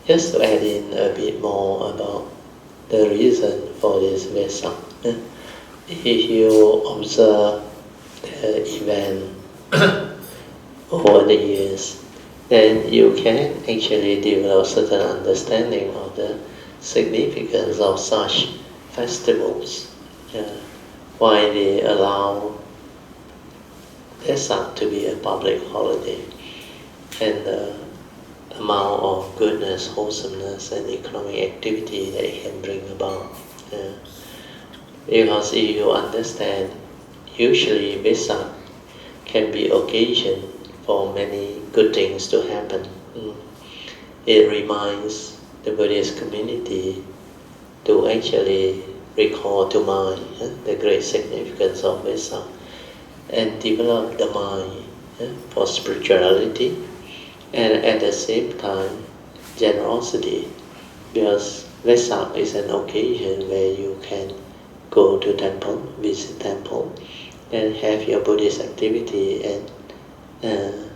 Just to add in a bit more about the reason for this Wesak. If you observe the event over the years, then you can actually develop certain understanding of the significance of such festivals. Why they allow Wesak to be a public holiday, and the amount of goodness, wholesomeness, and economic activity that it can bring about. Because if you understand, usually Wesak can be occasion for many good things to happen. It reminds the Buddhist community to actually recall to mind the great significance of Wesak and develop the mind for spirituality and at the same time generosity, because Wesak is an occasion where you can go to temple, visit temple, and have your Buddhist activity and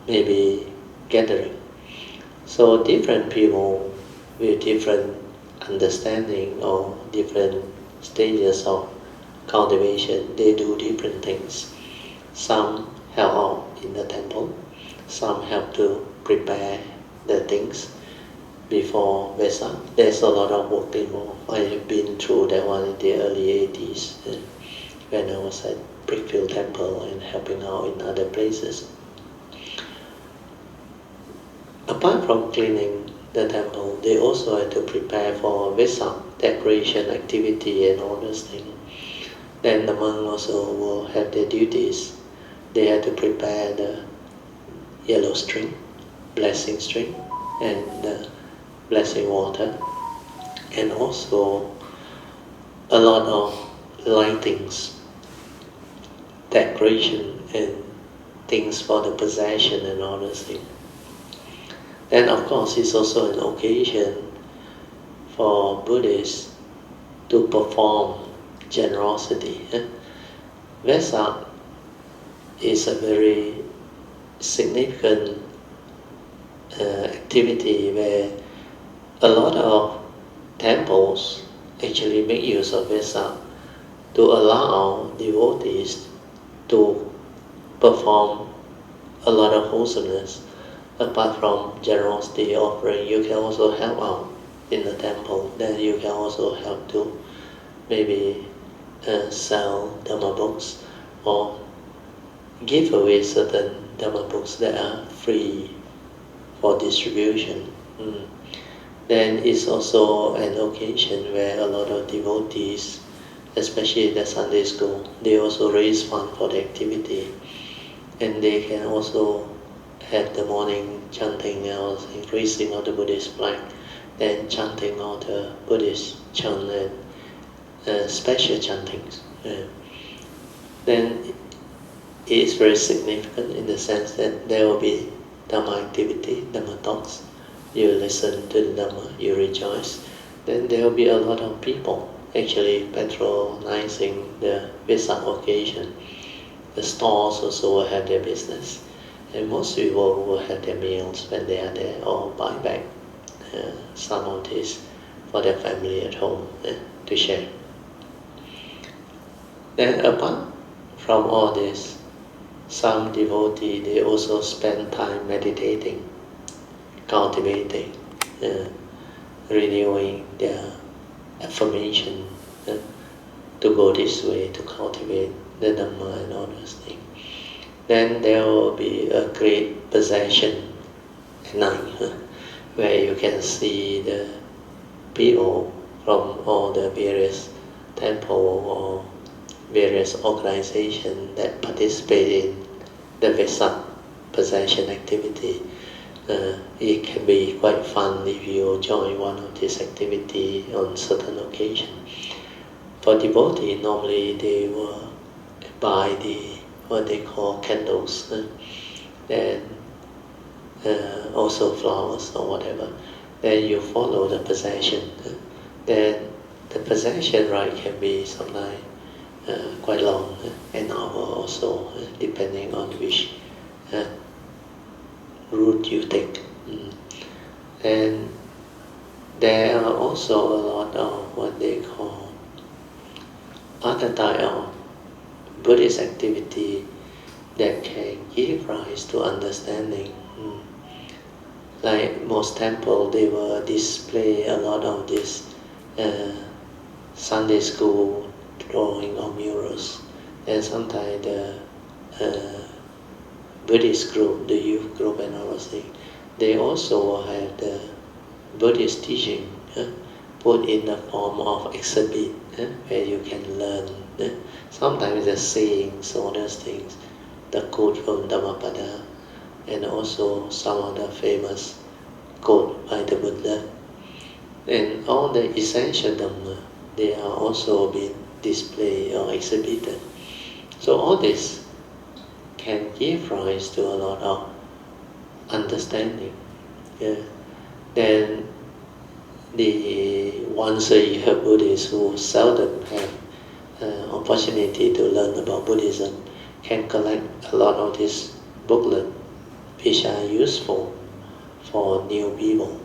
maybe gathering. So different people with different understanding or different stages of cultivation, they do different things. Some help out in the temple, some help to prepare the things before Wesak. There's a lot of work involved. I have been through that one in the early 80s when I was at Brickfield Temple and helping out in other places. Apart from cleaning the temple, they also had to prepare for Wesak decoration activity and all those things. Then the monk also will have their duties. They had to prepare the yellow string, blessing string, and the blessing water, and also a lot of lightings, decoration, and things for the possession and all those things. Then of course it's also an occasion for Buddhists to perform generosity. Wesak is a very significant activity where a lot of temples actually make use of Wesak to allow devotees to perform a lot of wholesomeness. Apart from generosity offering, you can also help out in the temple. Then you can also help to maybe sell Dhamma books or give away certain Dhamma books that are free for distribution. Then it's also an occasion where a lot of devotees, especially the Sunday school, they also raise funds for the activity, and they can also have the morning chanting or increasing of the Buddhist flag, then chanting of the Buddhist chant and special chantings. Then it is very significant in the sense that there will be Dhamma activity, Dhamma talks. You listen to the Dhamma, you rejoice. Then there will be a lot of people actually patronizing the Wesak occasion. The stalls also will have their business. And most people will have their meals when they are there or buy back some of this for their family at home to share. Then apart from all this, some devotees, they also spend time meditating, cultivating, renewing their affirmation to go this way, to cultivate the Dhamma and all those things. Then there will be a great procession at night where you can see the people from all the various temples or various organizations that participate in the Wesak procession activity. It can be quite fun if you join one of these activities on certain occasion. For devotees, normally they will buy what they call candles, and also flowers or whatever. Then you follow the procession. Then the procession ride can be sometimes quite long, an hour or so, depending on which route you take. And There are also a lot of what they call other type of Buddhist activity that can give rise to understanding. Like most temples, they will display a lot of this uh, Sunday school drawing or murals, and sometimes the uh, Buddhist group, the youth group and all those things, they also have the Buddhist teaching put in the form of exhibit where you can learn. Sometimes the sayings, all those things, the quote from Dhammapada, and also some of the famous quote by the Buddha. And all the essential Dhamma, they are also being displayed or exhibited. So all this can give rise to a lot of understanding. Yeah. Then the once a year Buddhists who seldom have opportunity to learn about Buddhism can collect a lot of this booklet which are useful for new people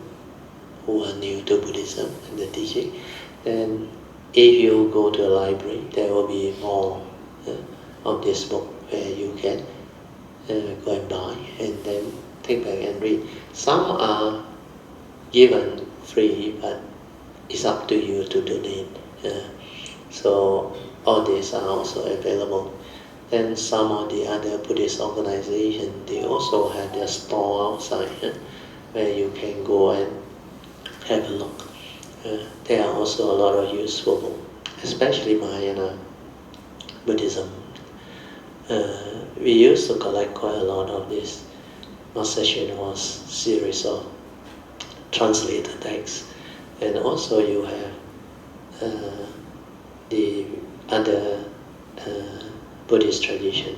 who are new to Buddhism and the teaching. And if you go to a library, there will be more of this book where you can go and buy and then take back and read. Some are given free, but it's up to you to donate. So all these are also available. Then some of the other Buddhist organizations, they also have their store outside where you can go and have a look. There are also a lot of useful, especially Mahayana Buddhism. We used to collect quite a lot of this. Master was series of translated texts, and also you have the other Buddhist tradition,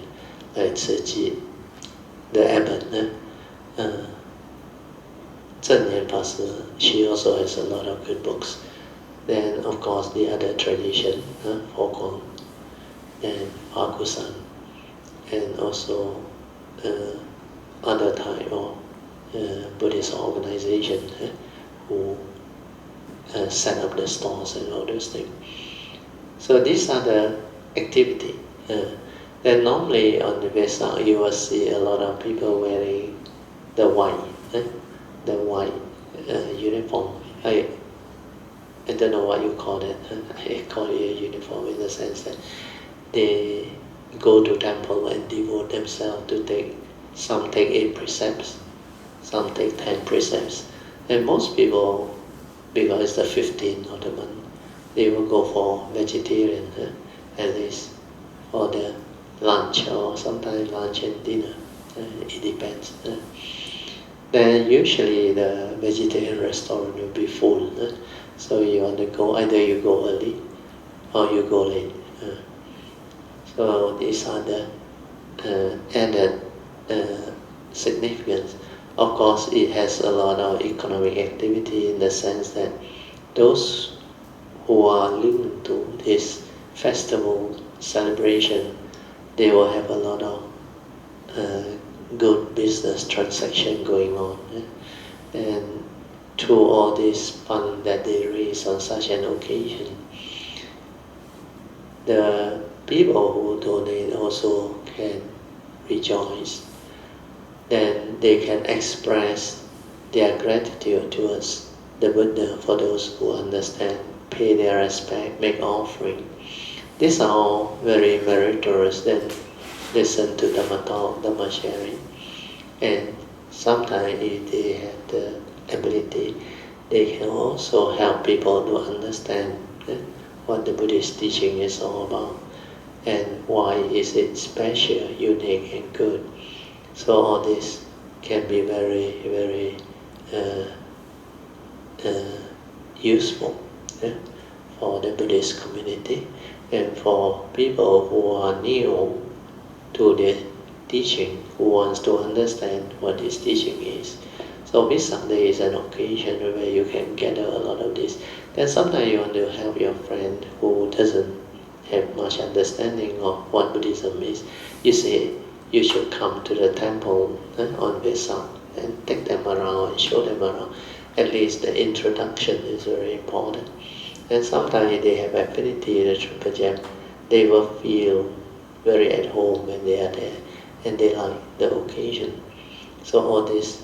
like Tzu, the abbot, Zhen Yan Pastor, she also has a lot of good books. Then of course the other tradition, Fokong and Akusan, and also other type of Buddhist organization who set up the stores and all those things. So these are the activity. Then normally on the Wesak you will see a lot of people wearing the white uniform. I don't know what you call it. I call it a uniform in the sense that they go to temple and devote themselves to some take 8 precepts, some take 10 precepts. And most people, because it's the 15th of the month, they will go for vegetarian, at least for the lunch, or sometimes lunch and dinner. It depends. Then usually the vegetarian restaurant will be full. So you want to go, either you go early or you go late. So these are the added significance. Of course, it has a lot of economic activity in the sense that those who are linked to this festival celebration, they will have a lot of good business transaction going on. And through all this fund that they raise on such an occasion, the people who donate also can rejoice. Then they can express their gratitude towards the Buddha for those who understand, pay their respect, make offering. These are all very meritorious. Then listen to Dhamma talk, Dhamma sharing. And sometimes if they have the ability, they can also help people to understand what the Buddhist teaching is all about and why is it special, unique and good. So all this can be very, very useful for the Buddhist community and for people who are new to the teaching, who wants to understand what this teaching is. So Wesak Day is an occasion where you can gather a lot of this. Then sometimes you want to help your friend who doesn't have much understanding of what Buddhism is. You say, you should come to the temple on Wesak and take them around and show them around. at least the introduction is very important. And sometimes if they have affinity to Triple Gem, they will feel very at home when they are there, and they like the occasion. So all these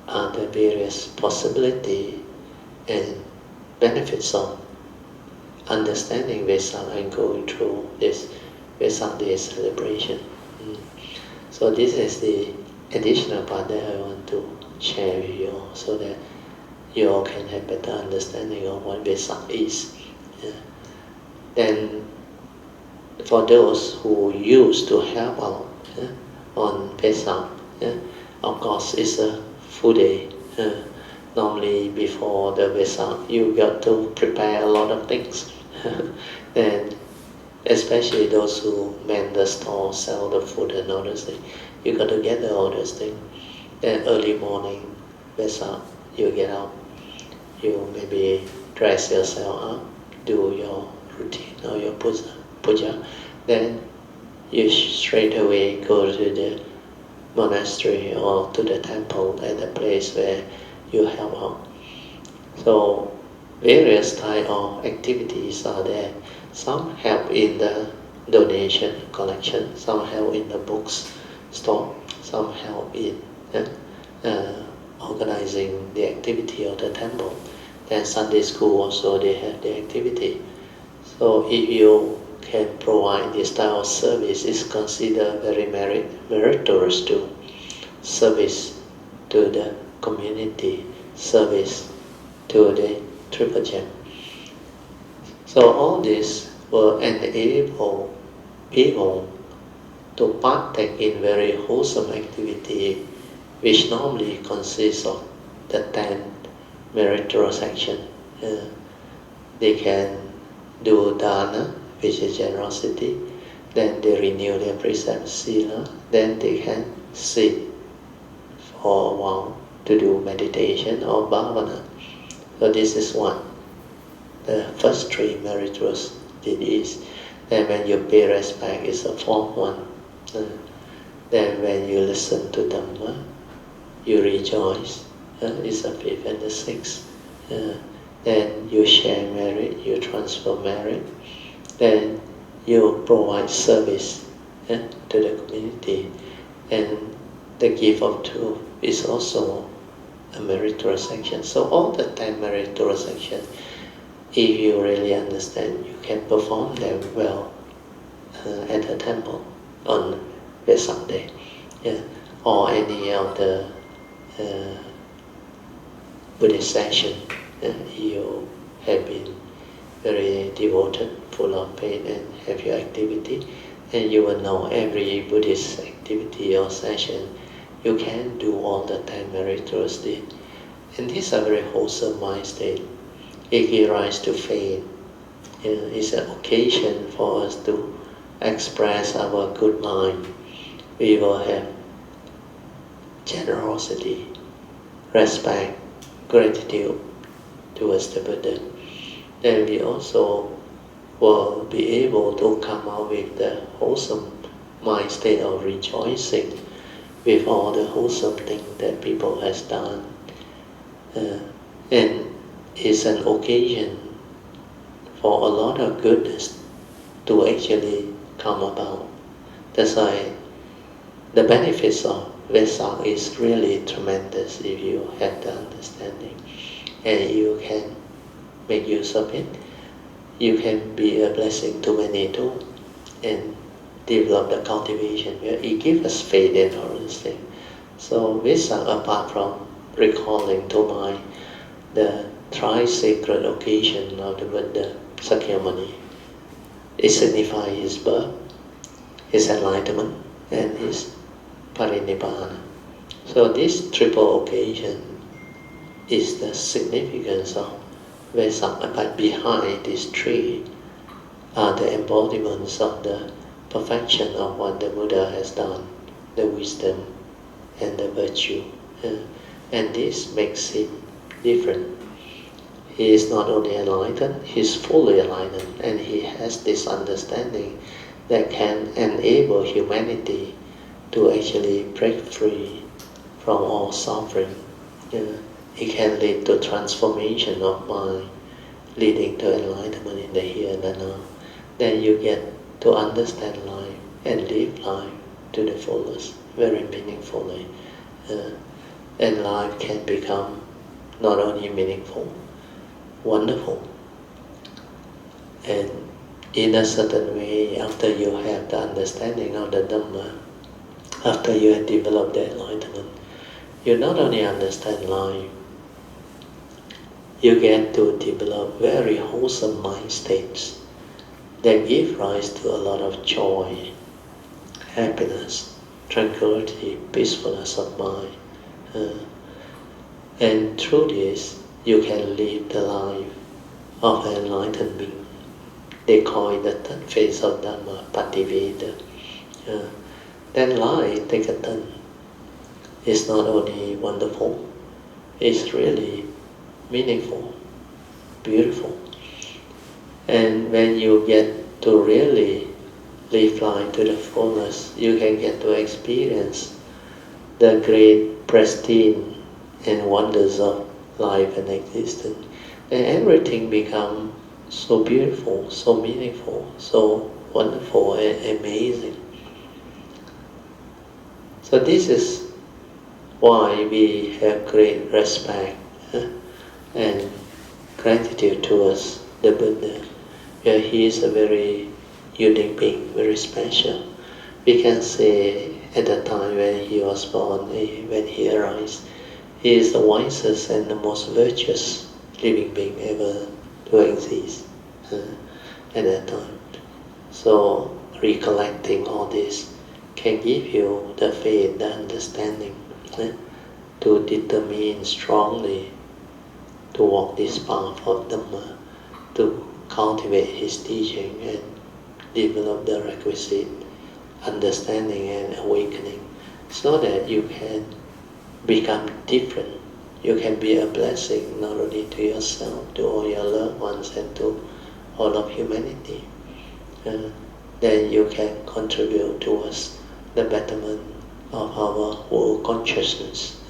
are the various possibility and benefits of understanding Wesak and going through this Wesak Day celebration. So this is the additional part that I want to share with you all, so that you all can have better understanding of what Wesak is. Yeah. Then for those who used to help out on Wesak, of course it's a full day. Normally before the Wesak you got to prepare a lot of things. And especially those who man the store, sell the food and all those things, you got to gather all those things. Then early morning, Wesak, you get up, you maybe dress yourself up, do your routine or your puja. Then you straight away go to the monastery or to the temple at the place where you help out. So various type of activities are there. Some help in the donation collection, some help in the books store, some help in organizing the activity of the temple. Then Sunday school also they have the activity. So if you can provide this type of service, is considered very meritorious to service to the community, service to the Triple Gem. So all this will enable people to partake in very wholesome activity, which normally consists of the 10 meritorious action. They can do dana, which is generosity, then they renew their precept sila, then they can sit for a while to do meditation or bhavana. So this is one. The first three meritorious deeds. Then when you pay respect is the fourth one. Then when you listen to Dhamma, you rejoice, is the fifth and the sixth. Then you share merit, you transfer merit. Then you provide service to the community. And the gift of truth is also a meritorious action. So all the 10 meritorious actions, if you really understand, you can perform them well at the temple on Wesak Day, or any of the Buddhist session. You have been very devoted, full of faith, and have your activity, and you will know every Buddhist activity or session you can do all the 10 meritorious deeds. And these are very wholesome mind state. If we rise to faith, it's an occasion for us to express our good mind. We will have generosity, respect, gratitude towards the Buddha. Then we also will be able to come out with the wholesome mind state of rejoicing with all the wholesome things that people has done. And it's an occasion for a lot of goodness to actually come about. That's why the benefits of Wesak is really tremendous if you have the understanding and you can make use of it. You can be a blessing to many too, and develop the cultivation where it gives us faith in all these things. So Wesak, apart from recalling to mind the tri-sacred occasion of the Buddha Sakyamuni, it signifies his birth, his enlightenment, and his parinibbana. So this triple occasion is the significance of Wesak, but behind these three are the embodiments of the perfection of what the Buddha has done, the wisdom and the virtue. And this makes him different. He is not only enlightened, he is fully enlightened, and he has this understanding that can enable humanity to actually break free from all suffering. it can lead to transformation of mind, leading to enlightenment in the here and the now. Then you get to understand life and live life to the fullest, very meaningfully. And life can become not only meaningful, wonderful. And in a certain way, after you have the understanding of the Dhamma, after you have developed the enlightenment, you not only understand life, you get to develop very wholesome mind states that give rise to a lot of joy, happiness, tranquility, peacefulness of mind. And through this, you can live the life of an enlightened being. They call it the third phase of Dhamma, Pativeda. Then life, take a turn. It's not only wonderful, it's really meaningful, beautiful. And when you get to really live life to the fullest, you can get to experience the great pristine and wonders of life and existence. And everything becomes so beautiful, so meaningful, so wonderful and amazing. So this is why we have great respect and gratitude towards the Buddha. He is a very unique being, very special. We can say at the time when he was born, when he arose, he is the wisest and the most virtuous living being ever to exist at that time. So recollecting all this can give you the faith, the understanding to determine strongly to walk this path of Dhamma, to cultivate his teaching and develop the requisite understanding and awakening, so that you can become different. You can be a blessing not only to yourself, to all your loved ones, and to all of humanity. Then you can contribute towards the betterment of our world consciousness,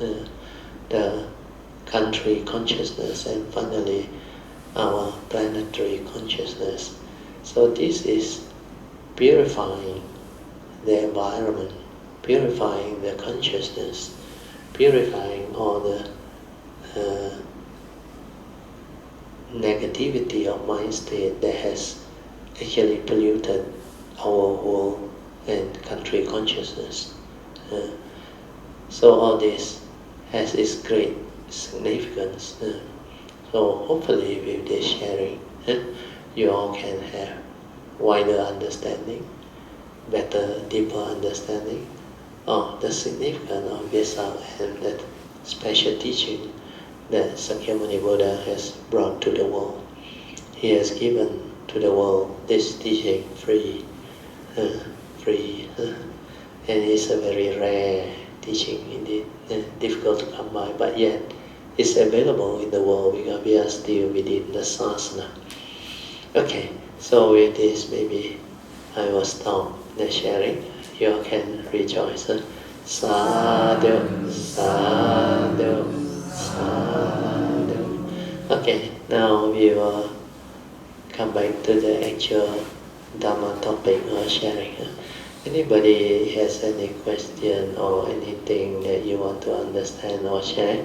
the country consciousness, and finally our planetary consciousness. So this is purifying the environment, purifying the consciousness, purifying all the negativity of mind state that has actually polluted our world and country consciousness. So all this has its great significance. So hopefully with this sharing, you all can have wider understanding, better, deeper understanding of the significance of Wesak and that special teaching that Sakyamuni Buddha has brought to the world. He has given to the world this teaching free, and it's a very rare teaching indeed, difficult to come by, but yet it's available in the world because we are still within the sasana. Okay, so with this maybe I will stop the sharing. You all can rejoice. Sadhu, sadhu, sadhu. Okay, now we will come back to the actual Dhamma topic or sharing. Anybody has any question or anything that you want to understand or share,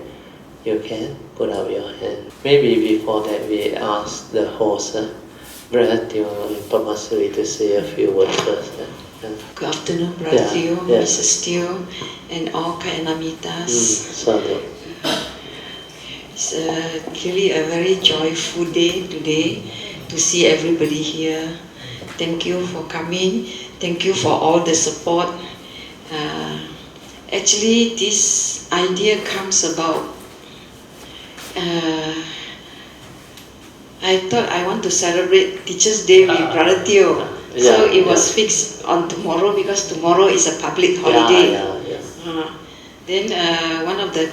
you can put up your hand. Maybe before that we ask the host, Brother Teoh and Pamasuri, to say a few words first. Good afternoon, Brother Teoh, Mrs. Teoh, and all Kayanamitas. Sadhu. It's really a very joyful day today to see everybody here. Thank you for coming. Thank you for all the support. Actually, this idea comes about. I thought I want to celebrate Teacher's Day with Brother Teoh. So it was fixed on tomorrow because tomorrow is a public holiday. Then one of the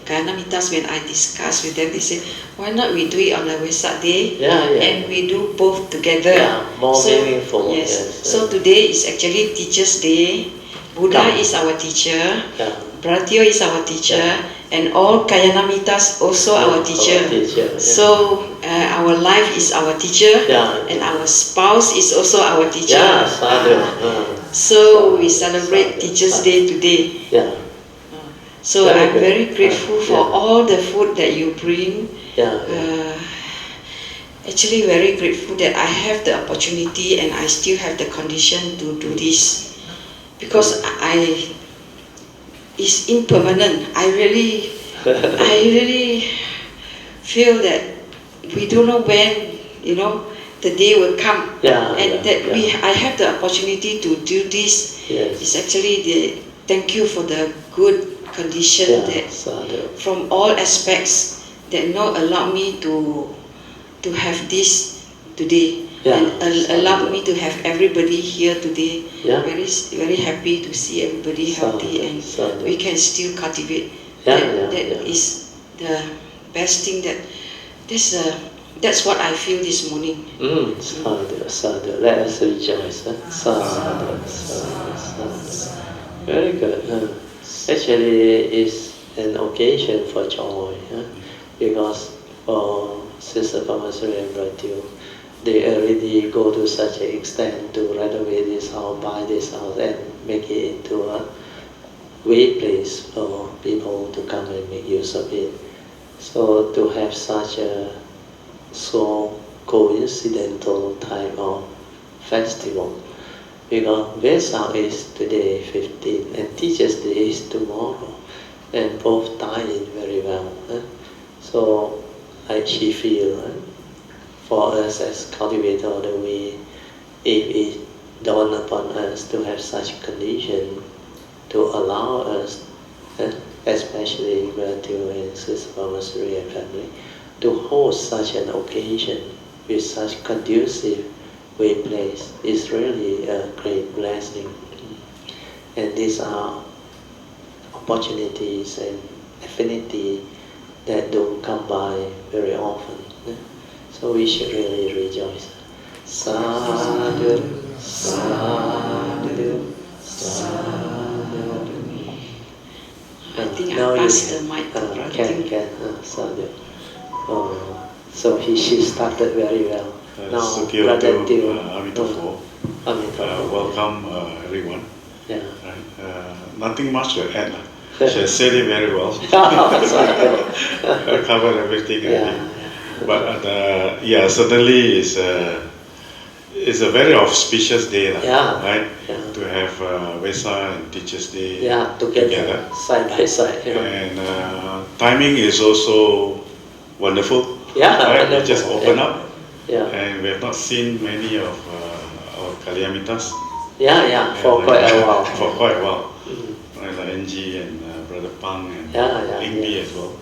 Kayanamitas, when I discussed with them, they said, why not we do it on the Wesak Day and we do both together. More meaningful. Yes. So today is actually Teacher's Day. Buddha is our teacher. Brother Teoh is our teacher. and all Kayanamitas also our teacher. So our life is our teacher, and our spouse is also our teacher. So we celebrate Teachers' Day today. So I'm very grateful for all the food that you bring. Actually very grateful that I have the opportunity and I still have the condition to do this, because it's impermanent. I really feel that we don't know when, the day will come, and that I have the opportunity to do this. It's actually thank you for the good condition that from all aspects that allow me to have this today, and allowed me to have everybody here today. Very, very happy to see everybody healthy, and we can still cultivate. That is the best thing. That's what I feel this morning. Sadhu. Let us rejoice. Sadhu. Very good. Actually, it's an occasion for joy, because for Sister Pamasuri and Brother Teoh, they already go to such an extent to renovate this house, buy this house, and make it into a great place for people to come and make use of it. So to have such a so coincidental type of festival, because Wesak is today 15 and Teachers' Day is tomorrow, and both tie in very well. So she feel for us as cultivator of the way, if it dawned upon us to have such condition to allow us, especially Teoh and Sister Pamasuri and family, to host such an occasion with such conducive way place is really a great blessing. And these are opportunities and affinity that don't come by very often. So we should really rejoice. Sadhu, sadhu, sadhu. I think I passed the mic to Brother Can, sadhu. So she started very well. Now, Brother Teoh. Welcome everyone. Nothing much to add. She has said it very well. Covered everything. But certainly it's a very auspicious day, right? To have Wesak and Teachers' Day together, side by side. And timing is also wonderful. Right? We just open up, and we have not seen many of our Kalyamitas. For quite a while. For quite a while. Like NG and Brother Pang and Ingbi as well.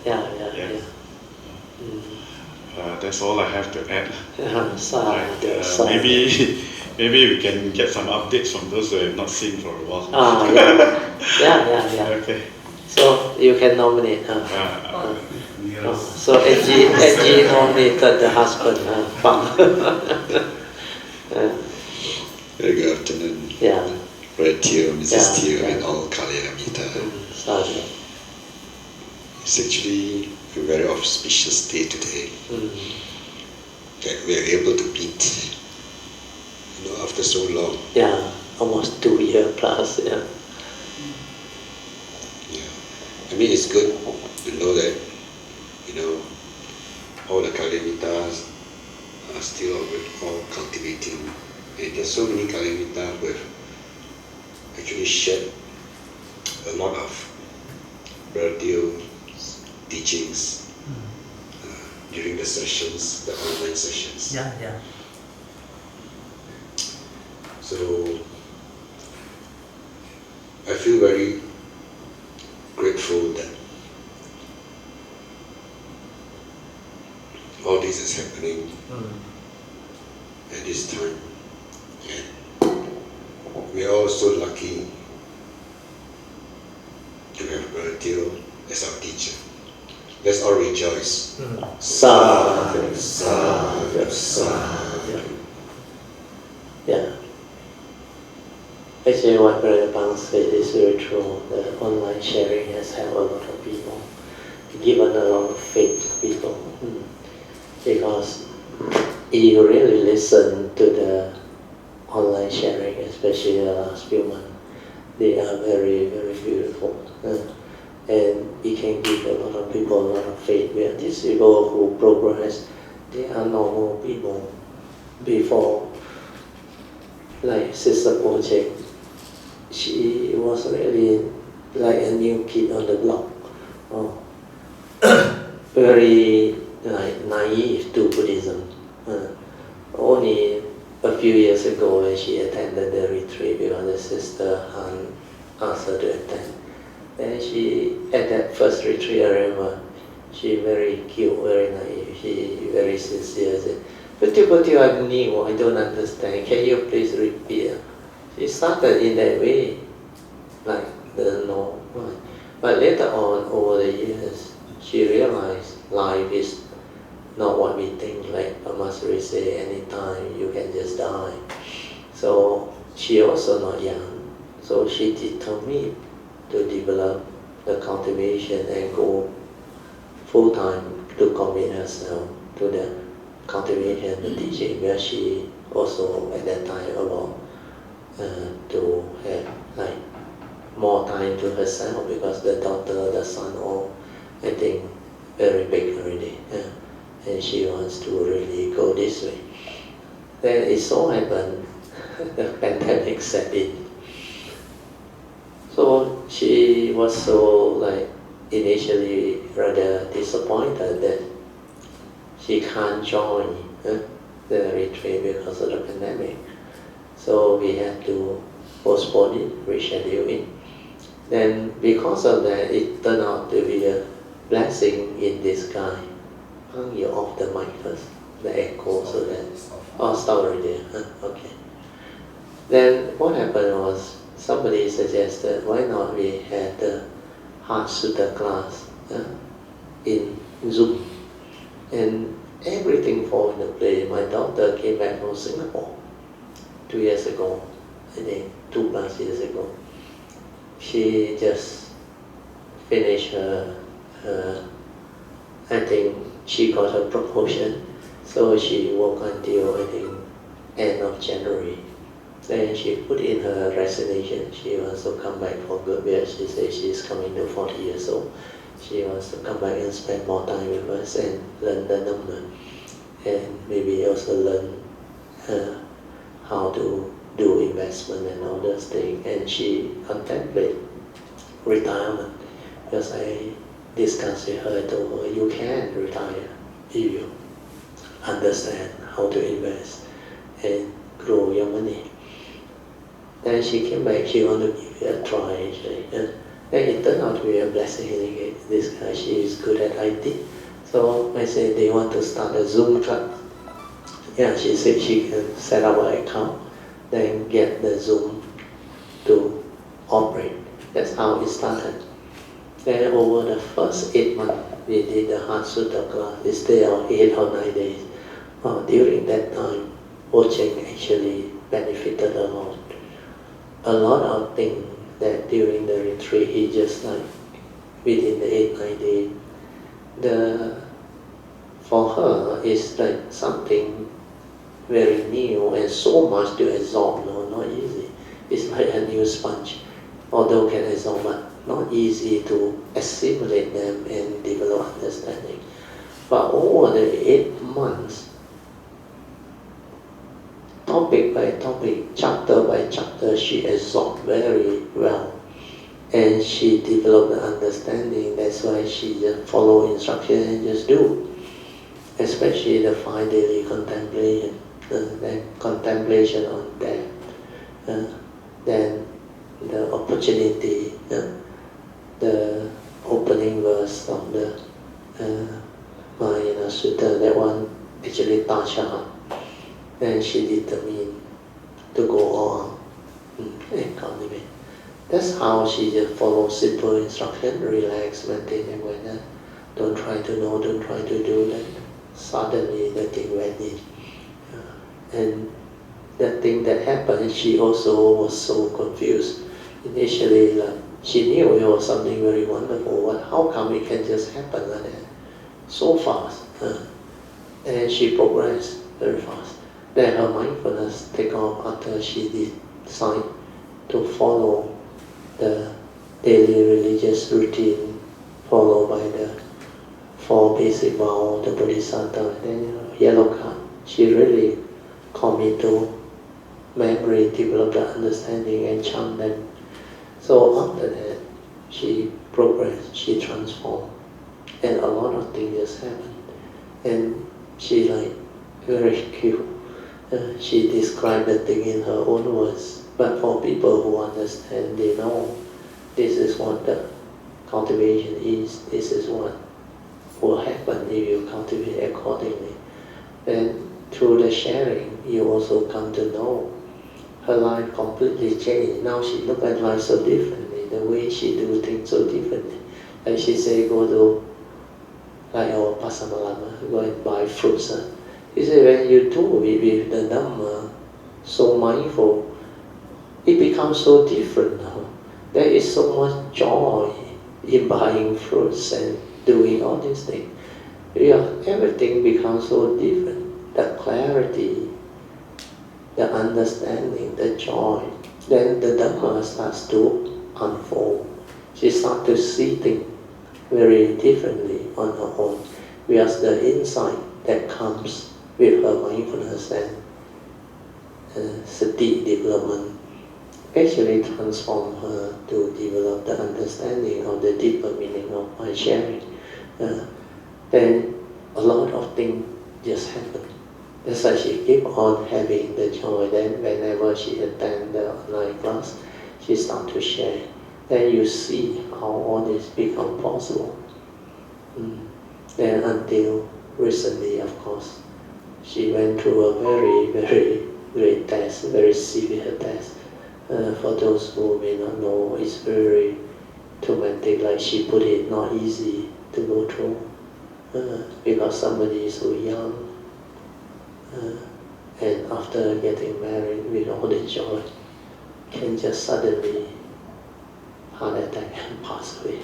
That's all I have to add. Maybe we can get some updates from those who have not seen for a while. Okay. So you can nominate. So NG nominated the husband. Very good afternoon. Brother Teoh, Mrs. Teoh, and all Kalyamita. It's actually a very auspicious day today that we are able to meet, after so long. Almost 2 years plus. I mean, it's good to know that all the Kalyamitas are still all cultivating, and there's so many Kalyamitas who have actually shared a lot of Brother Teoh's teachings during the sessions, the online sessions. So I feel very grateful that all this is happening at this time, and we are all so lucky to have Brother Teoh as our teacher. Let's all rejoice. Sadhu, sadhu, sadhu. Actually, what Brother Pang said is very true. The online sharing has helped a lot of people. given a lot of faith to people. Because if you really listen to the online sharing, especially the last few months, they are very, very beautiful. And it can give a lot of people a lot of faith. Where these people who progress, they are normal people. Before, like Sister Project, she was really like a new kid on the block. Very like naive to Buddhism. Only a few years ago when she attended the retreat because the sister Han asked her to attend. And she, at that first retreat, I remember, she very cute, very naive, she very sincere, said, but I'm new, I don't understand, can you please repeat? She started in that way, like, doesn't know why. But later on, over the years, she realized life is not what we think, like Amasri say, anytime you can just die. So she also not young, so she determined to develop the cultivation and go full time to commit herself to the cultivation, the teaching, where she also at that time about to have like more time to herself because the daughter, the son, all I think very big already, and she wants to really go this way. Then it so happened the pandemic set in. So she was so like initially rather disappointed that she can't join the retreat because of the pandemic. So we had to postpone it, reschedule it. Then because of that, it turned out to be a blessing in disguise. You're off the mic first, the echo, so that... Oh, stop already, okay. Then what happened was, somebody suggested, why not we had the Heart Sutta class in Zoom. And everything fall into place. My daughter came back from Singapore 2 years ago, I think 2+ years ago. She just finished her I think she got her promotion, so she worked until I think end of January. Then she put in her resignation. She wants to come back for good because she says she's coming to 40 years old. She wants to come back and spend more time with us and learn the number, and maybe also learn how to do investment and all those things. And she contemplates retirement because I discussed with her, I told her, you can retire if you understand how to invest and grow your money. Then she came back, she wanted to give it a try actually. Then it turned out to be a blessing. This guy, she is good at IT. So I said, they want to start a Zoom club. Yeah, she said she can set up an account, then get the Zoom to operate. That's how it started. Then over the first 8 months, we did the Heart Sutta class. We stayed out 8 or 9 days. During that time, Ocheng actually benefited a lot. A lot of things that during the retreat, he just like, within the 8-9 days, for her, it's like something very new and so much to absorb, not easy. It's like a new sponge, although can absorb, but not easy to assimilate them and develop understanding. But over the 8 months, topic by topic, chapter by chapter, she absorbed very well. And she developed the understanding. That's why she just follow instruction and just do. Especially the 5 daily contemplation, then contemplation on death, then the opportunity, the opening verse of the Mahayana Sutta, that one actually touched her heart. Then she determined to go all out and cultivate. That's how she just follows simple instruction, relax, maintain awareness. Don't try to know, don't try to do that. Suddenly the thing went in. And the thing that happened, she also was so confused. Initially, like, she knew it was something very wonderful, but how come it can just happen like that so fast? And she progressed very fast. Then her mindfulness take off after she decided to follow the daily religious routine followed by the 4 basic vows, the Bodhisattva, and then yellow card. She really commit to memory, develop the understanding, and chant them. So after that, she progressed, she transformed, and a lot of things just happened. And she like very cute. She described the thing in her own words. But for people who understand, they know this is what the cultivation is. This is what will happen if you cultivate accordingly. And through the sharing, you also come to know her life completely changed. Now she look at life so differently. The way she do things so differently. Like she say, go to like our Pasamalama, go and buy fruits. He said, when you do it with the Dhamma, so mindful, it becomes so different now. There is so much joy in buying fruits and doing all these things. Everything becomes so different. The clarity, the understanding, the joy. Then the Dhamma starts to unfold. She starts to see things very differently on her own. Because the insight that comes with her mindfulness and sati development actually transform her to develop the understanding of the deeper meaning of my sharing. Then a lot of things just happen. That's why she keep on having the joy. Then whenever she attend the online class, she start to share. Then you see how all this become possible. Then until recently, of course, she went through a very, very great test, very severe test. For those who may not know, it's very traumatic, like she put it, not easy to go through, because somebody is so young, and after getting married with all the joy, can just suddenly heart attack and pass away,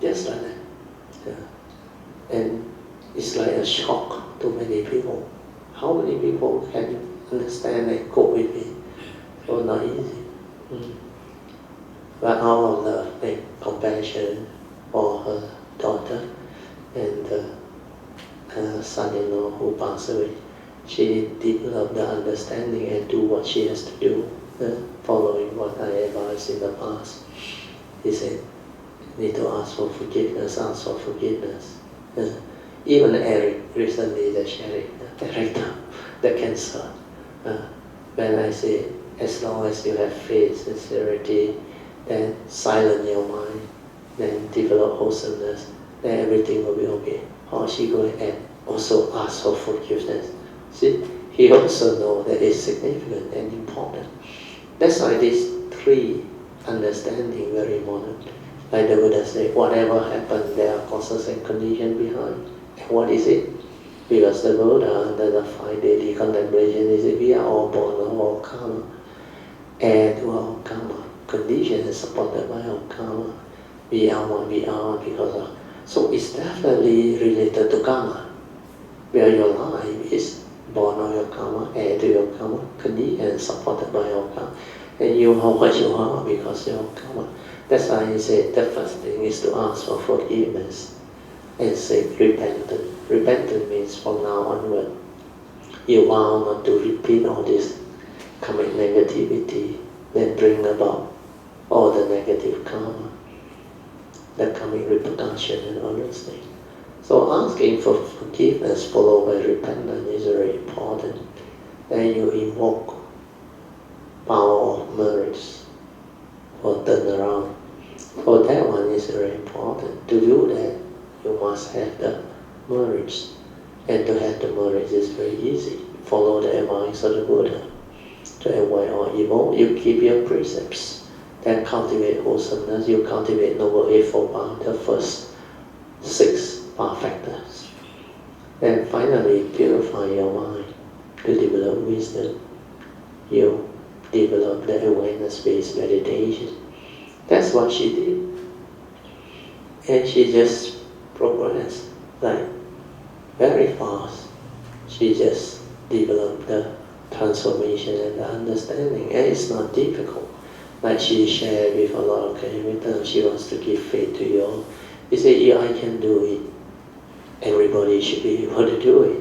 just like that. And it's like a shock to many people. How many people can understand and cope with it? So not easy. But out of love and compassion for her daughter and her son-in-law who passed away, she developed the understanding and do what she has to do, following what I advised in the past. He said, need to ask for forgiveness, ask for forgiveness. Even Eric, recently the sharing, Eric, the cancer. When I say, as long as you have faith, sincerity, then silence your mind, then develop wholesomeness, then everything will be okay. Or she go and also ask for forgiveness. See, he also knows that it's significant and important. That's why these 3 understanding very important. Like the Buddha said, whatever happened, there are causes and conditions behind. And what is it? Because the Buddha, under the 5 daily contemplation, he said, we are all born of our karma. And to our karma, condition is supported by our karma. We are what we are because of. So it's definitely related to karma. Where your life is born of your karma, and to your karma, condition is supported by your karma. And you are what you are because of your karma. That's why he said the first thing is to ask for forgiveness and say repentance. Repentance means from now onward, you vow not to repeat all this coming negativity, then bring about all the negative karma, the coming repercussion and all those things. So asking for forgiveness followed by repentance is very important. Then you invoke power of merits for turnaround. For that one is very important. To do that, you must have the merits. And to have the merits is very easy. Follow the advice of the Buddha. To avoid all evil, you keep your precepts. Then cultivate wholesomeness, you cultivate Noble Eightfold Path, the first 6 path factors. Then finally, purify your mind to develop wisdom. You develop the awareness-based meditation. That's what she did. And she just progressed like very fast. She just developed the transformation and the understanding, and it's not difficult. Like she shared with a lot of Every she wants to give faith to you all. She said, yeah, I can do it. Everybody should be able to do it.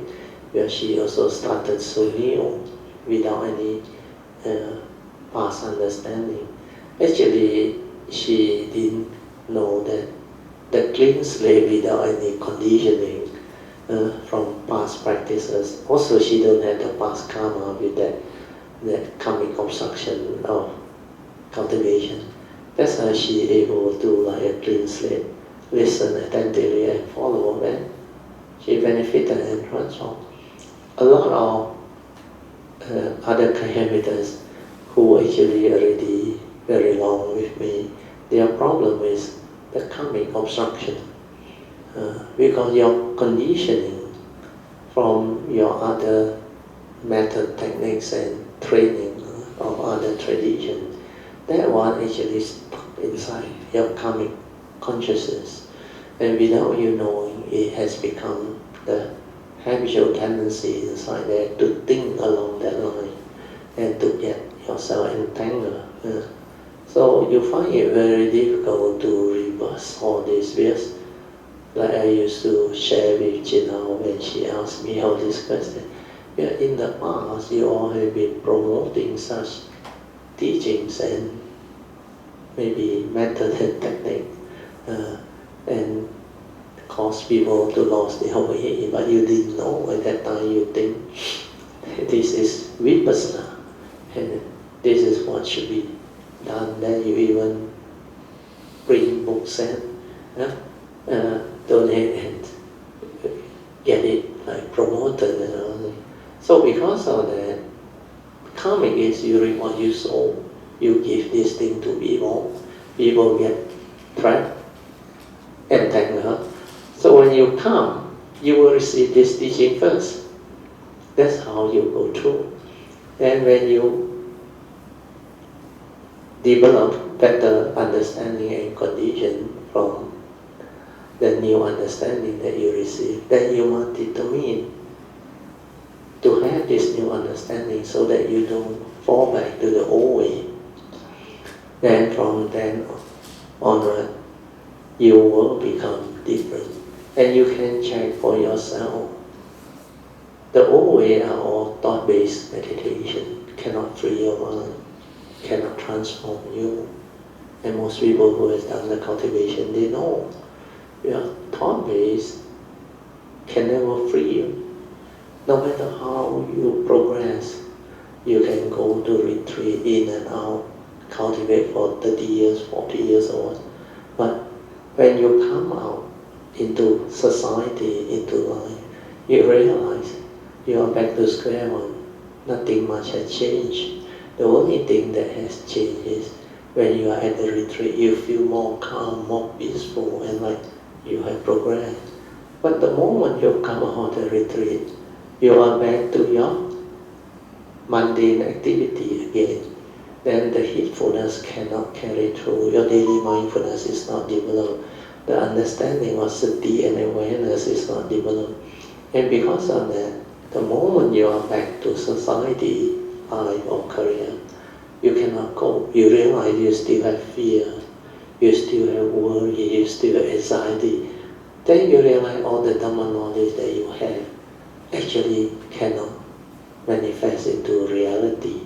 Where she also started so new, without any past understanding. Actually, she didn't know that the clean slate without any conditioning from past practices. Also, she don't have the past karma with that karmic obstruction of cultivation. That's how she able to like a clean slate, listen attentively and follow, and she benefited and transformed. A lot of other Kayamitas who actually already very long with me, their problem is the karmic obstruction. Because your conditioning from your other method, techniques and training of other traditions, that one actually stuck inside your karmic consciousness. And without you knowing, it has become the habitual tendency inside there to think along that line and to get yourself entangled. So you find it very difficult to reverse all this because like I used to share with Gina when she asked me all this question. Yeah, in the past, you all have been promoting such teachings and maybe method and technique and cause people to lose their way, but you didn't know at that time. You think this is vipassana and this is what should be done. Then you even bring books and donate and get it like promoted and all. So because of that, karmic is you reap what you sow. You give this thing to people, people get trapped, entangled. So when you come, you will receive this teaching first. That's how you go through. And when you develop better understanding and condition from the new understanding that you receive, then you must determine to have this new understanding so that you don't fall back to the old way. Then from then onward, you will become different. And you can check for yourself. The old way are all thought-based meditation, cannot free your mind, cannot transform you. And most people who have done the cultivation, they know. Thought-based can never free you. No matter how you progress, you can go to retreat in and out, cultivate for 30 years, 40 years or what. But when you come out into society, into life, you realize you are back to square one. Nothing much has changed. The only thing that has changed is when you are at the retreat, you feel more calm, more peaceful, and like you have progressed. But the moment you come out of the retreat, you are back to your mundane activity again. Then the heedfulness cannot carry through. Your daily mindfulness is not developed. The understanding of sati and awareness is not developed. And because of that, the moment you are back to society, life or career, you cannot cope. You realize you still have fear, you still have worry, you still have anxiety. Then you realize all the Dhamma knowledge that you have actually cannot manifest into reality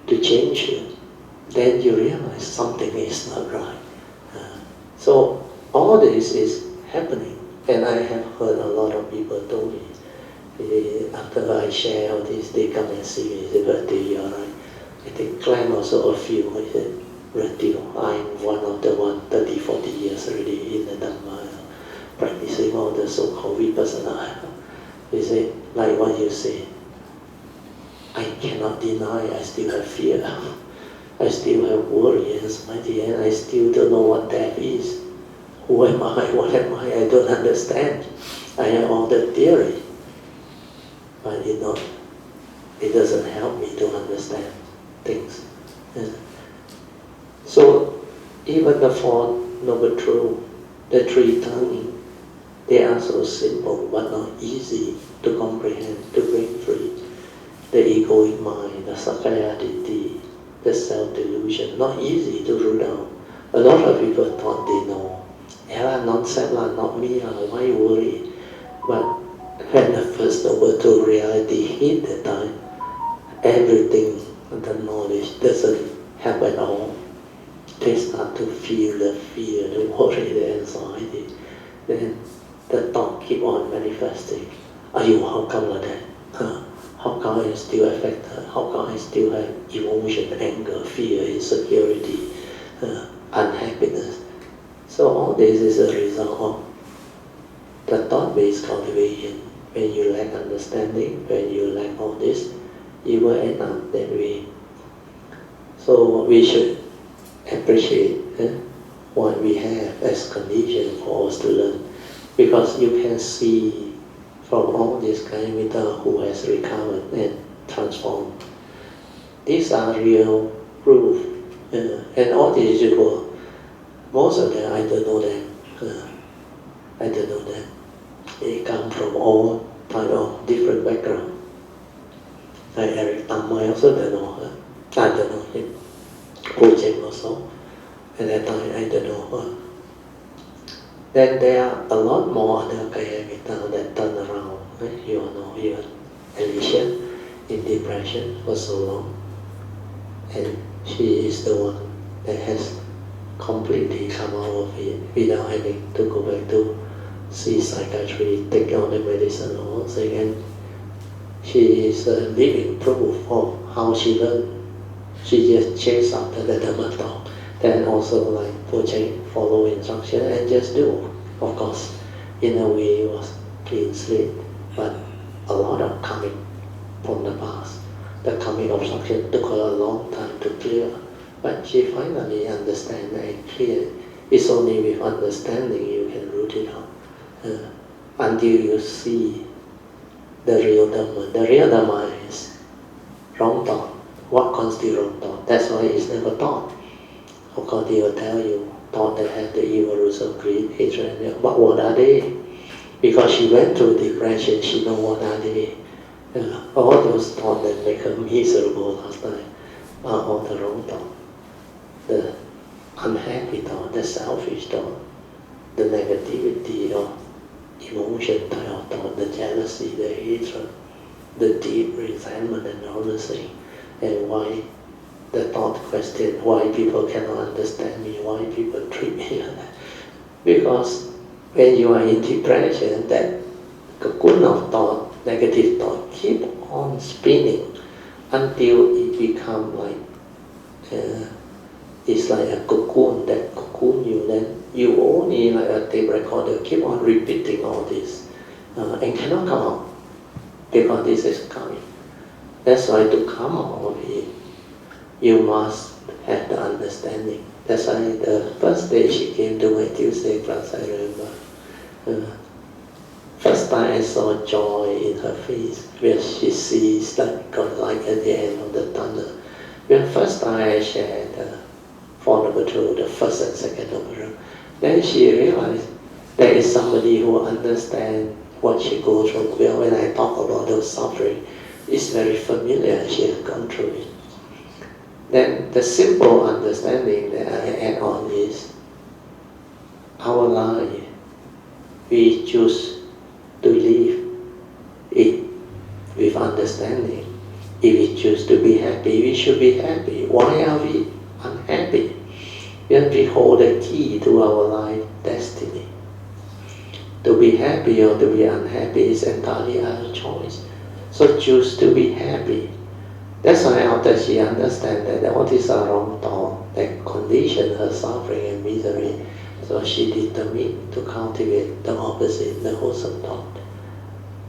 to change you. Then you realize something is not right. So all this is happening, and I have heard a lot of people told me, after I share all this, they come and see me, they say, but you are right. I think Clan also a few, I said, Teoh, I'm one of the 30, 40 years already in the Dhamma, practicing all the so-called vipassana. They say, like what you say, I cannot deny I still have fear. I still have worry and anxiety, and I still don't know what death is. Who am I? What am I? I don't understand. I have all the theory, but it doesn't help me to understand things. So even the fourth noble truth, the three tonguing, they are so simple but not easy to comprehend, to break free. The egoic mind, the sakayaditi, the self-delusion, not easy to root out. A lot of people thought they know. Yeah, nonsense, not me, why worry? But when the first noble truth reality hit the time, everything, the knowledge doesn't help at all. They start to feel the fear, the worry, the anxiety. Then the thought keep on manifesting. How come like that? How come I still affected? How come I still have emotion, anger, fear, insecurity, unhappiness? So all this is a result of the thought-based cultivation. When you lack understanding, when you lack all this, you will end up that way. So we should appreciate what we have as condition for us to learn, because you can see from all this Kalimita who has recovered and transformed. These are real proof, and all these people, most of them I don't know them. I don't know them. They come from all type of different background. Like Eric Tam, I also don't know her. I don't know him. Hu Cheng also. At that time, I don't know her. Then there are a lot more other Kayamita that turn around. You all know even Alicia in depression for so long. And she is the one that has completely come out of it without having to go back to see psychiatry, take all the medicine or something. And she is a living proof of how she learned. She just chased after the Dhamma talk. Then also like Pocheng, follow instruction and just do. Of course, in a way it was clean slate, but a lot of coming from the past. The coming obstruction took her a long time to clear, but she finally understands and clear. It's only with understanding you can root it out. Until you see the real Dhamma. The real Dhamma is wrong thought. What constitutes wrong thought? That's why it's never taught. Of course, they will tell you thought that have the evil roots of greed, hatred, but what are they? Because she went through depression, she knows what are they. All those thoughts that make her miserable last time are all the wrong thought. The unhappy thought, the selfish thought, the negativity of emotion type of thought, the jealousy, the hatred, the deep resentment and all those things. And why the thought question, why people cannot understand me, why people treat me like that. Because when you are in depression, that cocoon of thought, negative thought, keep on spinning until it becomes like, it's like a cocoon, that cocoon you, then you only like a tape recorder, keep on repeating all this, and cannot come out, because this is coming. That's why to come out of it, you must have the understanding. That's why the first day she came to my Tuesday class, I remember. First time I saw joy in her face, where she sees that God light at the end of the tunnel. When first time I shared the Four Noble Truth, the first and second Noble Truth, then she realized there is somebody who understands what she goes through. Well, when I talk about those suffering, it's very familiar, she has gone through it. Then the simple understanding that I add on is, our life, we choose to live it with understanding. If we choose to be happy, we should be happy. Why are we unhappy? When we hold the key to our life destiny. To be happy or to be unhappy is entirely our choice. So choose to be happy. That's why after she understands that all these are wrong thoughts that condition her suffering and misery, so she determined to cultivate the opposite, the wholesome thought.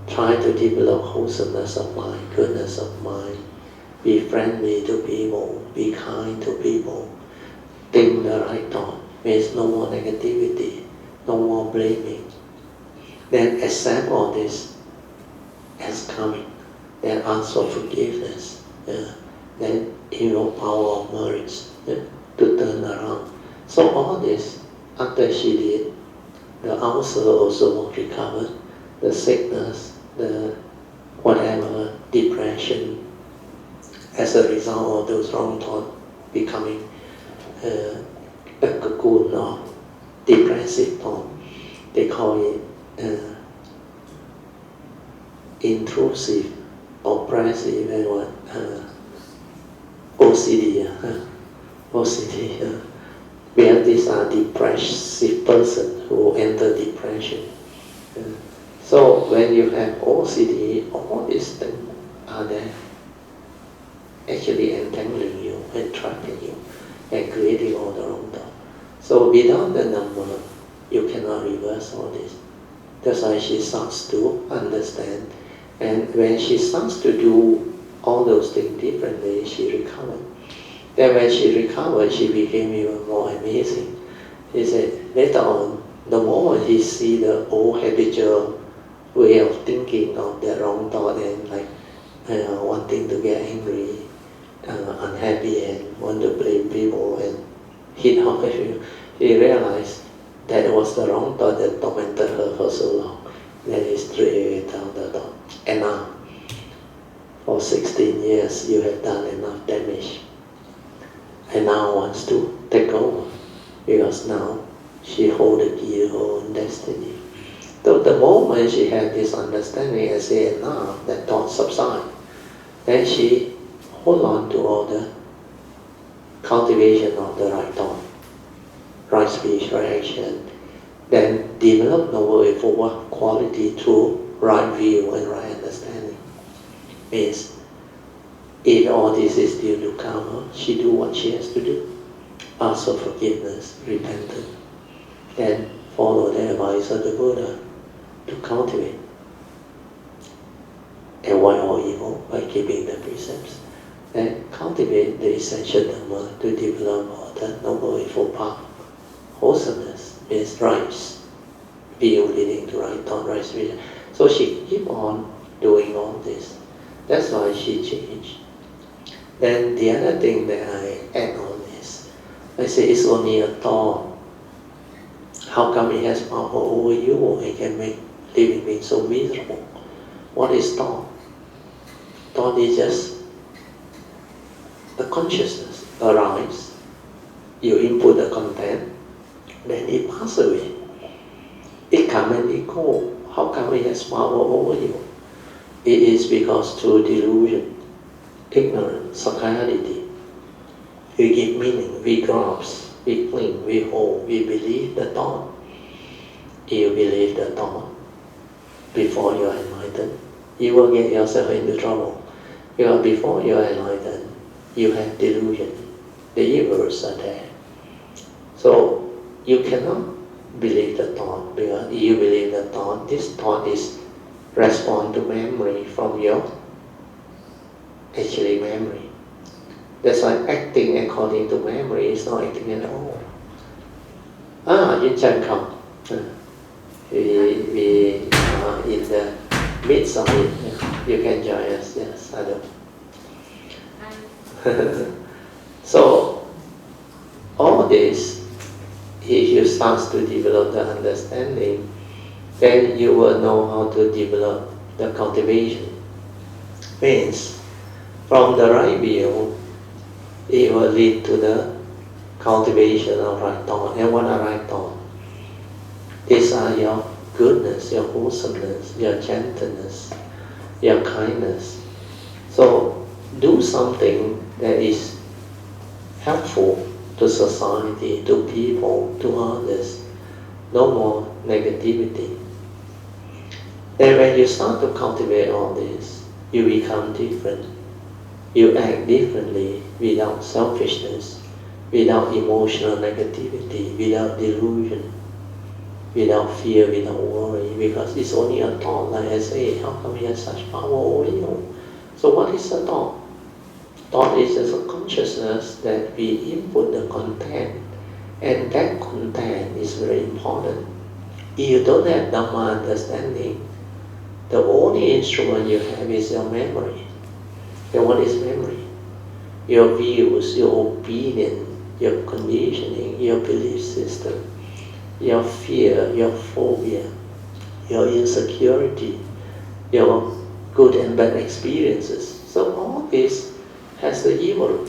Try to develop wholesomeness of mind, goodness of mind. Be friendly to people, be kind to people. Think the right thought, means no more negativity, no more blaming. Then accept all this as coming. Then ask for forgiveness. Then invoke power of merits to turn around. So all this, after she did, the ulcer also recovered, the sickness, the whatever, depression, as a result of those wrong thoughts becoming a cocoon of depressive thought. They call it intrusive, oppressive, and what? OCD. OCD. Where these are depressive person who enter depression. So when you have OCD, all these things are there, actually entangling you and trapping you and creating all the wrong thoughts. So without the number, you cannot reverse all this. That's why she starts to understand. And when she starts to do all those things differently, she recovered. Then when she recovered, she became even more amazing. He said, later on, the moment he see the old habitual way of thinking of the wrong thought and like wanting to get angry, unhappy and want to blame people and hit on people, he realized that it was the wrong thought that tormented her for so long. Then he straight away tell the thought, and now, for 16 years you have done enough damage. And now wants to take over, because now she holds the key to her own destiny. So the moment she had this understanding and say enough, that thought subside, then she hold on to all the cultivation of the right thought, right speech, right action, then develop noble eightfold quality through right view and right understanding. Means if all this is still to come, she do what she has to do. Ask for forgiveness, repentance, then follow the advice of the Buddha to cultivate. Avoid all evil by keeping the precepts. Then cultivate the essential Dhamma to develop all the noble eightfold path. Wholesomeness means rights, view leading to right thought, right speech. So she keep on doing all this. That's why she changed. Then the other thing that I add on is, I say it's only a thought. How come it has power over you and can make living beings so miserable? What is thought? Thought is just the consciousness arises. You input the content, then it passes away. It comes and it goes. How come it has power over you? It is because through delusion, ignorance, psychiatry, we give meaning, we grasp, we cling, we hold, we believe the thought. You believe the thought before you are enlightened, you will get yourself into trouble. Because before you are enlightened, you have delusion. The evils are there. So you cannot believe the thought, because you believe the thought, this thought is respond to memory from your actually memory. That's why acting according to memory is not acting at all. Yin Chan come. We are in the midst of it. You can join us. Yes, I do. So all this, if you start to develop the understanding, then you will know how to develop the cultivation. Means, from the right view, it will lead to the cultivation of right thought. And what are right thought? These are your goodness, your wholesomeness, your gentleness, your kindness. So do something that is helpful to society, to people, to others. No more negativity. Then when you start to cultivate all this, you become different. You act differently without selfishness, without emotional negativity, without delusion, without fear, without worry, because it's only a thought. Like I say, how come we have such power over you? So what is a thought? Thought is just a consciousness that we input the content, and that content is very important. If you don't have Dhamma understanding, the only instrument you have is your memory. And what is memory? Your views, your opinion, your conditioning, your belief system, your fear, your phobia, your insecurity, your good and bad experiences. So all this has the evil.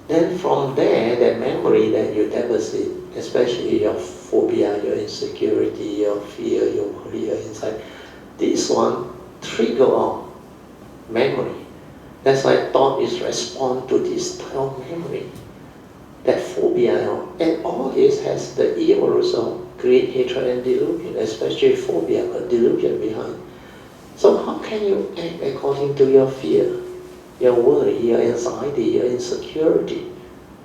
Then from there, that memory that you deposit, especially your phobia, your insecurity, your fear, your worry, your insight, this one trigger off memory. That's why thought is respond to this type of memory. That phobia, and all this has the evil result, create hatred and delusion, especially phobia, but delusion behind. So how can you act according to your fear, your worry, your anxiety, your insecurity,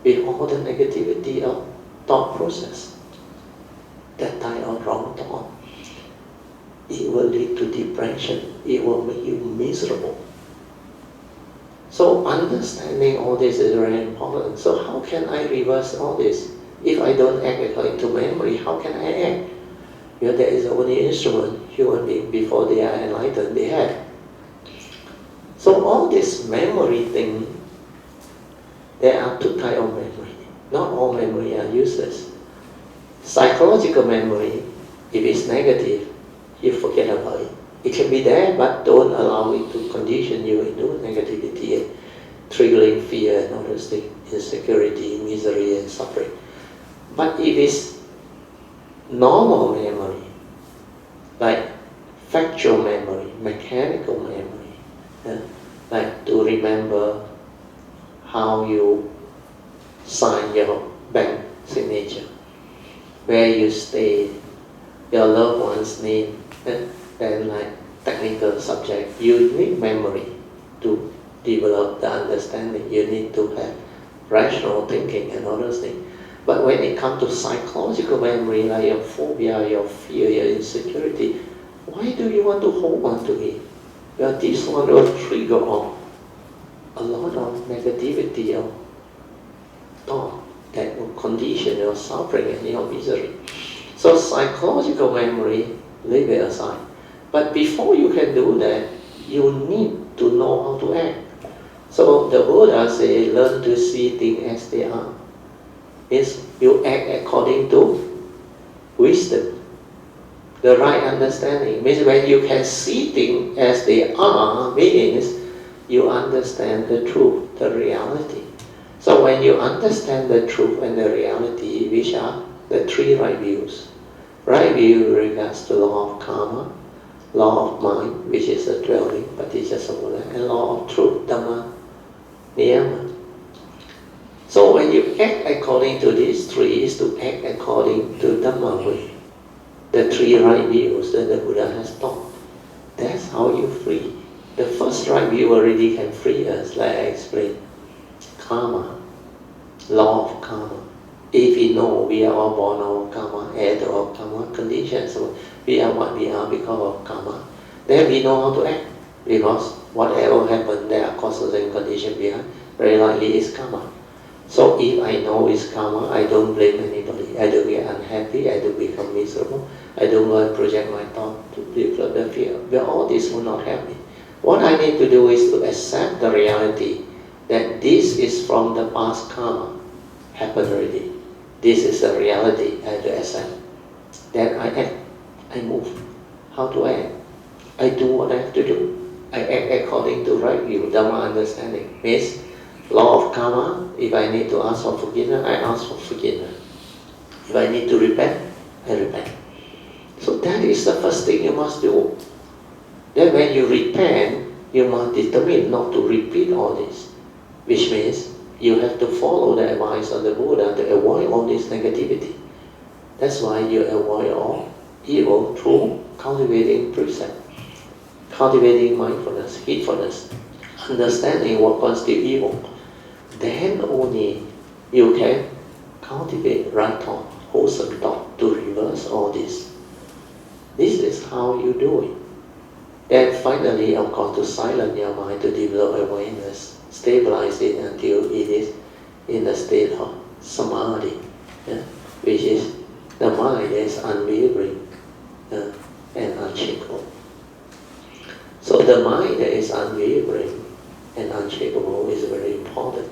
with all the negativity of thought process? That type of wrong thought, it will lead to depression, it will make you miserable. So understanding all this is very important. So how can I reverse all this? If I don't act according to memory, how can I act? There is the only instrument human beings before they are enlightened, they have. So all this memory thing, there are two types of memory. Not all memory are useless. Psychological memory, if it's negative, you forget about it. It can be there, but don't allow it to condition you into negativity and triggering fear and all those things, insecurity, misery and suffering. But if it's normal memory, like factual memory, mechanical memory, like to remember how you sign your bank signature, where you stay, your loved one's name, and like technical subject, you need memory to develop the understanding. You need to have rational thinking and all those things. But when it comes to psychological memory, like your phobia, your fear, your insecurity, why do you want to hold on to it? Well, this one will trigger off a lot of negativity of thought that will condition your suffering and your misery. So psychological memory, leave it aside. But before you can do that, you need to know how to act. So the Buddha says, learn to see things as they are. Means you act according to wisdom, the right understanding. Means when you can see things as they are, means you understand the truth, the reality. So when you understand the truth and the reality, which are the three right views. Right view regards to law of karma, law of mind, which is the dwelling, paticca, and law of truth, dhamma, niyama. So when you act according to these three, is to act according to Dhamma way, the three right views that the Buddha has taught. That's how you free. The first right view already can free us, like I explained. Karma, law of karma. If we know we are all born of karma, heir of karma, conditions, so we are what we are because of karma, then we know how to act. Because whatever happened, there are causes and conditions behind, very likely is karma. So if I know it's karma, I don't blame anybody. I don't get unhappy, I don't become miserable, I don't go and project my thought to develop the fear. But all this will not help me. What I need to do is to accept the reality that this is from the past karma, happened already. This is a reality I have to accept. Then I act, I move. How do I act? I do what I have to do. I act according to right view, Dhamma understanding. Means law of karma, if I need to ask for forgiveness, I ask for forgiveness. If I need to repent, I repent. So that is the first thing you must do. Then when you repent, you must determine not to repeat all this. Which means you have to follow the advice of the Buddha to avoid all this negativity. That's why you avoid all evil through cultivating precept, cultivating mindfulness, heedfulness, understanding what constitutes evil. Then only you can cultivate right thought, wholesome thought to reverse all this. This is how you do it. Then finally, of course, to silence your mind, to develop awareness, stabilize it until it is in the state of samadhi, which is the mind is unwavering and unshakable. So the mind that is unwavering and unshakable is very important.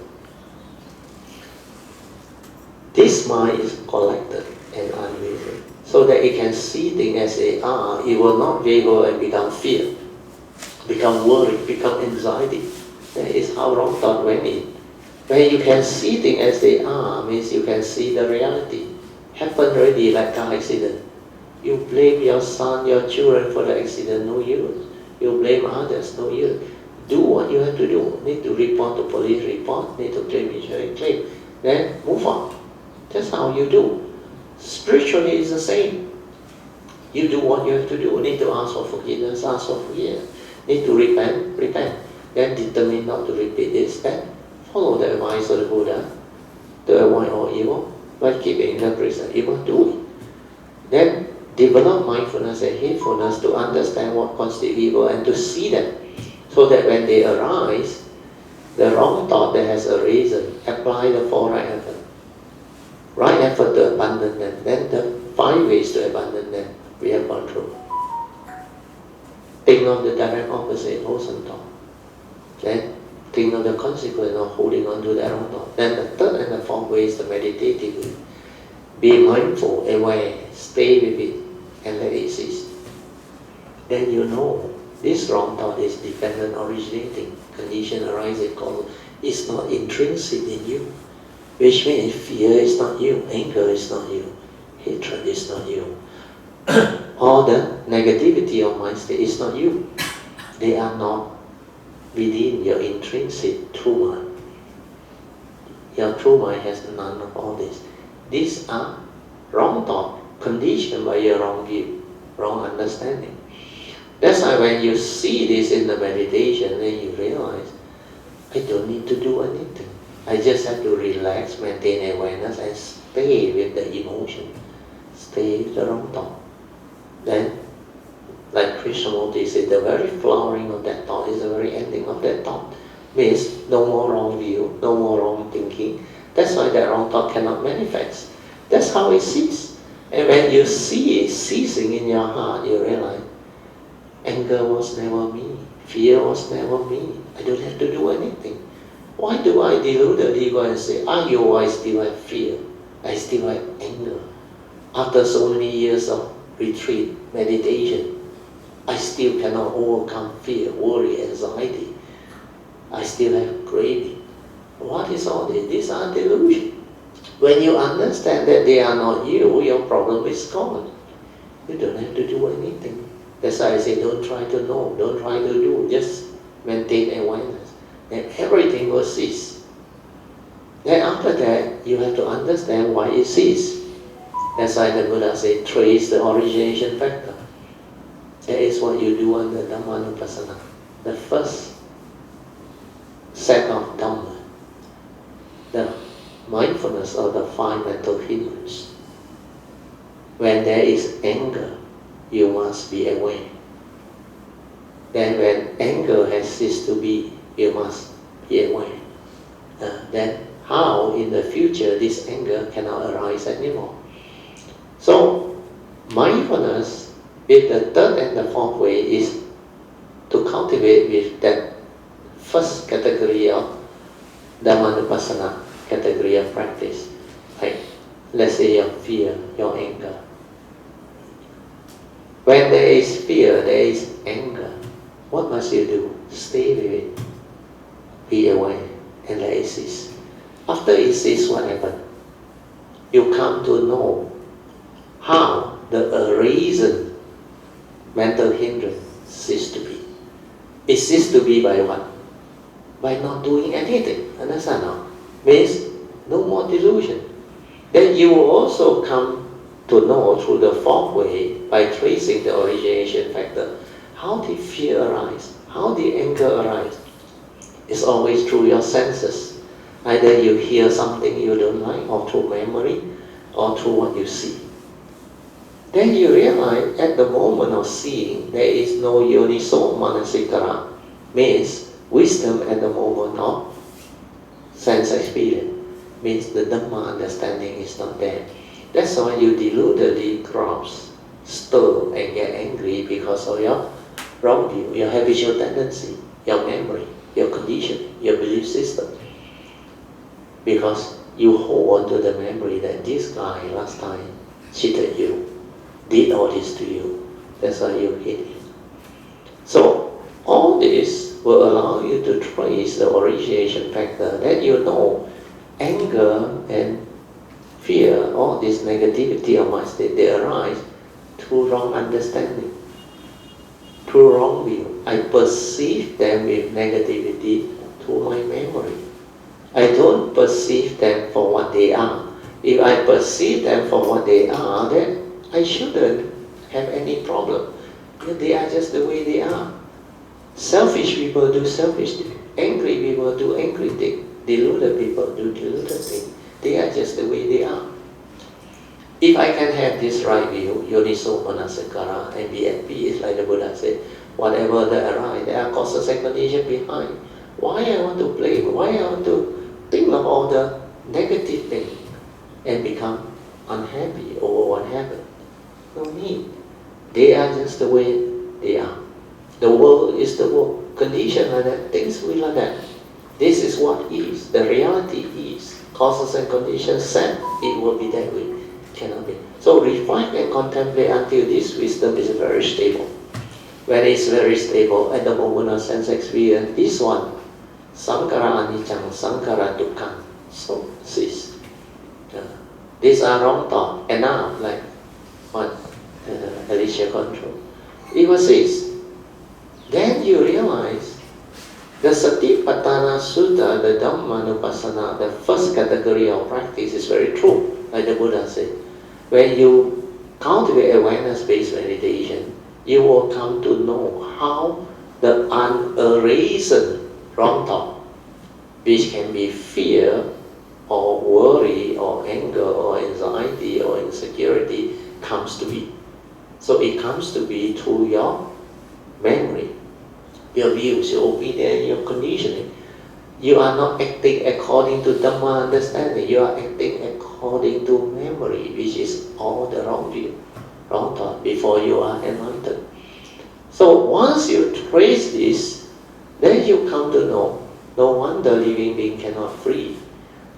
its mind is collected and unwavering, so that it can see things as they are. It will not waver and become fear, become worry, become anxiety. That is how wrong thought went in. When you can see things as they are, means you can see the reality. Happened already, like car accident. You blame your son, your children for the accident, no use. You blame others, no use. Do what you have to do. Need to report to police, report. Need to claim insurance, claim. Then move on. That's how you do. Spiritually, it's the same. You do what you have to do. Need to ask for forgiveness, ask for forgiveness. Need to repent, repent. Then determine not to repeat this. Then follow the advice of the Buddha to avoid all evil. By keeping the precept, evil, do it. Then develop mindfulness and heedfulness to understand what constitutes evil and to see them, so that when they arise, the wrong thought that has arisen, apply the four right effort. Right effort to abandon them, then the 5 ways to abandon them we have gone through. Think of the direct opposite, wholesome thought. Then think of the consequence of holding on to that wrong thought. Then the 3rd and the 4th way is the meditative way. Be mindful, aware, stay with it, and let it cease. Then you know this wrong thought is dependent originating, condition arising, cause it's not intrinsic in you. Which means fear is not you, anger is not you, hatred is not you. All the negativity of mind state is not you. They are not within your intrinsic true mind. Your true mind has none of all this. These are wrong thought, conditioned by your wrong view, wrong understanding. That's why when you see this in the meditation, then you realize, I don't need to do anything. I just have to relax, maintain awareness, and stay with the emotion, stay with the wrong thought. Then, like Krishnamurti said, the very flowering of that thought is the very ending of that thought. Means no more wrong view, no more wrong thinking. That's why that wrong thought cannot manifest. That's how it ceases. And when you see it ceasing in your heart, you realize, anger was never me, fear was never me. I don't have to do anything. Why do I delude the ego and say, I still have fear, I still have anger? After so many years of retreat, meditation, I still cannot overcome fear, worry, anxiety. I still have craving. What is all this? These are delusions. When you understand that they are not you, your problem is gone. You don't have to do anything. That's why I say don't try to know, don't try to do, just maintain awareness. Then everything will cease. Then after that, you have to understand why it ceases. That's why the Buddha said, trace the origination factor. That is what you do under Dhammanupassana. The first set of Dhamma, the mindfulness of the 5 mental hindrances. When there is anger, you must be aware. Then when anger has ceased to be, you must be aware. Then how in the future this anger cannot arise anymore. So mindfulness with the 3rd and the 4th way is to cultivate with that first category of Dhammanupassana, category of practice. Like let's say your fear, your anger. When there is fear, there is anger. What must you do? Stay with it. Be aware and let it cease. After it ceases, what happens? You come to know how the arisen mental hindrance ceases to be. It ceases to be by what? By not doing anything. Understand now? Means no more delusion. Then you will also come to know through the 4th way by tracing the origination factor. How did fear arise? How did anger arise? It's always through your senses. Either you hear something you don't like, or through memory, or through what you see. Then you realize at the moment of seeing, there is no yoniso manasikara, means wisdom at the moment of sense experience, means the Dhamma understanding is not there. That's why you deludedly grasp, stir, and get angry because of your wrong view, your habitual tendency, your memory, your condition, your belief system. Because you hold on to the memory that this guy last time cheated you, did all this to you. That's why you hate him. So all this will allow you to trace the origination factor. Then you know anger and fear, all this negativity of my state, they arise through wrong understanding, through wrong view. I perceive them with negativity through my memory. I don't perceive them for what they are. If I perceive them for what they are, then I shouldn't have any problem. They are just the way they are. Selfish people do selfish things. Angry people do angry things. Deluded people do deluded things. They are just the way they are. If I can have this right view, yoniso manasikara, and be at peace, like the Buddha said, whatever that arise, there are causes and conditions behind. Why I want to blame? Why I want to think of all the negative things and become unhappy over what happened? No need. They are just the way they are. The world is the world. Condition like that, things will like that. This is what is. The reality is. Causes and conditions set, it will be that way. Cannot be. So reflect and contemplate until this wisdom is very stable. When it's very stable, at the moment of sense experience, this one, Sankara Anicca, Sankara Dukkha, so cease. These are wrong thoughts. Enough, like what Alicia control. It will cease. Then you realize the Satipatthana Sutta, the Dhammanupassana, the first category of practice is very true, like the Buddha said. When you cultivate awareness-based meditation, you will come to know how the unarisen wrong thought, which can be fear or worry or anger or anxiety or insecurity, comes to be. So it comes to be through your memory, your views, your opinion, your conditioning. You are not acting according to Dhamma understanding, you are acting according to memory, which is all the wrong view, wrong thought, before you are enlightened. So once you trace this, then you come to know, no wonder living being cannot free.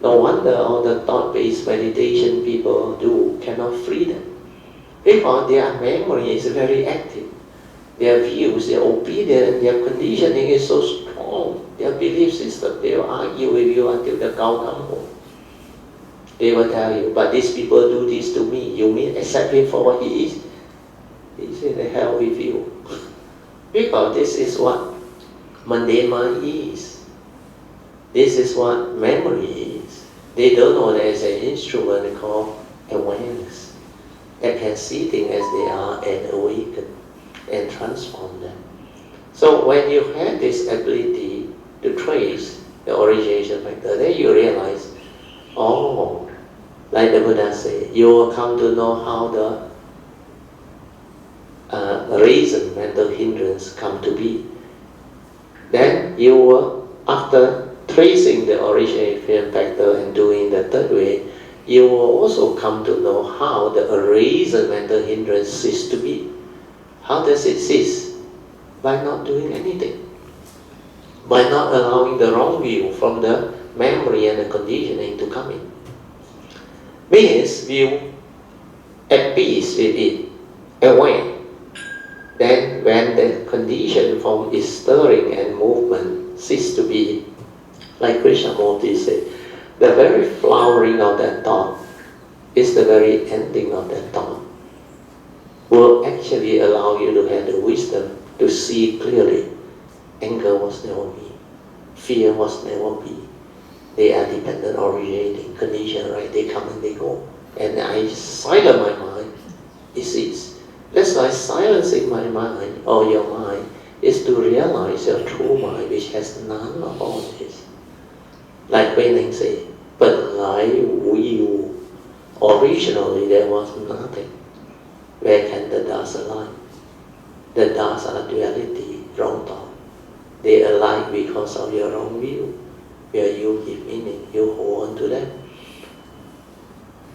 No wonder all the thought-based meditation people do cannot free them. Because their memory is very active. Their views, their opinion, their conditioning is so strong. Their belief system, they will argue with you until the cow comes home. They will tell you, but these people do this to me. You mean accept him for what he is? He said, the hell with you. Because this is what mundane mind is. This is what memory is. They don't know there is an instrument called awareness that can see things as they are and awaken and transform them. So when you have this ability to trace the origination factor, then you realize, oh, like the Buddha said, you will come to know how the reason, mental hindrance come to be. Then you will, after tracing the origination factor and doing the third way, you will also come to know how the reason, mental hindrance cease to be. How does it cease? By not doing anything. By not allowing the wrong view from the memory and the conditioning to come in. Means you at peace with it, aware. Then when the condition from its stirring and movement cease to be, like Krishnamurti said, the very flowering of that thought is the very ending of that thought. Will actually allow you to have the wisdom to see clearly. Anger was never me. Fear was never me. They are dependent, originating, condition, right? They come and they go. And I silence my mind, it ceases. That's why silencing my mind, or your mind, is to realize your true mind, which has none of all this. Like Huineng said, but like we, originally there was nothing. Where can the dust align? The dust are duality, wrong thought. They align because of your wrong view, where you give meaning, you hold on to them.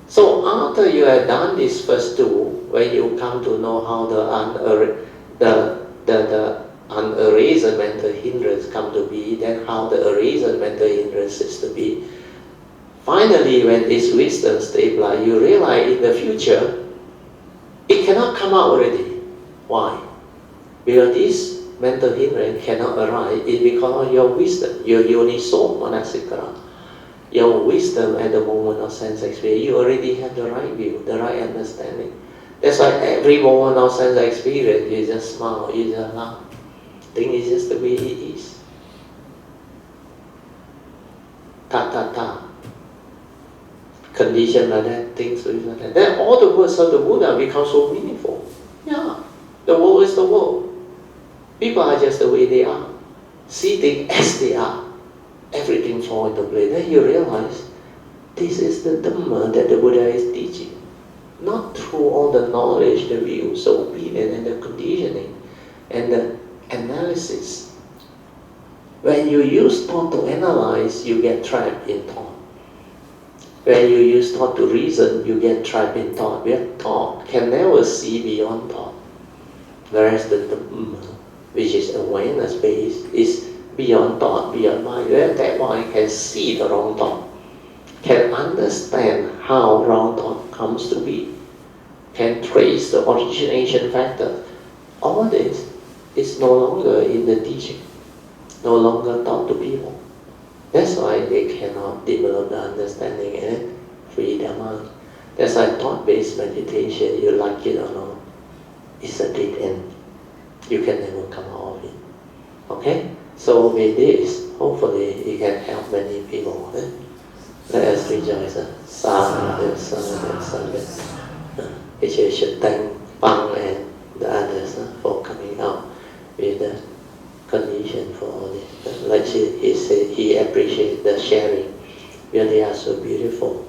So after you have done these first two, when you come to know how the unerased mental hindrance come to be, then how the erased mental hindrance is to be, Finally, when this wisdom stabilizes, you realize in the future, it cannot come out already. Why? Because this mental hindrance cannot arise, it's because of your wisdom, your uniso manasikara. Your wisdom at the moment of sense experience, you already have the right view, the right understanding. That's why every moment of sense experience, you just smile, you just laugh. Think it's just the way it is. Ta. Condition like that, things like that. Then all the words of the Buddha become so meaningful. Yeah, the world is the world. People are just the way they are. See things as they are. Everything falls into place. Then you realize this is the Dhamma that the Buddha is teaching. Not through all the knowledge, the views, the opinion, and the conditioning, and the analysis. When you use thought to analyze, you get trapped in thought. When you use thought to reason, you get trapped in thought. Where thought can never see beyond thought. Whereas the Dhamma, which is awareness based, is beyond thought, beyond mind. Where that one can see the wrong thought, can understand how wrong thought comes to be, can trace the origination factor. All this is no longer in the teaching, no longer taught to people. That's why they cannot develop the understanding and free their mind. That's why thought-based meditation, you like it or not, it's a dead end. You can never come out of it. Okay? So with this, hopefully it can help many people. Let us rejoice. Sadhu, sadhu, sadhu. We should thank Pang and the others for coming out with the condition for all this. Like he said, he appreciates the sharing. Really are so beautiful.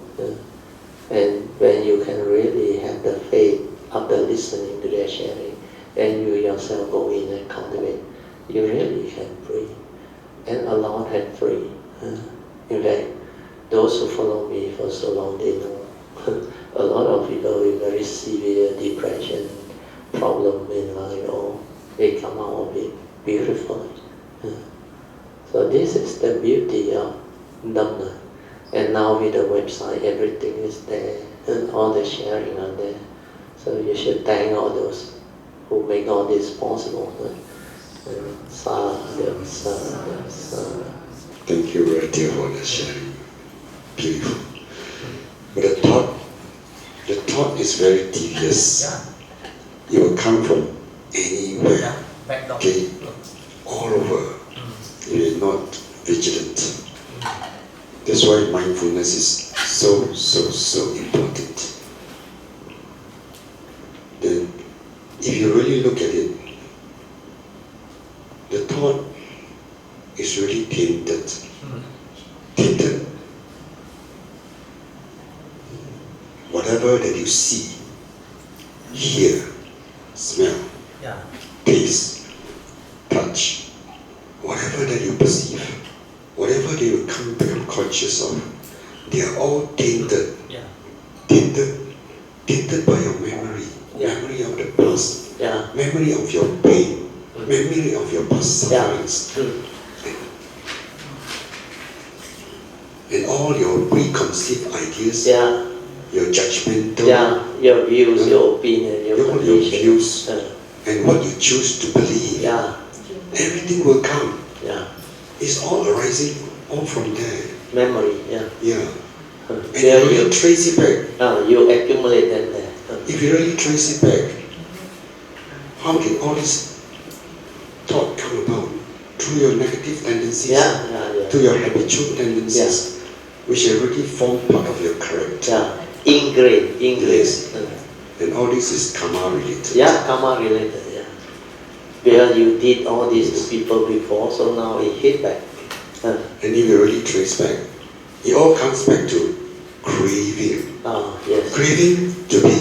And when you can really have the faith after listening to their sharing, and you yourself go in and cultivate, you really can free. And Allah can free. In fact, those who follow me for so long, they know a lot of people with very severe depression, problem in life, or they come out of it beautifully. So this is the beauty of Dhamma. And now with the website, everything is there, and all the sharing are there. So you should thank all those who make all this possible. Sadhu, sadhu, sadhu. Thank you, Teoh, for the sharing. Beautiful. But the thought is very devious. It will come from anywhere. Okay, all over. If you're not vigilant. That's why mindfulness is so important. Then, if you really look at it, the thought is really tainted. Tainted. Whatever that you see, hear, smell, taste, touch, whatever that you perceive, whatever that you become conscious of, they are all tainted. Tainted by your memory, memory of the past, memory of your pain, memory of your past sufferings. And all your preconceived ideas, your judgmental, your views, your opinion, your views, and what you choose to believe. Everything will come. It's all arising all from there. Memory, And you really trace it back. You accumulate them there. If you really trace it back, how did all this thought come about? Through your negative tendencies, through your habitual tendencies, which already form part of your character. Ingrained. Yes. And all this is karma related. Karma related, Because you did all this to people before, so now it hit back. And if you really trace back, it all comes back to craving. Craving to be,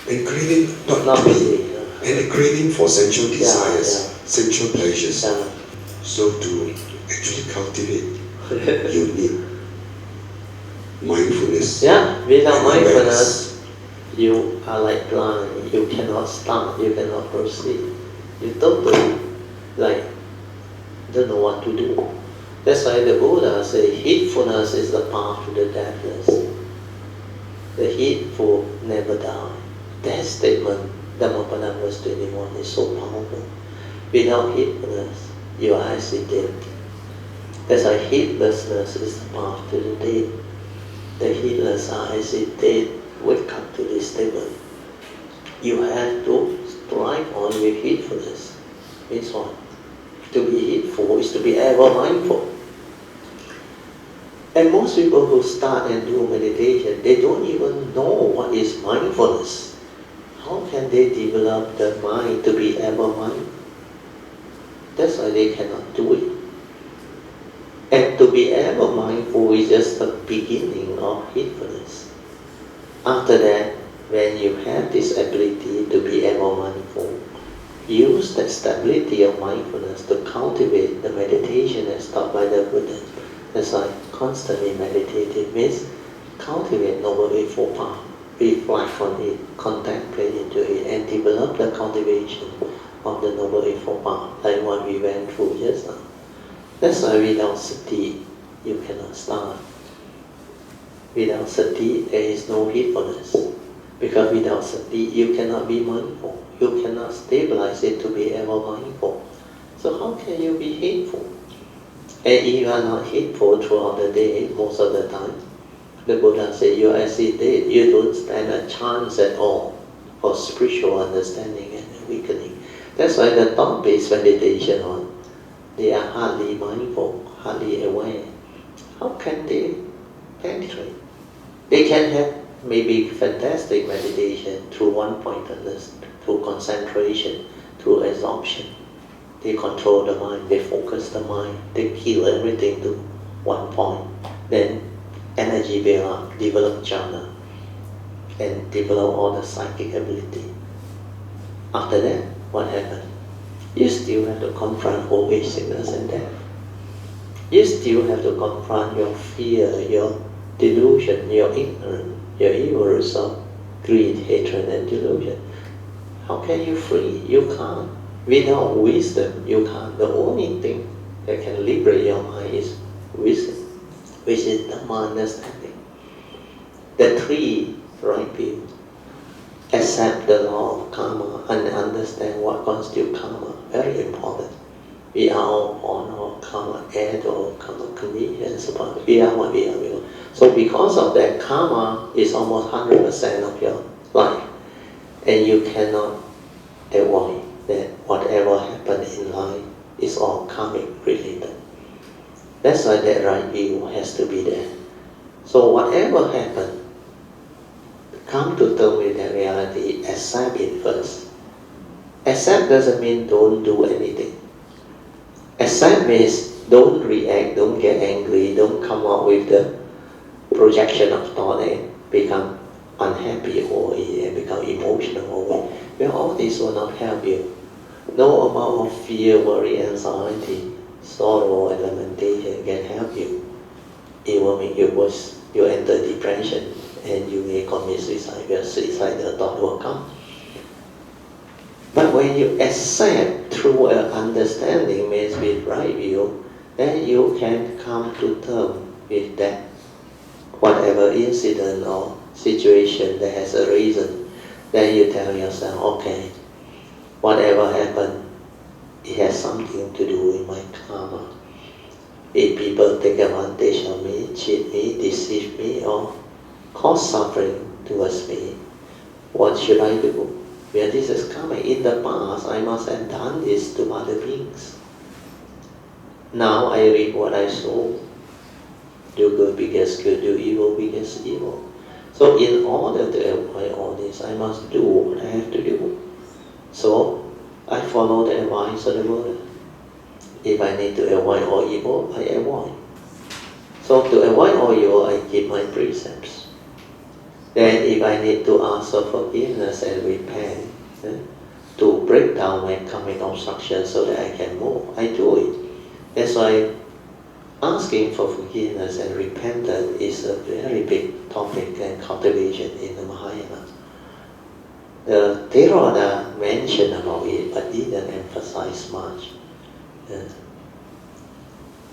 and craving not to be, and the craving for sensual desires, sensual pleasures. So to actually cultivate, you need mindfulness. Without mindfulness, you are like blind. You cannot start, you cannot proceed. You totally don't know what to do. That's why the Buddha said heedfulness is the path to the deathless. The heedful never die. That statement, Dhammapada verse 21, is so powerful. Without heedfulness, you are as dead. That's why heedlessness is the path to the dead. The heedless are as dead. Wake up to this statement. You have to strive on with heedfulness. Means what? To be heedful is to be ever mindful. And most people who start and do meditation, they don't even know what is mindfulness. How can they develop the mind to be ever mindful? That's why they cannot do it. And to be ever mindful is just the beginning of heedfulness. After that, when you have this ability to be ever mindful, use that stability of mindfulness to cultivate the meditation as taught by the Buddha. That's why constantly meditating means cultivate Noble Eightfold Path, reflect on it, contemplate into it, and develop the cultivation of the Noble Eightfold Path, like what we went through just now. That's why without sati, you cannot start. Without sati, there is no heedfulness. Because without sati, you cannot be mindful. You cannot stabilize it to be ever mindful. So how can you be heedful? And if you are not heedful throughout the day, most of the time, the Buddha said you are as if dead. You don't stand a chance at all for spiritual understanding and awakening. That's why the thought-based meditation they are hardly mindful, hardly aware. How can they penetrate? They can have maybe fantastic meditation through one-pointedness, through concentration, through absorption. They control the mind, they focus the mind, they kill everything to one point. Then energy build up, develop jhana, and develop all the psychic ability. After that, what happens? You still have to confront old age, sickness and death. You still have to confront your fear, your delusion, your ignorance, your evil result, greed, hatred and delusion. How can you free? You can't. Without wisdom, you can't. The only thing that can liberate your mind is wisdom, which is Dhamma understanding. The three right view. Accept the law of karma and understand what constitutes karma. Very important. We are all born of karma, heir to all karma, conditions upon. We are what we are. So because of that, karma is almost 100% of your life. And you cannot avoid that whatever happens in life is all karmic related. That's why that right view has to be there. So whatever happens, come to terms with that reality, accept it first. Accept doesn't mean don't do anything. Accept means don't react, don't get angry, don't come out with the projection of thought and become unhappy over it and become emotional over it. Well, all this will not help you. No amount of fear, worry, anxiety, sorrow and lamentation can help you. It will make you worse. You enter depression and you may commit suicide. Your suicidal thought will come. But when you accept through an understanding, means with right view, then you can come to terms with that whatever incident or situation that has a reason. Then you tell yourself, okay, whatever happened, it has something to do with my karma. If people take advantage of me, cheat me, deceive me, or cause suffering towards me, what should I do? Well, this is karma. In the past, I must have done this to other beings. Now I reap what I sow. Do good begets good, do evil begets evil. So in order to avoid all this, I must do what I have to do. So I follow the advice of the Buddha. If I need to avoid all evil, I avoid. So to avoid all evil, I keep my precepts. Then if I need to ask for forgiveness and repent, to break down my karmic obstruction so that I can move, I do it. That's why asking for forgiveness and repentance is a very big topic and cultivation in the Mahayana. The Theravada mentioned about it but didn't emphasize much.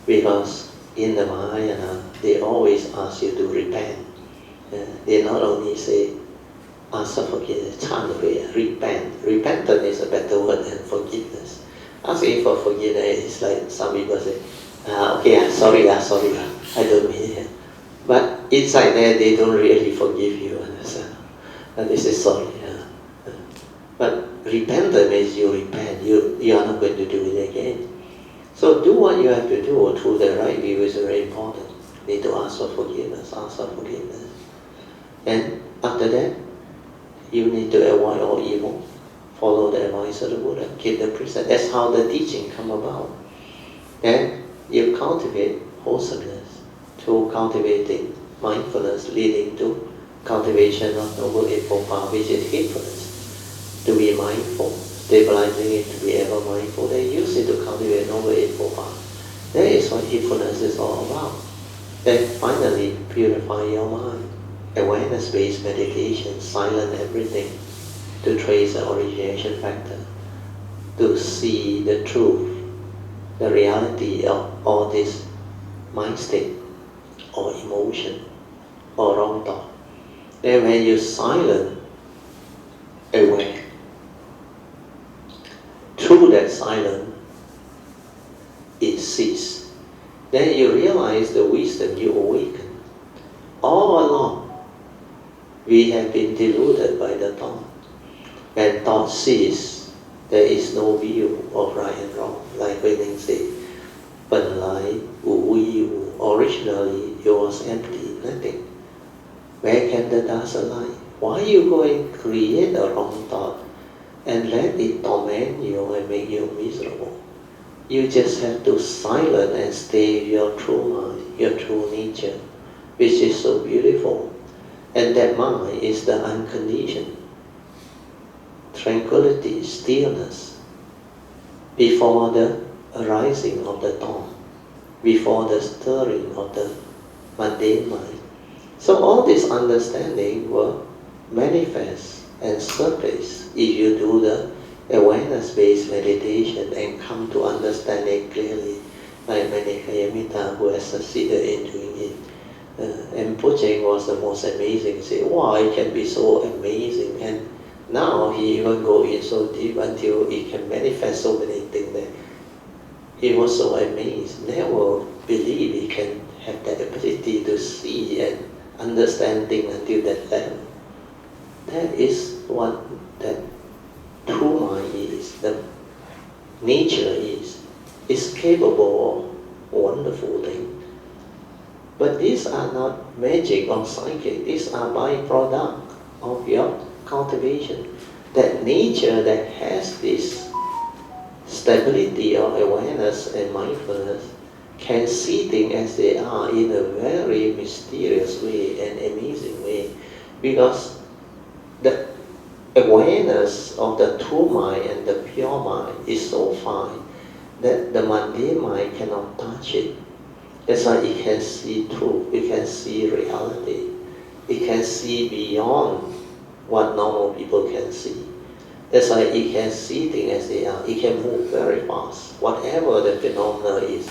Because in the Mahayana, they always ask you to repent. They not only say, ask for forgiveness, repent. Repentance is a better word than forgiveness. Asking for forgiveness is like some people say, okay, sorry, I don't mean it. But inside there, they don't really forgive you, understand? This is sorry. But repentance means you repent, you are not going to do it again. So do what you have to do through the right view is very important. You need to ask for forgiveness, And after that, you need to avoid all evil, follow the advice of the Buddha, keep the precept. That's how the teaching come about. Then you cultivate wholesomeness through cultivating mindfulness, leading to cultivation of Noble Eightfold Path, which is heedfulness. To be mindful, stabilizing it to be ever mindful. They use it to cultivate Noble Eightfold Path. That is what heedfulness is all about. Then finally, purify your mind. Awareness-based meditation, silence everything, to trace the origination factor, to see the truth, the reality of all this mind state, or emotion, or wrong thought. Then when you silence, aware, through that silence, it ceases. Then you realize the wisdom you awaken. All along, we have been deluded by the thought. When thought ceases, there is no view of right and wrong. Like Huining said, originally it was empty, nothing. Where can the dust align? Why you go and create a wrong thought and let it torment you and make you miserable? You just have to silence and stay your true mind, your true nature, which is so beautiful. And that mind is the unconditioned tranquility, stillness, before the arising of the thought, before the stirring of the mundane mind. So all this understanding will manifest and surface if you do the awareness-based meditation and come to understand it clearly, like Manikayamita, who has succeeded in doing it. And Pujeng was the most amazing. He said, wow, it can be so amazing. And now he even go in so deep until he can manifest so many things that he was so amazed. Never believe he can have that ability to see and understand things until that level. That is what that true mind is, the nature is. It's capable of wonderful things. But these are not magic or psychic. These are byproduct of your cultivation. That nature that has this stability of awareness and mindfulness can see things as they are in a very mysterious way and amazing way, because the awareness of the true mind and the pure mind is so fine that the mundane mind cannot touch it. That's why it can see truth, it can see reality, it can see beyond what normal people can see. That's why it can see things as they are. It can move very fast. Whatever the phenomena is,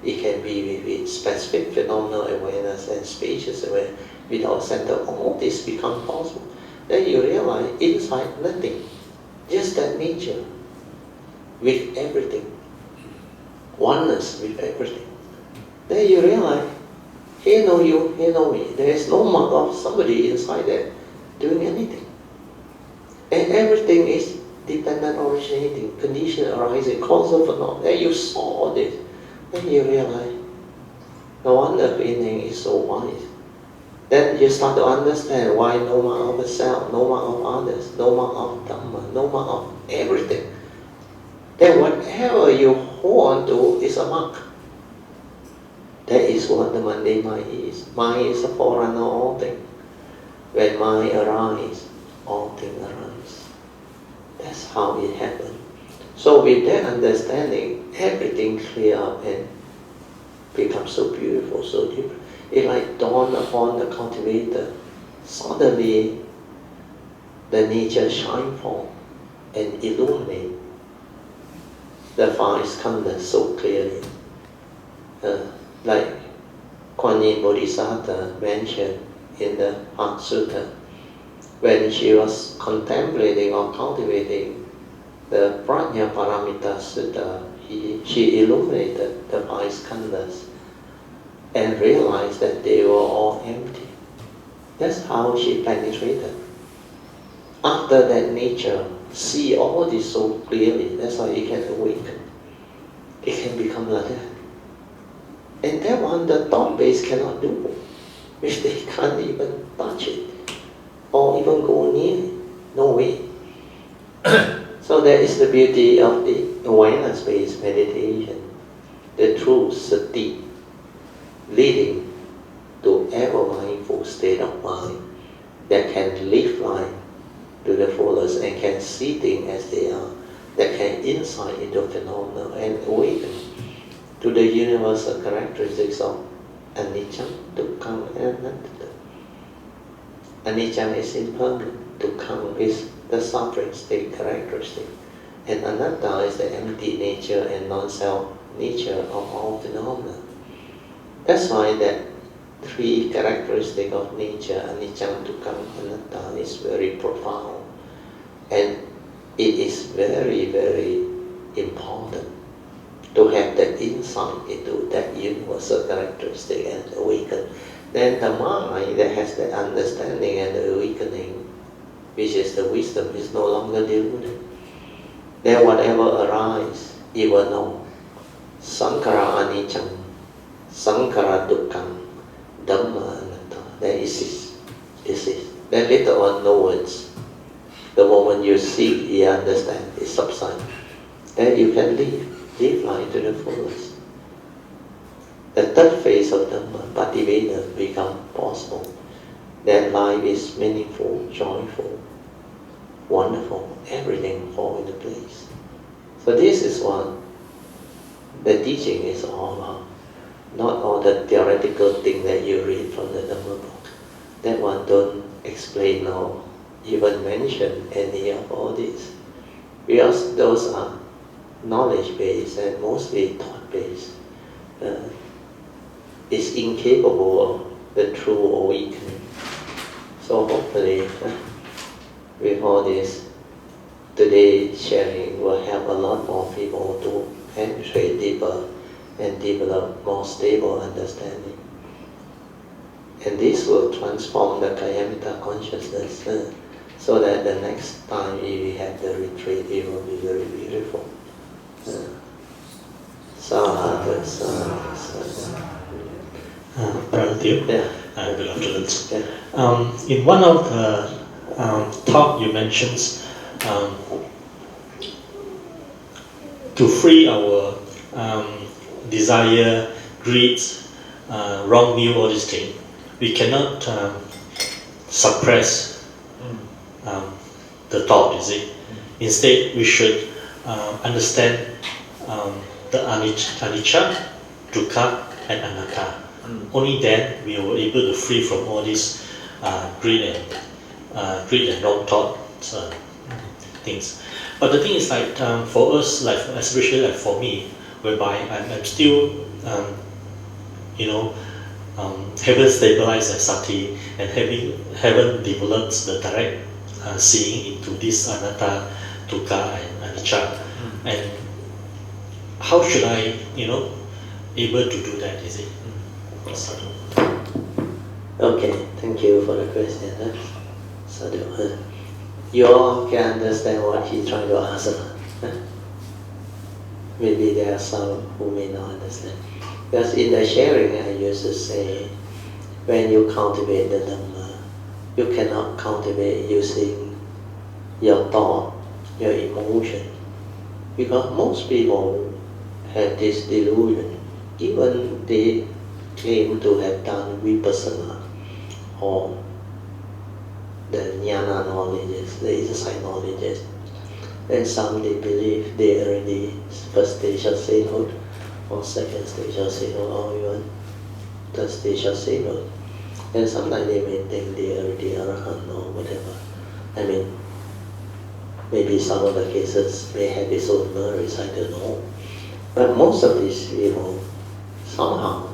it can be with its specific phenomenal awareness and spacious awareness without center. All this become possible. Then you realize inside nothing, just that nature with everything, oneness with everything. Then you realize, here know you, here know me. There is no mark of somebody inside there doing anything. And everything is dependent, originating, condition arising, causal phenomenon. Then you saw this. Then you realize, no wonder Huining is so wise. Then you start to understand why no mark of a self, no mark of others, no mark of Dhamma, no mark of everything. Then whatever you hold on to is a mark. That is what the mundane mind is. Mind is a forerunner of all things. When mind arises, all things arise. That's how it happens. So with that understanding, everything clear up and becomes so beautiful, so deep. It like dawn upon the cultivator. Suddenly, the nature shine forth and illuminate the five skandhas so clearly. like Kuan Yin Bodhisattva mentioned in the Heart Sutta, when she was contemplating or cultivating the Prajna Paramita Sutta, she illuminated the five skandhas and realized that they were all empty. That's how she penetrated. After that nature, see all this so clearly, that's why it can awaken. It can become like that. And that one, the thought base cannot do, which they can't even touch it or even go near it. No way. So that is the beauty of the awareness-based meditation, the true sati, leading to ever-mindful state of mind that can live life to the fullest and can see things as they are, that can insight into phenomena and awaken to the universal characteristics of anicca, dukkha, and anatta. Anicca is impermanent, dukkha is the suffering state characteristic, and anatta is the empty nature and non-self nature of all phenomena. That's why that three characteristics of nature, anicca, dukkha, anatta, is very profound, and it is very, very important to have that insight into that universal characteristic and awaken. Then the mind that has that understanding and the awakening, which is the wisdom, is no longer deluded. Then whatever arises, it will know. Sankhara anicca, sankhara dukkha, dhamma anatta. That is it. Then later on, no words. The moment you see, you understand, it subsides. Then you can live life to the fullest. The third phase of Dhamma, Pativeda, becomes possible. Then life is meaningful, joyful, wonderful, everything falls into place. So this is what the teaching is all about. Not all the theoretical thing that you read from the Dhamma book. That one don't explain or even mention any of all this. Because those are knowledge-based and mostly thought-based. Is incapable of the true awakening. So hopefully, with all this, today's sharing will help a lot more people to penetrate deeper and develop more stable understanding. And this will transform the Kayamita consciousness so that the next time we have the retreat, it will be very beautiful. Sadhu, sadhu, sadhu. Brother Teoh, Yeah. good afternoon. Yeah. In one of the talk you mentioned to free our desire, greed, wrong view, all these things, we cannot suppress the thought, you see. Instead, we should understand the anicca, dukkha, and anatta. Only then we were able to free from all these greed and wrong thought things. But the thing is, like for us, like especially like for me, whereby I'm still, haven't stabilized as sati and haven't developed the direct seeing into this anatta, dukkha, and anicca. And how should I, able to do that? Is it? Okay, thank you for the question. Sadhu. You all can understand what he's trying to answer. Maybe there are some who may not understand. Because in the sharing, I used to say, when you cultivate the Dhamma, you cannot cultivate using your thought, your emotion. Because most people have this delusion. Even they claim to have done vipassana or the jnana knowledges, the insight knowledges. And some they believe they already first stage of sainthood or second stage of sainthood or even third stage of sainthood. And sometimes they may think they already arahant or whatever. I mean, maybe some of the cases may have its own merits, I don't know. But most of these people somehow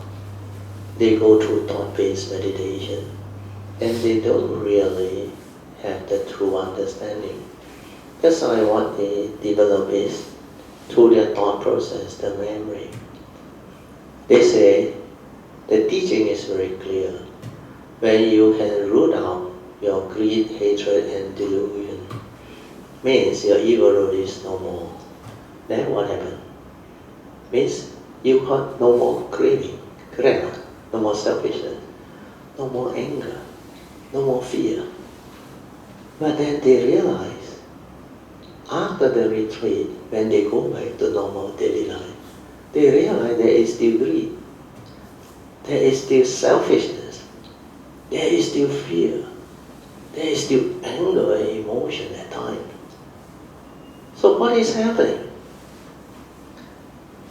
they go through thought-based meditation and they don't really have the true understanding. That's why what they develop is through their thought process, the memory. They say the teaching is very clear. When you can root out your greed, hatred and delusion, means your ego root is no more. Then what happens? Means you got no more craving, correct? No more selfishness, no more anger, no more fear. But then they realize, after the retreat, when they go back to normal daily life, they realize there is still greed, there is still selfishness, there is still fear, there is still anger and emotion at times. So what is happening?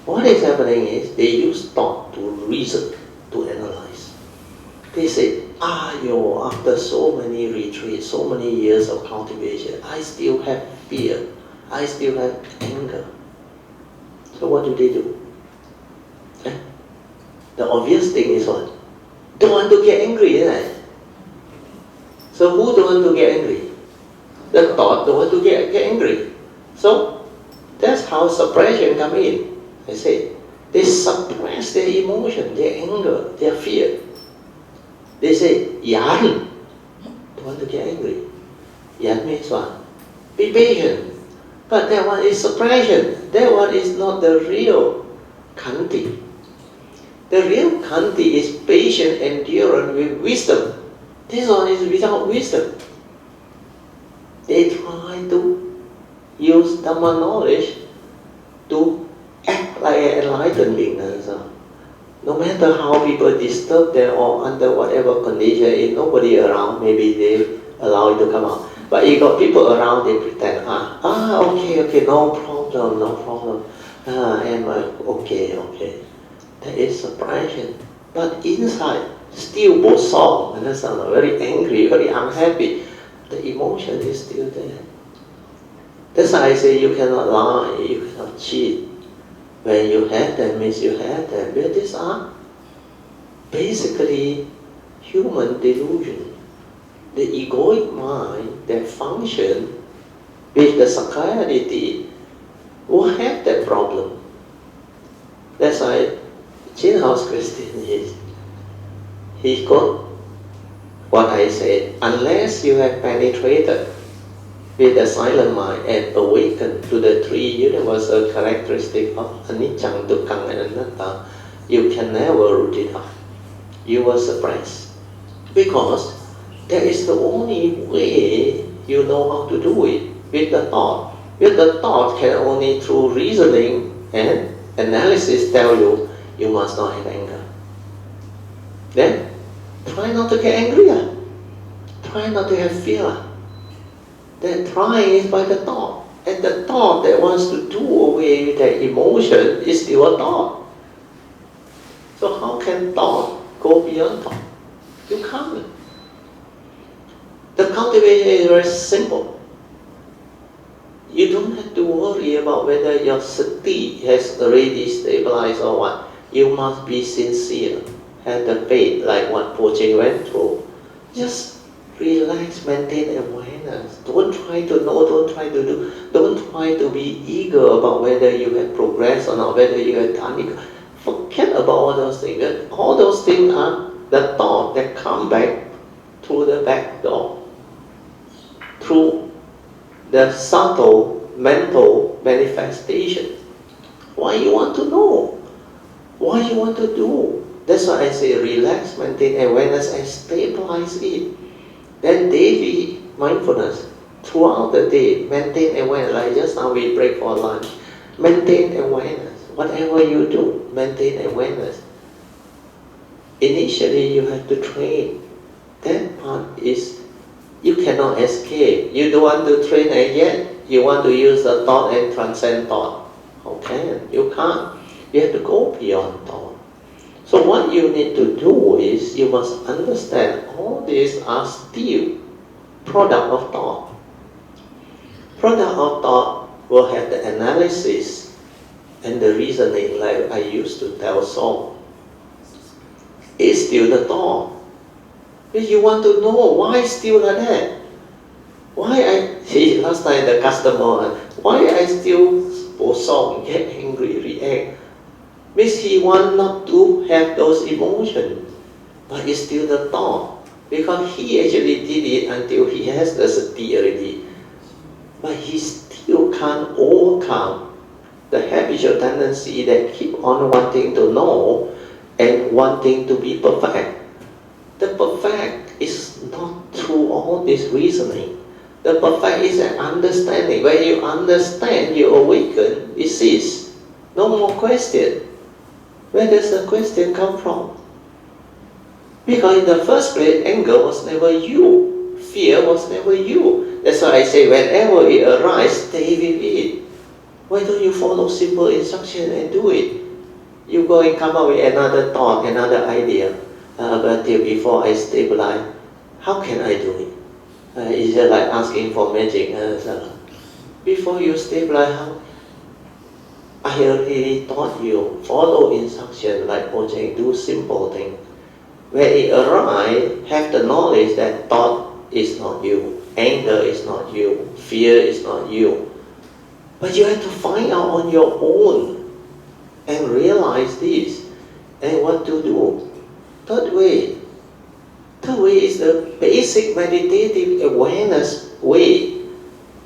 What is happening is they use thought to reason, to analyze. They say, after so many retreats, so many years of cultivation, I still have fear, I still have anger. So what do? The obvious thing is what? Don't want to get angry, isn't it? So who don't want to get angry? The thought don't want to get angry. So that's how suppression comes in. I say, they suppress their emotion, their anger, their fear. They say, Yan, don't want to get angry. Yan means what? Be patient. But that one is suppression. That one is not the real Kanti. The real Kanti is patient endurance with wisdom. This one is without wisdom. They try to use Dhamma knowledge to act like an enlightened being. No matter how people disturb them or under whatever condition, if nobody around, maybe they allow it to come out. But if got people around, they pretend, okay, no problem. Okay. That is suppression. But inside, still bosong, understand? Very angry, very unhappy. The emotion is still there. That's why I say you cannot lie, you cannot cheat. When you have them, means you have them. But these are basically human delusion. The egoic mind that function with the Sakayaditi will have that problem. That's why Chin House Christian is, he got what I said, unless you have penetrated with the silent mind and awakened to the three universal characteristics of anicca, dukkha and anatta, you can never root it out. You will suppress. Because that is the only way you know how to do it, with the thought. With the thought can only through reasoning and analysis tell you, you must not have anger. Then, try not to get angry. Try not to have fear. Then trying is by the thought. And the thought that wants to do away with that emotion is still a thought. So how can thought go beyond thought? You can't. The cultivation is very simple. You don't have to worry about whether your sati has already stabilized or what. You must be sincere. Have the faith like what Poche went through. Just relax, maintain awareness. Don't try to know, don't try to do. Don't try to be eager about whether you have progressed or not, whether you have done it. Forget about all those things. All those things are the thought that come back through the back door. Through the subtle mental manifestation. Why you want to know? Why you want to do? That's why I say relax, maintain awareness and stabilize it. Then daily mindfulness, throughout the day, maintain awareness. Like just now we break for lunch. Maintain awareness. Whatever you do, maintain awareness. Initially you have to train. That part is, you cannot escape. You don't want to train it yet. You want to use the thought and transcend thought. Okay, you can't. You have to go beyond thought. So what you need to do is, you must understand all these are still product of thought. Product of thought will have the analysis and the reasoning, like I used to tell Saul. still the thought. If you want to know why still like that, last time the customer, why I still song, get angry, react, means he want not to have those emotions, but it's still the thought, because he actually did it until he has the sati already, but he still can't overcome the habitual tendency that keep on wanting to know and wanting to be perfect. The perfect is not through all this reasoning. The perfect is an understanding. When you understand, you awaken, it ceases. No more question. Where does the question come from? Because in the first place, anger was never you. Fear was never you. That's why I say whenever it arises, stay with it. Why don't you follow simple instruction and do it? You go and come up with another thought, another idea. But before I stabilize, how can I do it? It's just like asking for magic. Before you stabilize, I already taught you, follow instruction like project, do simple things. When it arises, have the knowledge that thought is not you, anger is not you, fear is not you. But you have to find out on your own and realize this and what to do. Third way is the basic meditative awareness way.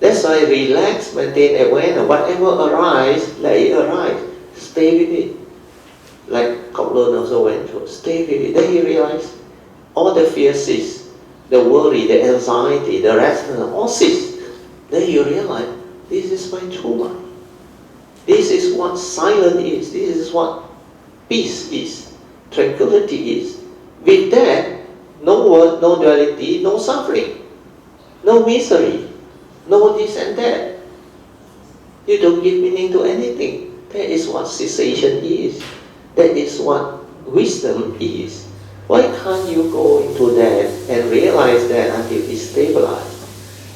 That's why relax, maintain awareness. Whatever arises, let it arise. Stay with it. Like Kowloon also went through. Stay with it. Then you realize all the fear cease, the worry, the anxiety, the restlessness, all cease. Then you realize this is my true mind. This is what silence is. This is what peace is. Tranquility is. With that, no word, no duality, no suffering, no misery, no this and that. You don't give meaning to anything. That is what cessation is. That is what wisdom is. Why can't you go into that and realize that until it's stabilized?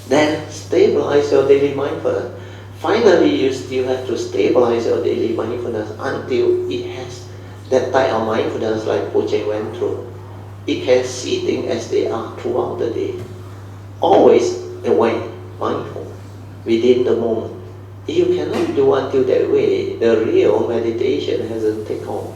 Then stabilize your daily mindfulness. Finally, you still have to stabilize your daily mindfulness until it has that type of mindfulness like Poche went through. It can see things as they are throughout the day. Always aware, mindful, within the moment. If you cannot do until that way, the real meditation hasn't taken on.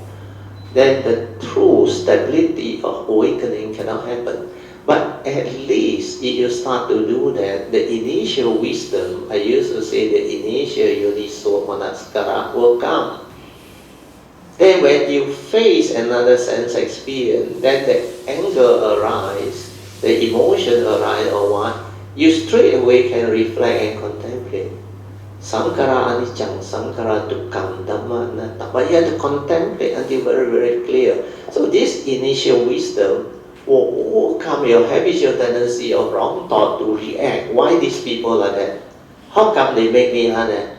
Then the true stability of awakening cannot happen. But at least if you start to do that, the initial wisdom, I used to say the initial yoniso manasikara will come. Then when you face another sense experience, then the anger arises, the emotion arises or what, you straight away can reflect and contemplate. Sankara anicca, sankara dukkha, dhamma anatta. But you have to contemplate until very, very clear. So this initial wisdom will overcome your habitual tendency of wrong thought to react. Why these people like that? How come they make me like that?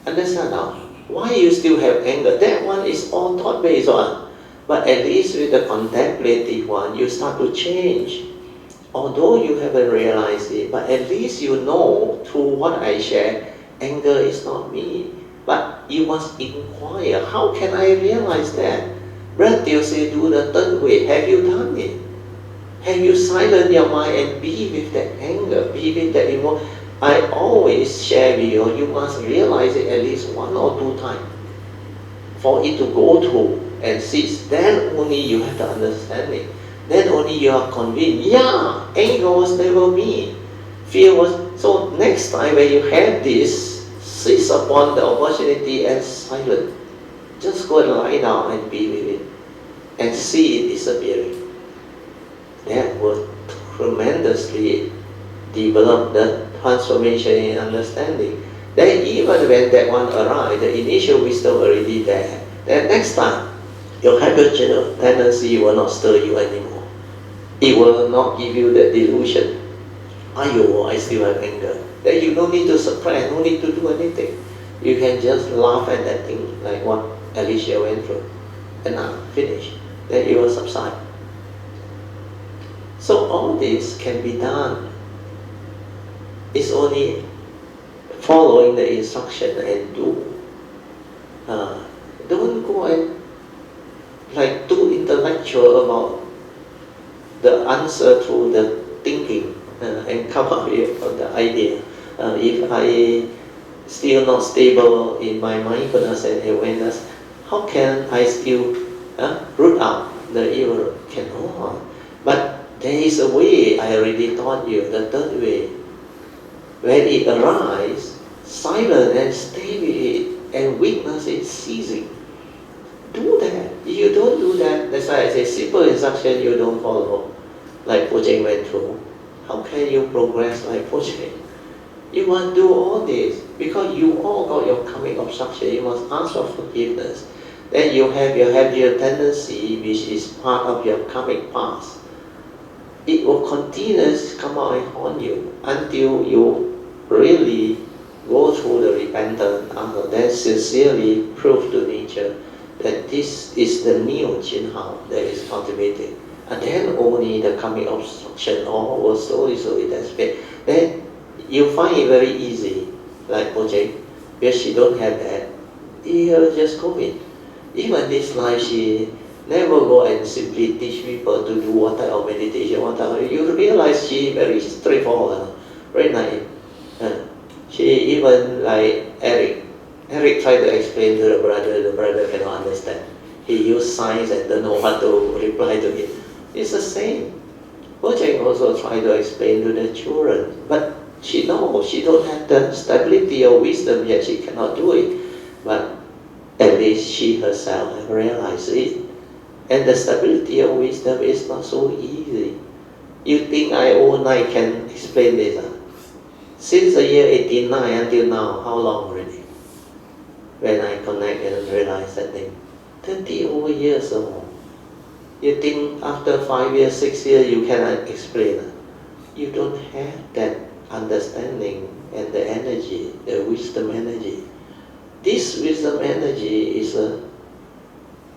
Understand now? Why you still have anger? That one is all thought-based one. But at least with the contemplative one, you start to change. Although you haven't realized it, but at least you know through what I share, anger is not me. But you must inquire, how can I realize that? Brother Teoh say, do the third way. Have you done it? Have you silenced your mind and be with that anger, be with that emotion? I always share with you, you must realize it at least 1 or 2 times for it to go through and cease. Then only you have the understanding. Then only you are convinced, yeah, anger was never me. Fear was. So next time when you have this, seize upon the opportunity and silence. Just go and lie down and be with it and see it disappearing. That will tremendously develop the transformation in understanding. Then even when that one arrives, the initial wisdom already there. Then next time, your habitual tendency will not stir you anymore. It will not give you the delusion. I still have anger. Then you don't need to suppress, no need to do anything. You can just laugh at that thing like what Alicia went through. And now finish. Then it will subside. So all this can be done. It's only following the instruction and do. Don't go and like too intellectual. quite sure about the answer to the thinking and come up with the idea. If I still not stable in my mindfulness and awareness, how can I still root out the evil? Cannot. But there is a way, I already taught you, the third way. When it arises, silent and stay with it and witness it ceasing. Do that. If you don't do that, that's why I say simple instruction you don't follow, like Pujeng went through. How can you progress like Pujeng? You must do all this because you all got your karmic obstruction. You must ask for forgiveness. Then you have your tendency, which is part of your karmic past. It will continuously come out and haunt you until you really go through the repentance, and then sincerely prove to nature that this is the new Jinhao that is cultivated. And then only the karmic obstruction all will slowly dissipate. Then you find it very easy, like Pujeng, because she don't have that. He'll just go in. Even this life, she never go and simply teach people to do what type of meditation, what type of, you realize she very straightforward, very naive. She even like Eric tried to explain to the brother cannot understand. He used signs and don't know what to reply to him. It's the same. Pujeng also tried to explain to the children, but she knows she don't have the stability or wisdom yet, she cannot do it. But at least she herself has realized it. And the stability of wisdom is not so easy. You think I overnight can explain this? Since the year 89 until now, how long already? When I connect and realize that thing, 30 over years or more. You think after 5 years, 6 years, you cannot explain? You don't have that understanding and the energy, the wisdom energy. This wisdom energy is a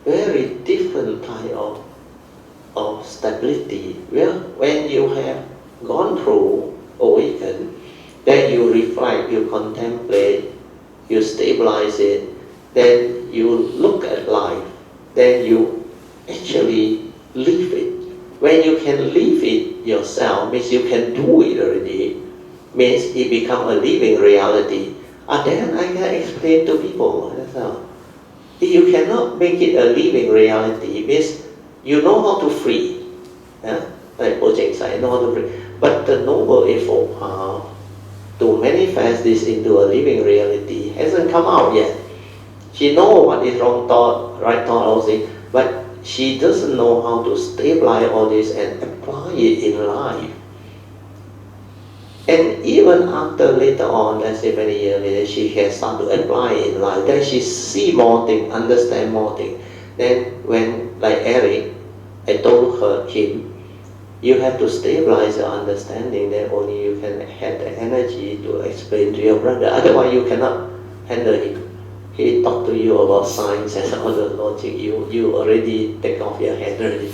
very different type of stability. Well, when you have gone through awaken, then you reflect, you contemplate, you stabilize it, then you look at life, then you actually live it. When you can live it yourself, means you can do it already, means it become a living reality. And then I can explain to people. That's how. If you cannot make it a living reality, means you know how to free. Yeah? Like Pujeng said, know how to free. But the noble effort to manifest this into a living reality hasn't come out yet. She knows what is wrong thought, right thought, all things, but she doesn't know how to stabilize all this and apply it in life. And even after later on, let's say many years later, she can start to apply it in life. Then she see more things, understand more things. Then when, like Eric, I told him, you have to stabilize your understanding, then only you can have the energy to explain to your brother. Otherwise you cannot handle him. He talk to you about science and all the logic, you already take off your head already.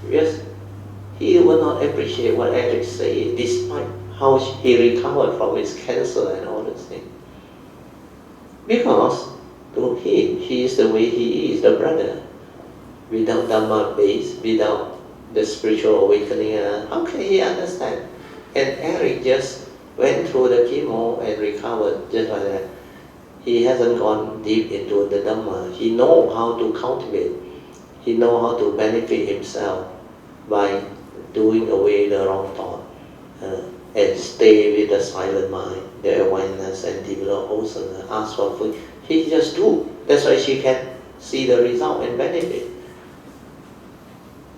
Because he will not appreciate what Eric say, despite how he recovered from his cancer and all those things. Because to him, he is the way he is, the brother. Without Dhamma base, without the spiritual awakening, how can he understand? And Eric just went through the chemo and recovered just like that. He hasn't gone deep into the Dhamma. He knows how to cultivate. He knows how to benefit himself by doing away the wrong thought and stay with the silent mind, the awareness, and develop wholesomeness, ask for food. He just do. That's why she can see the result and benefit.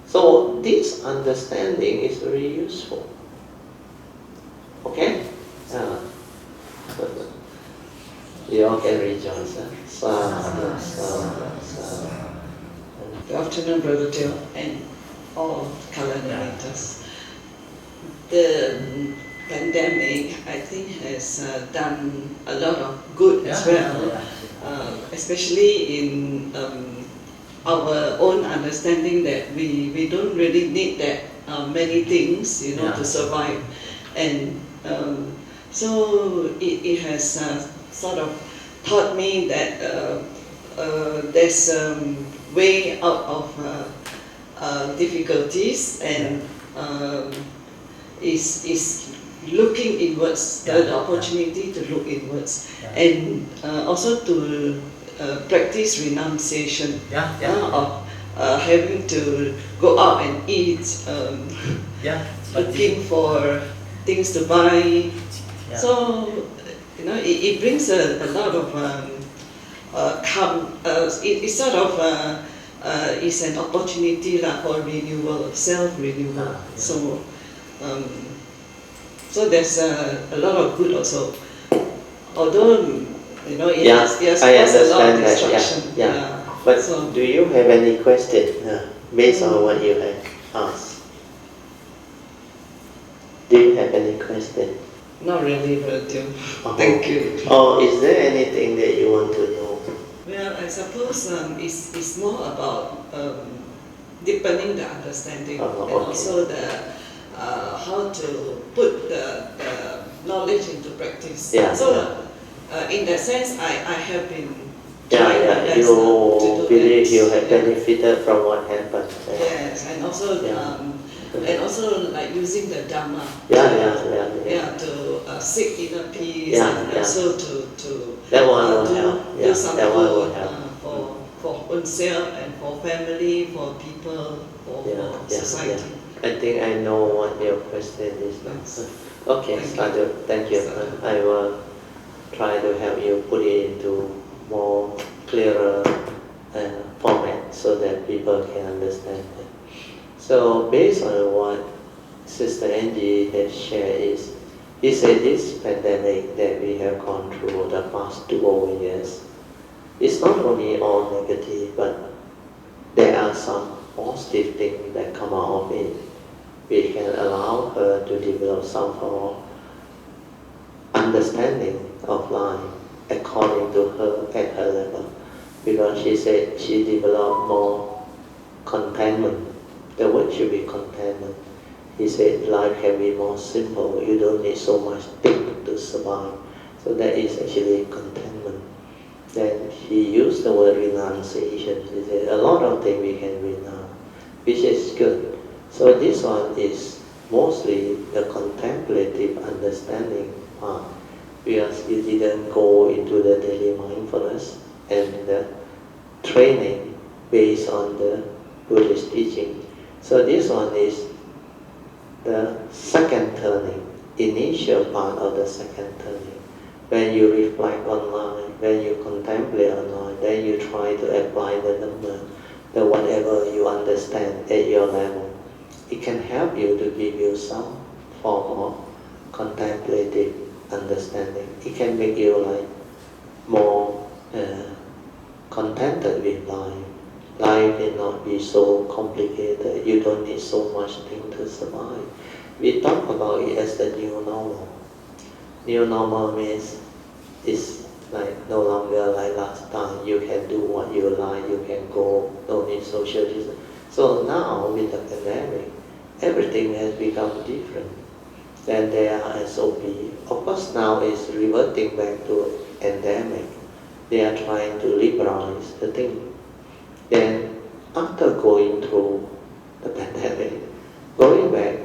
So this understanding is very useful. Okay? You all can rejoice. Good afternoon, Brother Teoh, and all collaborators. The pandemic, I think, has done a lot of good as well, especially in our own understanding that we don't really need that many things, to survive, and so it has sort of taught me that there's a way out of difficulties and is looking inwards, the opportunity to look inwards, and also to practice renunciation of having to go out and eat, looking for things to buy. So it brings a lot of it sort of is an opportunity for renewal, self-renewal. So there's a lot of good also. Although it has caused a lot of destruction. But do you have any question based on what you have asked? Do you have any question? Not really, but thank you. Or is there anything that you want to know? Well, I suppose it's more about deepening the understanding and also the how to put the knowledge into practice. So in that sense, I have been trying my best you to do believe that. you have benefited from what happened. Yes, and also like using the Dhamma to seek inner peace and also to that one will help. do some that one will good help. for oneself and for family, for people, for society. I think I know what your question is. Okay, Sadhu, thank you. I will try to help you put it into more clearer format so that people can understand it. So based on what Sister Angie has shared he said this pandemic that we have gone through the past 2 over years, it's not only all negative, but there are some positive things that come out of it. We can allow her to develop some form of understanding of life according to her at her level. Because she said she developed more contentment. The word should be contentment. He said life can be more simple. You don't need so much thing to survive. So that is actually contentment. Then he used the word renunciation. He said a lot of things we can renounce, which is good. So this one is mostly the contemplative understanding part, because you didn't go into the daily mindfulness and the training based on the Buddhist teaching. So this one is the second turning, initial part of the second turning. When you reflect on life, when you contemplate on life, then you try to apply the Dhamma, the whatever you understand at your level. It can help you to give you some form of contemplative understanding. It can make you more contented with life. Life may not be so complicated. You don't need so much thing to survive. We talk about it as the new normal. New normal means it's no longer like last time. You can do what you like. You can go. Don't need social distance. So now with the pandemic, everything has become different. Then there are SOP. Of course, now it's reverting back to endemic. They are trying to liberalize the thing. Then, after going through the pandemic, going back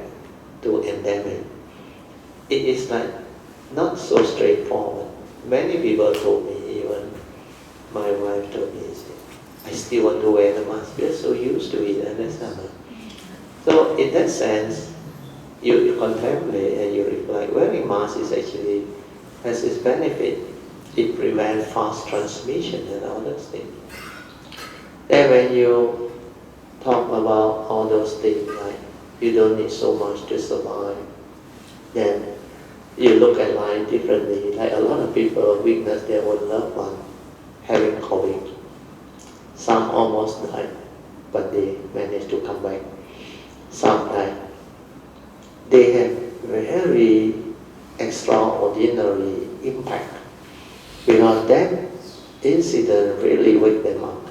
to endemic, it is not so straightforward. Many people told me, even my wife told me, I still want to wear the mask. We're so used to it, understand? So in that sense, you contemplate and you reflect. Wearing mask is actually has its benefit. It prevents fast transmission and all those things. Then when you talk about all those things, like you don't need so much to survive, then you look at life differently. Like a lot of people witness their own loved one having COVID. Some almost died, but they managed to come back. Some died. They have very extraordinary impact because that incident really waked them up.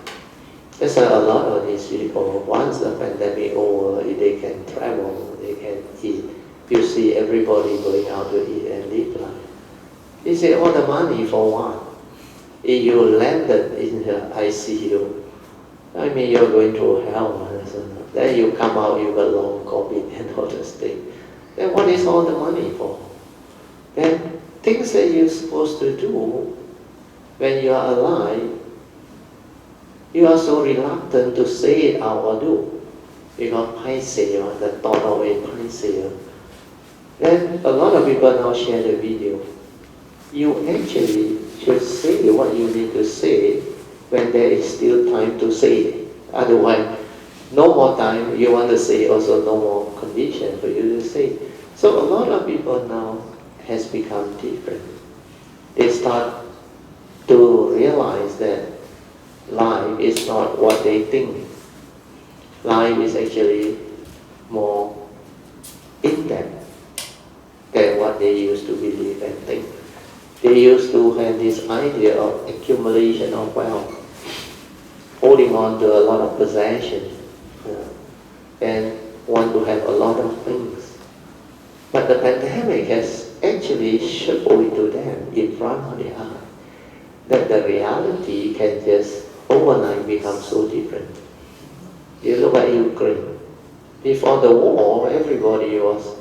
There's a lot of these people, once the pandemic over, they can travel, they can eat. You see everybody going out to eat and live life. You say, the money for what? If you landed in the ICU, I mean, you're going through hell. Then you come out, you got long COVID and all those things. Then what is all the money for? Then things that you're supposed to do when you are alive, you are so reluctant to say it out or do. Because paiseh, the thought of it, paiseh. Then a lot of people now share the video. You actually should say what you need to say when there is still time to say it. Otherwise, no more time, you want to say also no more condition for you to say. So a lot of people now has become different. They start to realize that life is not what they think. Life is actually more in-depth than what they used to believe and think. They used to have this idea of accumulation of wealth, holding on to a lot of possessions, and want to have a lot of things. But the pandemic has actually shown to them in front of their eyes that the reality can just overnight become so different. You look at Ukraine. Before the war, everybody was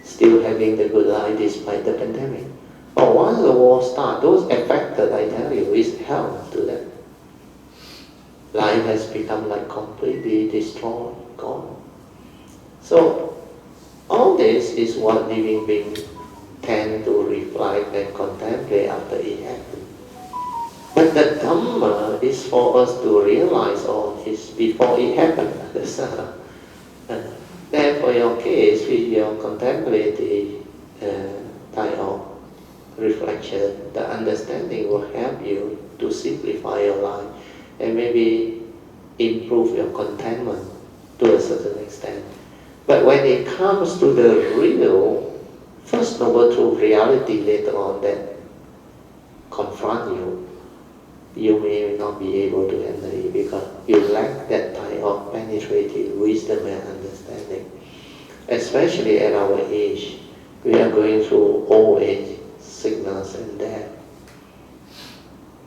still having the good life despite the pandemic. But once the war starts, those affected, I tell you, is hell to them. Life has become like completely destroyed, gone. So all this is what living beings tend to reflect and contemplate after it happens. But the Dhamma is for us to realize all this before it happens. Then for your case, with your contemplative type of reflection, the understanding will help you to simplify your life and maybe improve your contentment to a certain extent. But when it comes to the real, first noble truth reality later on that confront you, you may not be able to handle it because you lack that type of penetrative wisdom and understanding. Especially at our age, we are going through old age, sickness and death.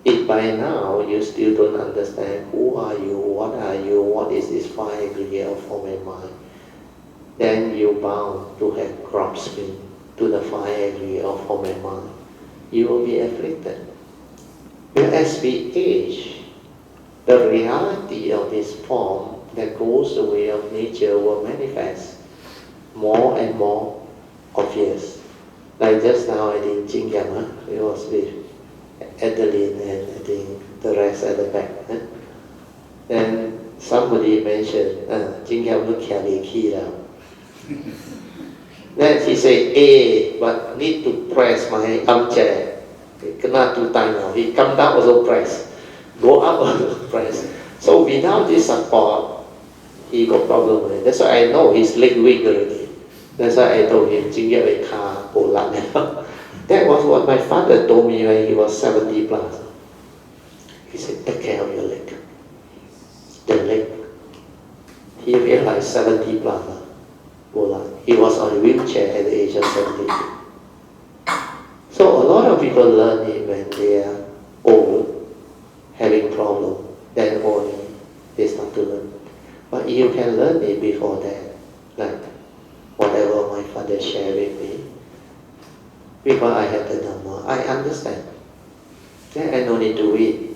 If by now you still don't understand who are you, what is this five aggregate of form and mind, then you're bound to have grasping to the five aggregate of form and mind. You will be afflicted. But as we age, the reality of this form that goes the way of nature will manifest more and more obvious. Like just now, I think Jing Yam, it was with Adeline and I think the rest at the back. Then somebody mentioned, Jing Yam look carry key now. Then he said, but need to press my armchair. Not too time now. He come down also press. Go up also press. So without this support, he got problem with it. That's why I know his leg weak already. That's why I told him, Jingya car polan. That was what my father told me when he was 70 plus. He said, take care of your leg. The leg. He realized 70 plus. He was on a wheelchair at the age of 72. So a lot of people learn it when they are old, having problem, then only they start to learn. But you can learn it before that, like whatever my father shared with me. Before I had the Dhamma, I understand. Then I no need to wait.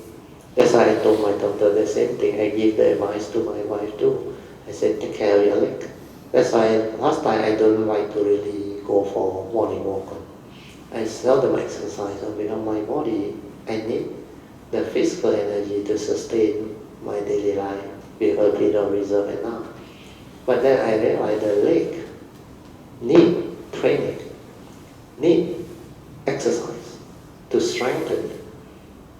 That's why I told my daughter the same thing. I give the advice to my wife too. I said, take care of your leg. That's why last time I don't like to really go for morning walk. I seldom exercise because my body, I need the physical energy to sustain my daily life with a bit of reserve enough. But then I realized the leg need training, need exercise to strengthen.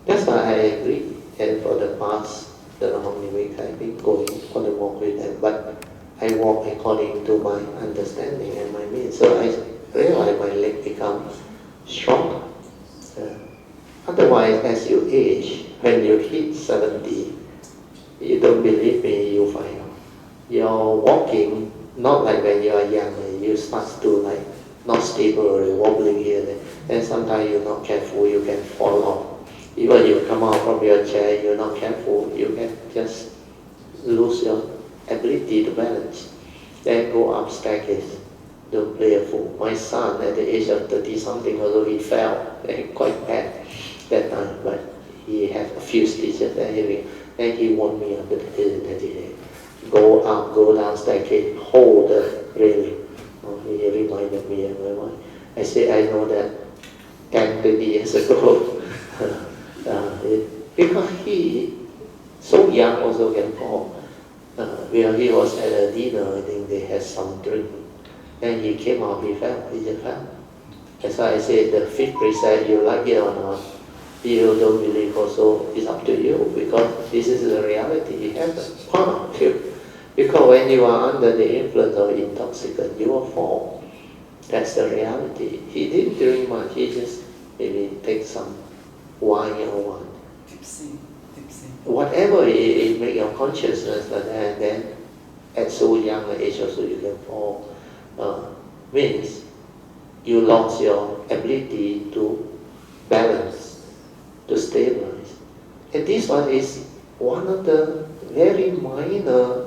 That's why I agree. And for the past, I don't know how many weeks I've been going on the walk with them. But I walk according to my understanding and my means. So I realize my leg becomes stronger. Otherwise, as you age, when you hit 70, you don't believe me, you find out. You're walking, not like when you are young, you start to like not stable or wobbling here and there. And sometimes you're not careful, you can fall off. Even you come out from your chair, you're not careful, you can just lose your ability to balance. Then go up staircase to play a fool. My son at the age of 30 something, although he fell quite bad that time, but he had a few stitches and he warned me after that day. Go up, go down staircase, hold the railing. He reminded me of my wife. I said, I know that 10, 20 years ago. Because he, so young, also can fall. He was at a dinner, I think they had some drink. And he came out, he just fell. That's why I said the fifth precept, you like it or not, you don't believe also, it's up to you, because this is the reality, it happens. Because when you are under the influence of intoxicant, you will fall. That's the reality. He didn't drink much, he just maybe take some wine or what. Tipsy. Whatever it make your consciousness, but then at so young an age also you can fall. Means you lost your ability to balance, to stabilize. And this one is one of the very minor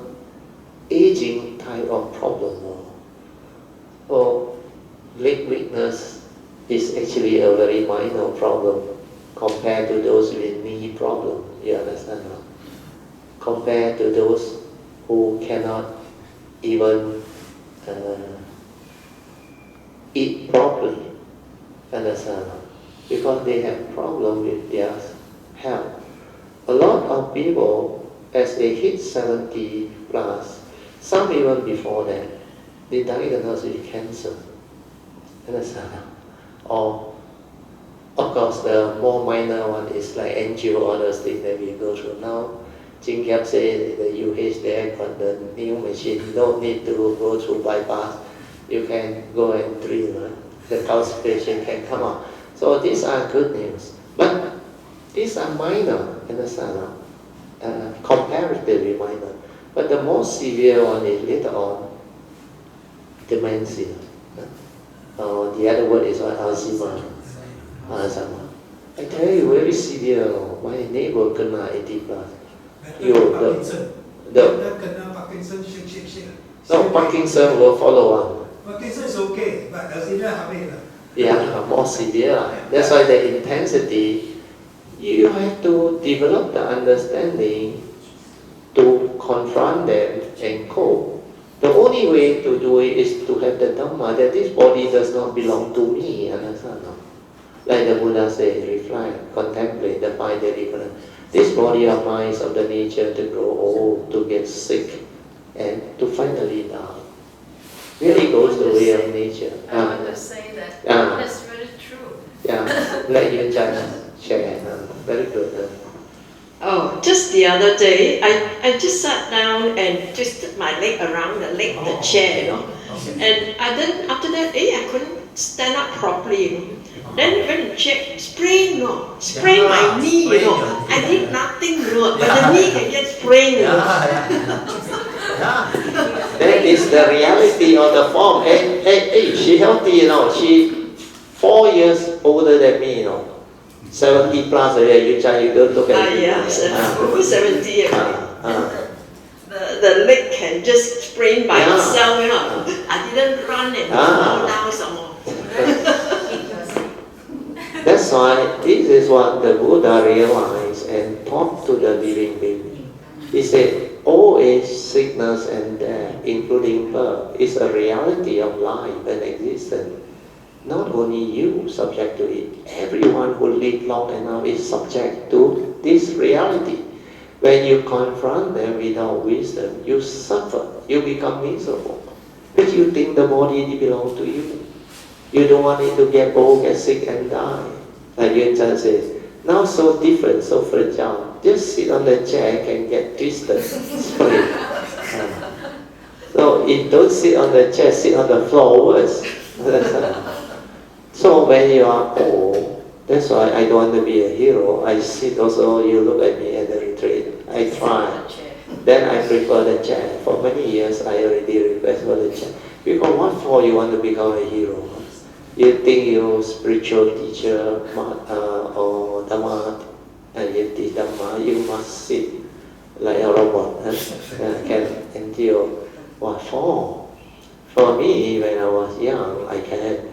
aging type of problem. Leg weakness is actually a very minor problem compared to those with knee problem. You understand? Compared to those who cannot even eat properly. Understand? Because they have problem with their health. A lot of people, as they hit 70 plus, some even before that, they diagnosed with cancer. Understand? Or, of course, the more minor one is like angio or those things that we go through now. Jim Gap said the UH there got the new machine, you don't need to go through bypass. You can go and dream, the constipation can come out. So these are good news. But these are minor, understand? Comparatively minor. But the most severe one is later on dementia. The other word is what? Alzheimer. I tell you, very severe. My neighbor kena 80 plus. Parkinson, shake. No, Parkinson will follow on. Parkinson is okay, but Alzheimer habis lah. Yeah, more severe. That's why the intensity, you have to develop the understanding to confront them and cope. The only way to do it is to have the Dhamma that this body does not belong to me, understand? Like the Buddha said, reflect, contemplate the five deliverance. This body of mine is of the nature to grow old, to get sick, and to finally die. Really goes the way of nature. I want to say that that's very true. Yeah, let you just share. Very good. Oh, just the other day, I just sat down and twisted my leg around the leg of the chair, you know. And then after that, I couldn't stand up properly, you know. Then when the chair sprained, sprained my knee, you know. I did nothing, you know, but the knee can get sprained, you know. That is the reality of the form. Hey, she healthy, you know. She 4 years older than me, you know. 70 plus, you don't look at me. Yeah, 70. The leg can just sprain by itself, you know. I didn't run and fall down some more. That's why this is what the Buddha realized and taught to the living being. He said, old age, sickness and death, including birth, is a reality of life and existence. Not only you subject to it, everyone who lives long enough is subject to this reality. When you confront them without wisdom, you suffer, you become miserable. Because you think the body belongs to you. You don't want it to get old, get sick and die. Like Yuan Chan says, now so different, so fragile. Just sit on the chair can get twisted. So if don't sit on the chair, sit on the floor worse. So when you are old, that's why I don't want to be a hero. I sit also, you look at me at the retreat. I try. Then I prefer the chair. For many years I already request for the chair. Because what for you want to become a hero? You think you're spiritual teacher or Dhamma, and you teach Dhamma, you must sit like a robot. And Teoh, what for? For me, when I was young, I can,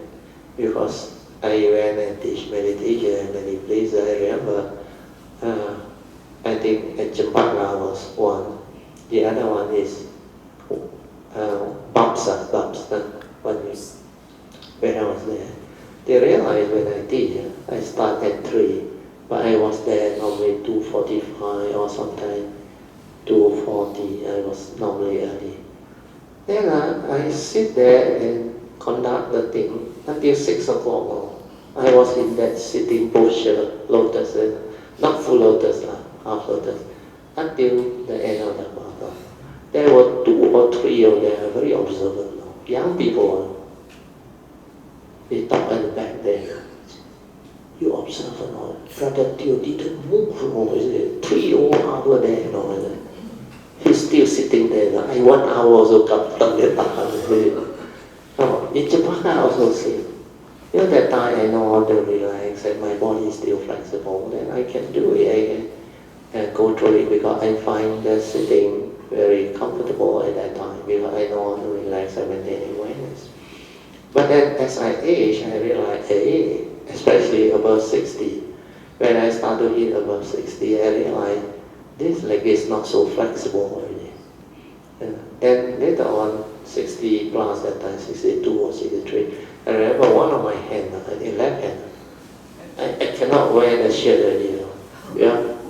because I went and teach meditation in many places. I remember, I think at Champaka was one. The other one is Babs, when I was there. They realized when I teach, I start at 3, but I was there normally 2:45 or sometimes 2:40. I was normally early. Then I sit there and conduct the thing until 6 o'clock. I was in that sitting posture, lotus, not full lotus, half lotus, until the end of the quarter. There were 2 or 3 of them, very observant, young people. They talk at the back there. You observe, Brother Teoh didn't move, 3 or 1 hour there, He's still sitting there. I 1 hour also come down the in Japan also same. That time I know how to relax and my body is still flexible. Then I can do it. I can go through it because I find the sitting very comfortable at that time because I know how to relax and maintain awareness. But then as I age, I realize, especially above 60, when I start to hit above 60, I realize this leg is not so flexible already. Then later on, 60 plus that time, 62 or 63, I remember one of my hands, I think left hand, I cannot wear the shirt already.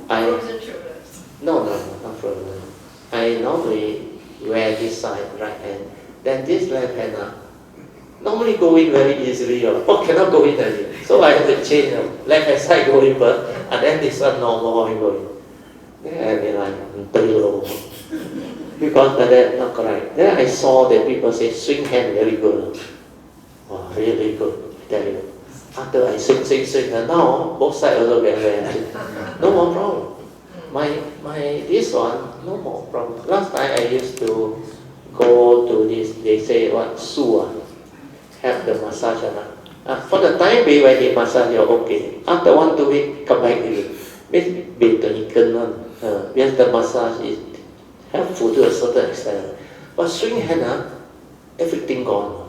Frozen shoulders. No, not frozen. I normally wear this side, right hand. Then this left hand, normally go in very easily, cannot go in already. So I have to change, left hand side go in first, and then this one normal go in. Then I realized, pretty low. Because that's not correct. Then I saw that people say, swing hand very good. Wow, really good, I tell you. After I swing, now both sides also very no more problem. This one, no more problem. Last time I used to go to this, they say what, Su, have the massage. For the time being when he massage, you're okay. After 1 2 weeks, come back again. Because the massage is helpful to a certain extent. But swing hand, everything gone.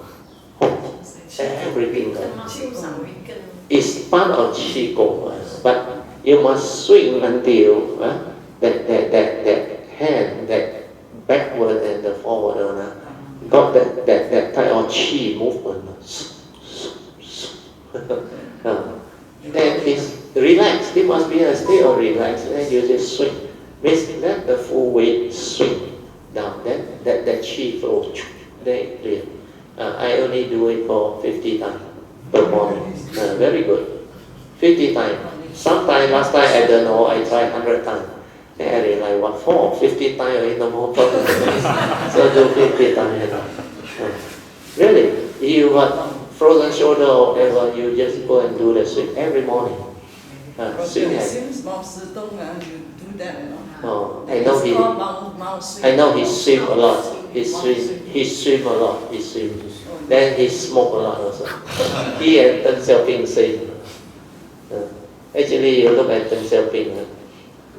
Everything The gone. muscles are weakened. It's part of Qigong, but you must swing until that hand, that backward and the forward, got that type of Qi movement. Then it's relaxed. It must be a state of relax. Then you just swing. Means let the full weight swing down. Then that Qi flows. Then I only do it for 50 times per morning. Very good. 50 times. Sometimes last time I don't know, I tried 100 times. Then I realized, what for? 50 times ain't no more problem. So do 50 times. Really, you got frozen shoulder or whatever, you just go and do the swing every morning. Swing hand. Since Mao Zedong, you do that, Oh, I know he swim a lot. He swim a lot. He swim. Then he smoke a lot also. He and Deng Xiaoping same. Actually, you look at Deng Xiaoping,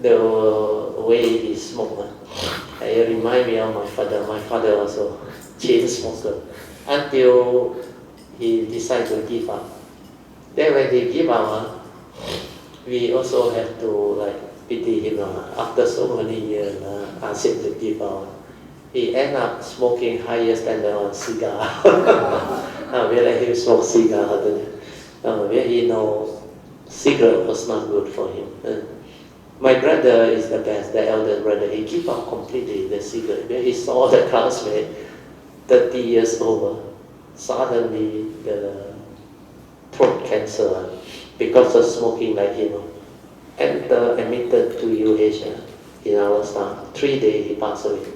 the way he smoked. It reminds me of my father. My father also chain smoker until he decided to give up. Then when he give up, we also have to pity him. After so many years, ask him to give up. He ended up smoking higher standard on cigar. We let him smoke cigar. Where he knows cigarette was not good for him. My brother is the best, the elder brother. He gave up completely the cigarette. When he saw the classmate, 30 years over, suddenly the throat cancer because of smoking like him. And admitted to UH in our staff. 3 days he passed away.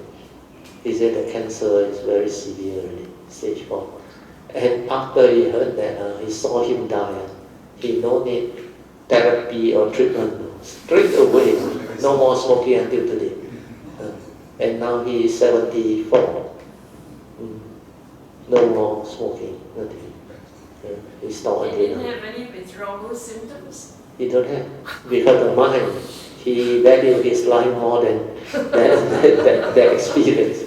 He said the cancer is very severe already, stage 4. And after he heard that, he saw him die. He no need therapy or treatment. Straight away, no more smoking until today. And now he is 74. No more smoking, nothing. He stopped He again. didn't have any withdrawal symptoms. He don't have. Because the mind, he valued his life more than that experience.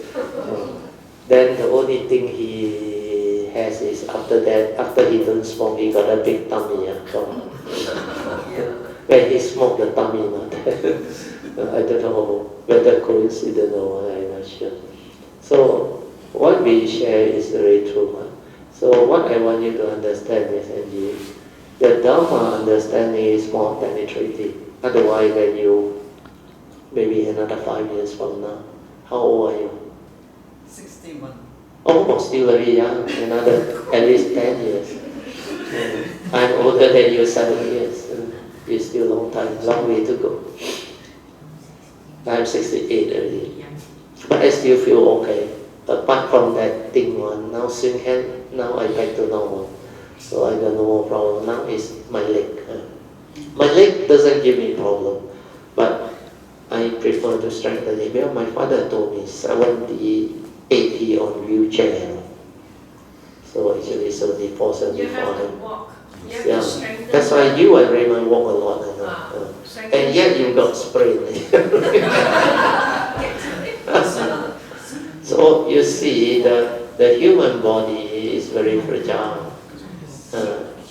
Then the only thing he has is after that, after he don't smoke, he got a big tummy. When he smoked, the tummy not there. I don't know whether coincidence or what, I'm not sure. So what we share is very true. So what I want you to understand is, Angie, the Dharma understanding is more penetrating. Otherwise, when you, maybe another 5 years from now, how old are you? 61. Oh, still very young, another at least 10 years. I'm older than you 7 years. It's still a long way to go. I'm 68 already. But I still feel okay. Apart from that thing one, now swing hand, now I back to normal. So I got no more problem. Now is my leg. My leg doesn't give me problem, but I prefer to strengthen it. Well, my father told me 78 he on wheelchair. So actually 74, 74. You have to walk. You have Yeah, to strengthen. that's why you and Raymond walk a lot. And yet you got sprain. So you see, the human body is very fragile.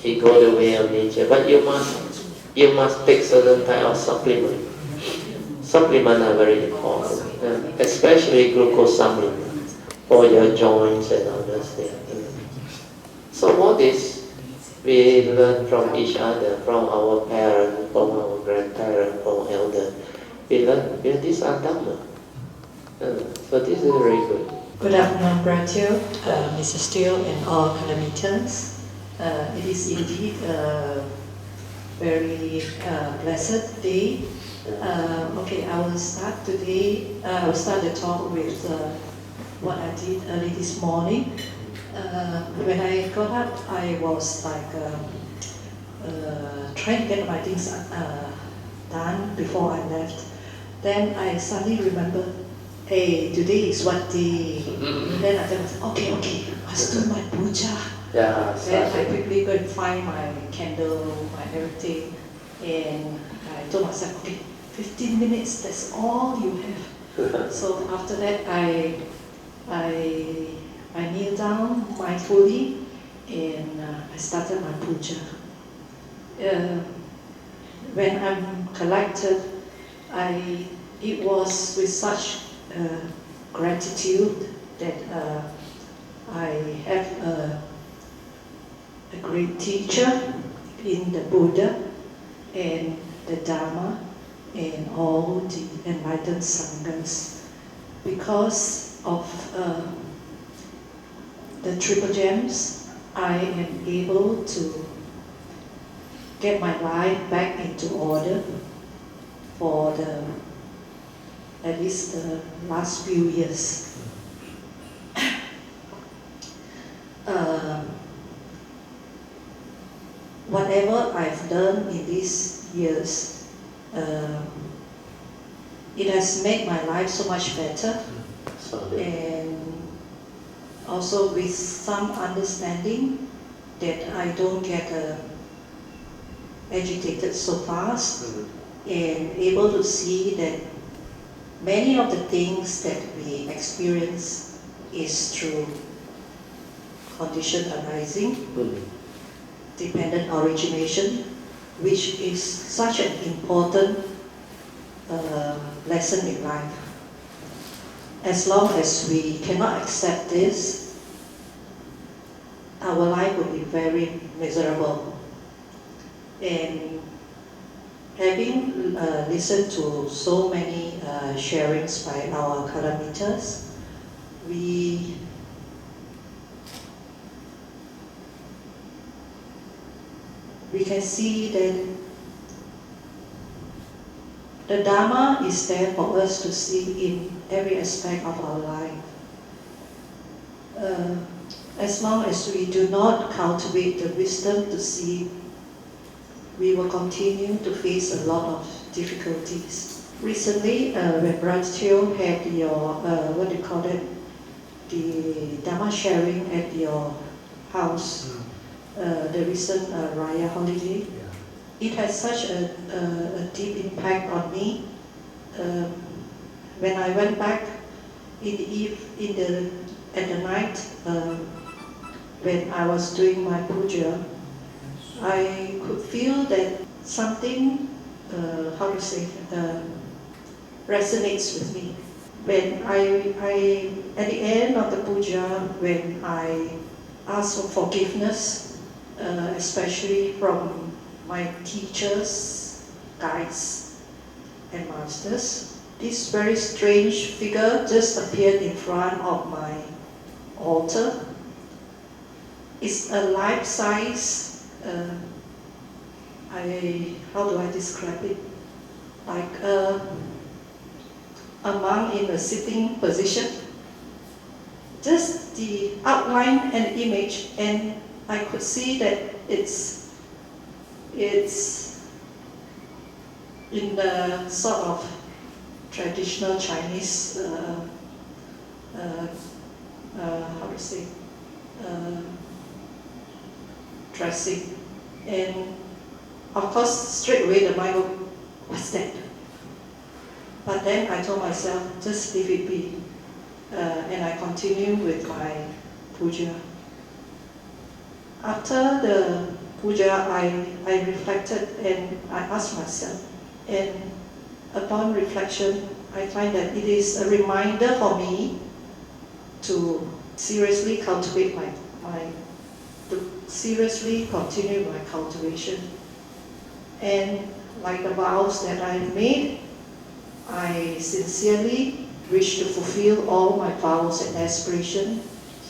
It go the way of nature, but you must take certain type of supplement. Supplements are very important, especially glucosamine for your joints and others. So all this we learn from each other, from our parents, from our grandparents, from elders. We learn, these are Dhamma. So this is very good. Good afternoon, Brother Teoh, Mrs. Teoh, and all kilometers. It is indeed a very blessed day. Okay, I will start today. I will start the talk with what I did early this morning. When I got up, I was like trying to get my things done before I left. Then I suddenly remembered, hey, today is what day? Then I thought, okay, I must do my puja. Yeah, Then I quickly go and find my candle, my everything, and I told myself, okay, 15 minutes, that's all you have. So after that, I kneel down mindfully and I started my puja. When I'm collected, it was with such gratitude that I have a great teacher in the Buddha and the Dharma and all the enlightened Sanghas. Because of the Triple Gems, I am able to get my life back into order for at least the last few years. Whatever I've done in these years, it has made my life so much better, and also with some understanding that I don't get agitated so fast, and able to see that many of the things that we experience is through condition arising, dependent origination, which is such an important lesson in life. As long as we cannot accept this, our life will be very miserable. And having listened to so many sharings by our Kalamitas, we can see that the Dharma is there for us to see in every aspect of our life. As long as we do not cultivate the wisdom to see, we will continue to face a lot of difficulties. Recently, when Brother Teoh had your, what do you call it, the Dharma sharing at your house, the recent Raya holiday, it has such a deep impact on me. When I went back at the night, when I was doing my puja, I could feel that something, resonates with me. When I at the end of the puja, when I ask for forgiveness, especially from my teachers, guides, and masters, this very strange figure just appeared in front of my altar. It's a life-size, how do I describe it? Like a monk in a sitting position. Just the outline and image, and I could see that it's in the sort of traditional Chinese, dressing. And of course, straight away the mind goes, what's that? But then I told myself, just leave it be. And I continue with my puja. After the puja, I reflected and I asked myself, and upon reflection, I find that it is a reminder for me to seriously cultivate to seriously continue my cultivation. And like the vows that I made, I sincerely wish to fulfill all my vows and aspirations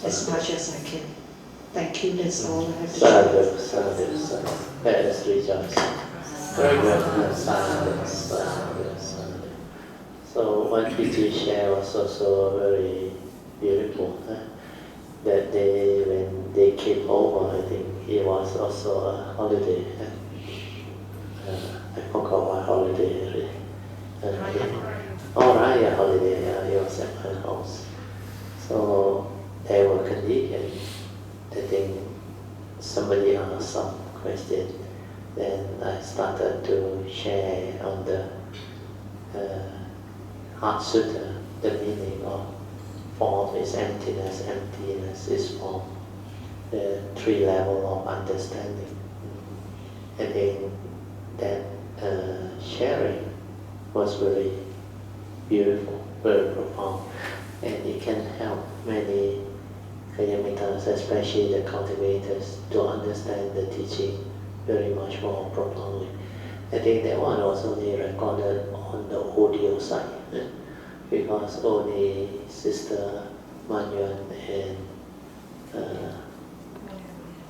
as much as I can. Thank you, that's all I have to share. Sadhu. Let us rejoice. Very good. Sadhu. So what Gigi shared was also very beautiful. That day when they came over, I think it was also a holiday. I forgot what holiday really. Raya holiday, it was at my house. So they were convenient. I think somebody asked some question. Then I started to share on the Heart Sutta, the meaning of form is emptiness, emptiness is form. The 3 levels of understanding. I think that sharing was very beautiful, very profound, and it can help many Kayamitas, especially the cultivators, to understand the teaching very much more profoundly. I think that one was only recorded on the audio side, because only Sister Manyuan and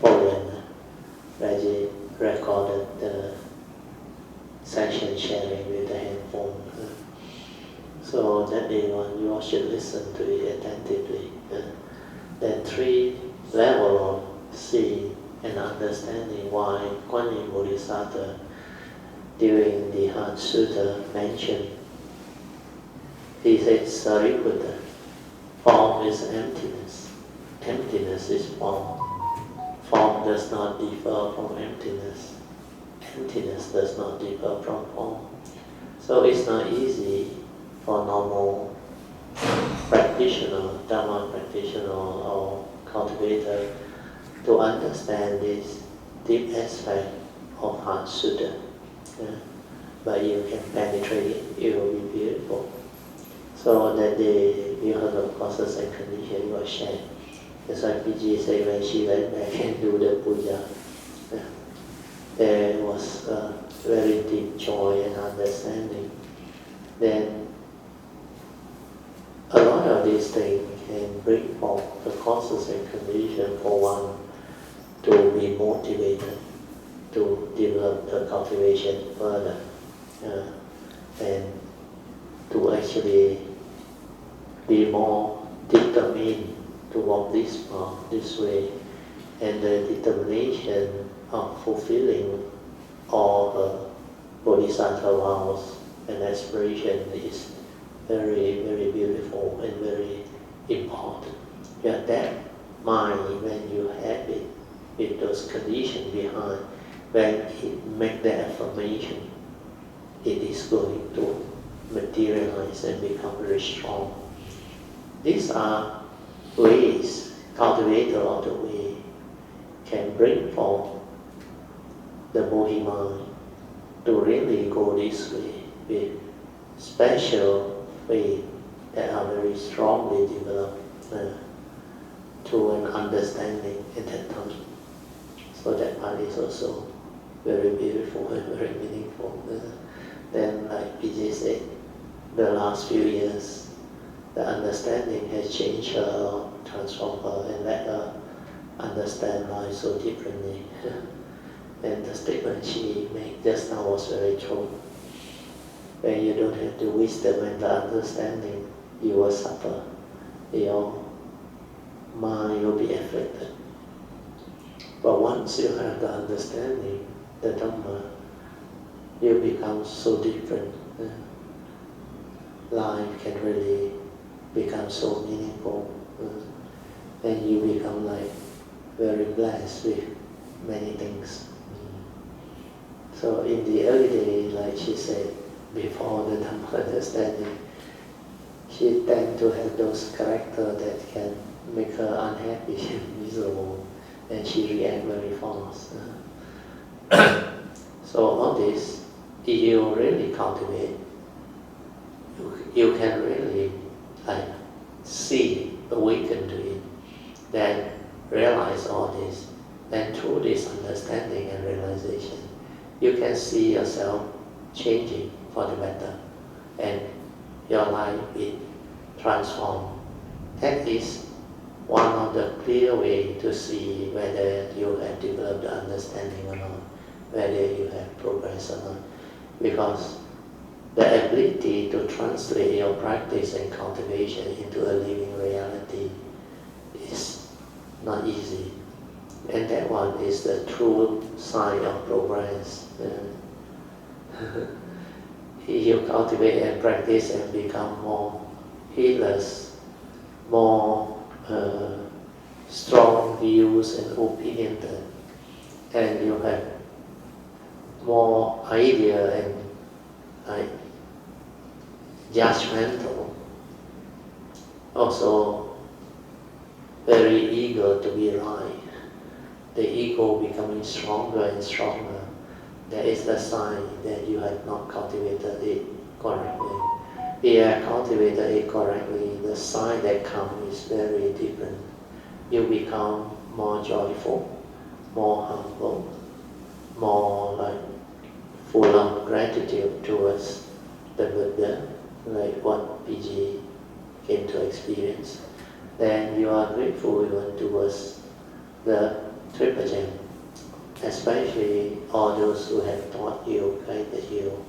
Pauline Reggie recorded the session sharing with the handphone. So that anyone, you all should listen to it attentively. There are 3 levels of seeing and understanding why Kuan Yin Bodhisattva during the Heart Sutta mentioned, he said, Sariputta, form is emptiness. Emptiness is form. Form does not differ from emptiness. Emptiness does not differ from form. So it's not easy for normal practitioner, Dharma practitioner or cultivator to understand this deep aspect of Heart Sutta. But you can penetrate it, it will be beautiful. So that day, we heard of causes and conditions was shared. That's why PG said when she went back and do the puja, there was a very deep joy and understanding. Then a lot of these things can bring forth the causes and conditions for one to be motivated to develop the cultivation further, and to actually be more determined to walk this path, this way, and the determination of fulfilling all the bodhisattva vows and aspiration is very, very beautiful and very important. Yet that mind, when you have it with those conditions behind, when it make the affirmation, it is going to materialize and become very strong. These are ways, cultivator of the way, can bring forth the body mind to really go this way with special faith that are very strongly developed through an understanding at that time. So that part is also very beautiful and very meaningful. Then, like PJ said, the last few years, the understanding has changed her a lot, transformed her, and let her understand life so differently. And the statement she made just now was very true. When you don't have the wisdom and the understanding, you will suffer. Your mind will be affected. But once you have the understanding, the Dhamma, you become so different. Life can really become so meaningful. And you become like very blessed with many things. So in the early days, like she said, before the Dhamma understanding, she tend to have those characters that can make her unhappy and miserable, and she react very fast. So all this, if you really cultivate, you can really like see, awaken to it, then realize all this. Then through this understanding and realization, you can see yourself changing for the better, and your life will transform. That is one of the clear ways to see whether you have developed the understanding or not, whether you have progressed or not. Because the ability to translate your practice and cultivation into a living reality is not easy. And that one is the true sign of progress. You cultivate and practice and become more heedless, more strong views and opinionated, and you have more idea and judgmental, also very eager to be right. The ego becoming stronger and stronger. That is the sign that you have not cultivated it correctly. If you have cultivated it correctly, the sign that comes is very different. You become more joyful, more humble, more like full of gratitude towards the Buddha, like what PG came to experience. Then you are grateful even towards the Triple Gem, especially all those who have taught you, guided you,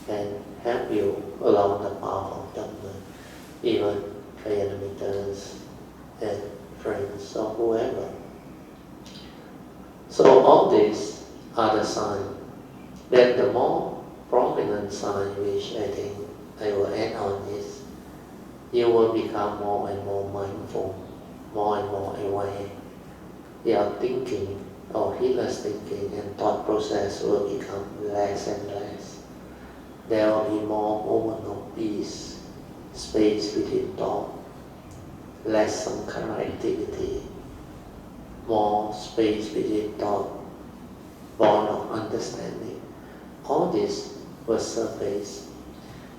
and helped you along the path of Dhamma, even Kalyanamittas and friends or whoever. So all these are the signs. Then the more prominent sign, which I think I will add on, is you will become more and more mindful, more and more aware. Your thinking or heedless thinking and thought process will become less and less. There will be more moment of peace, space between thought, less sankhara activity, more space between thought, born of understanding. All this will surface.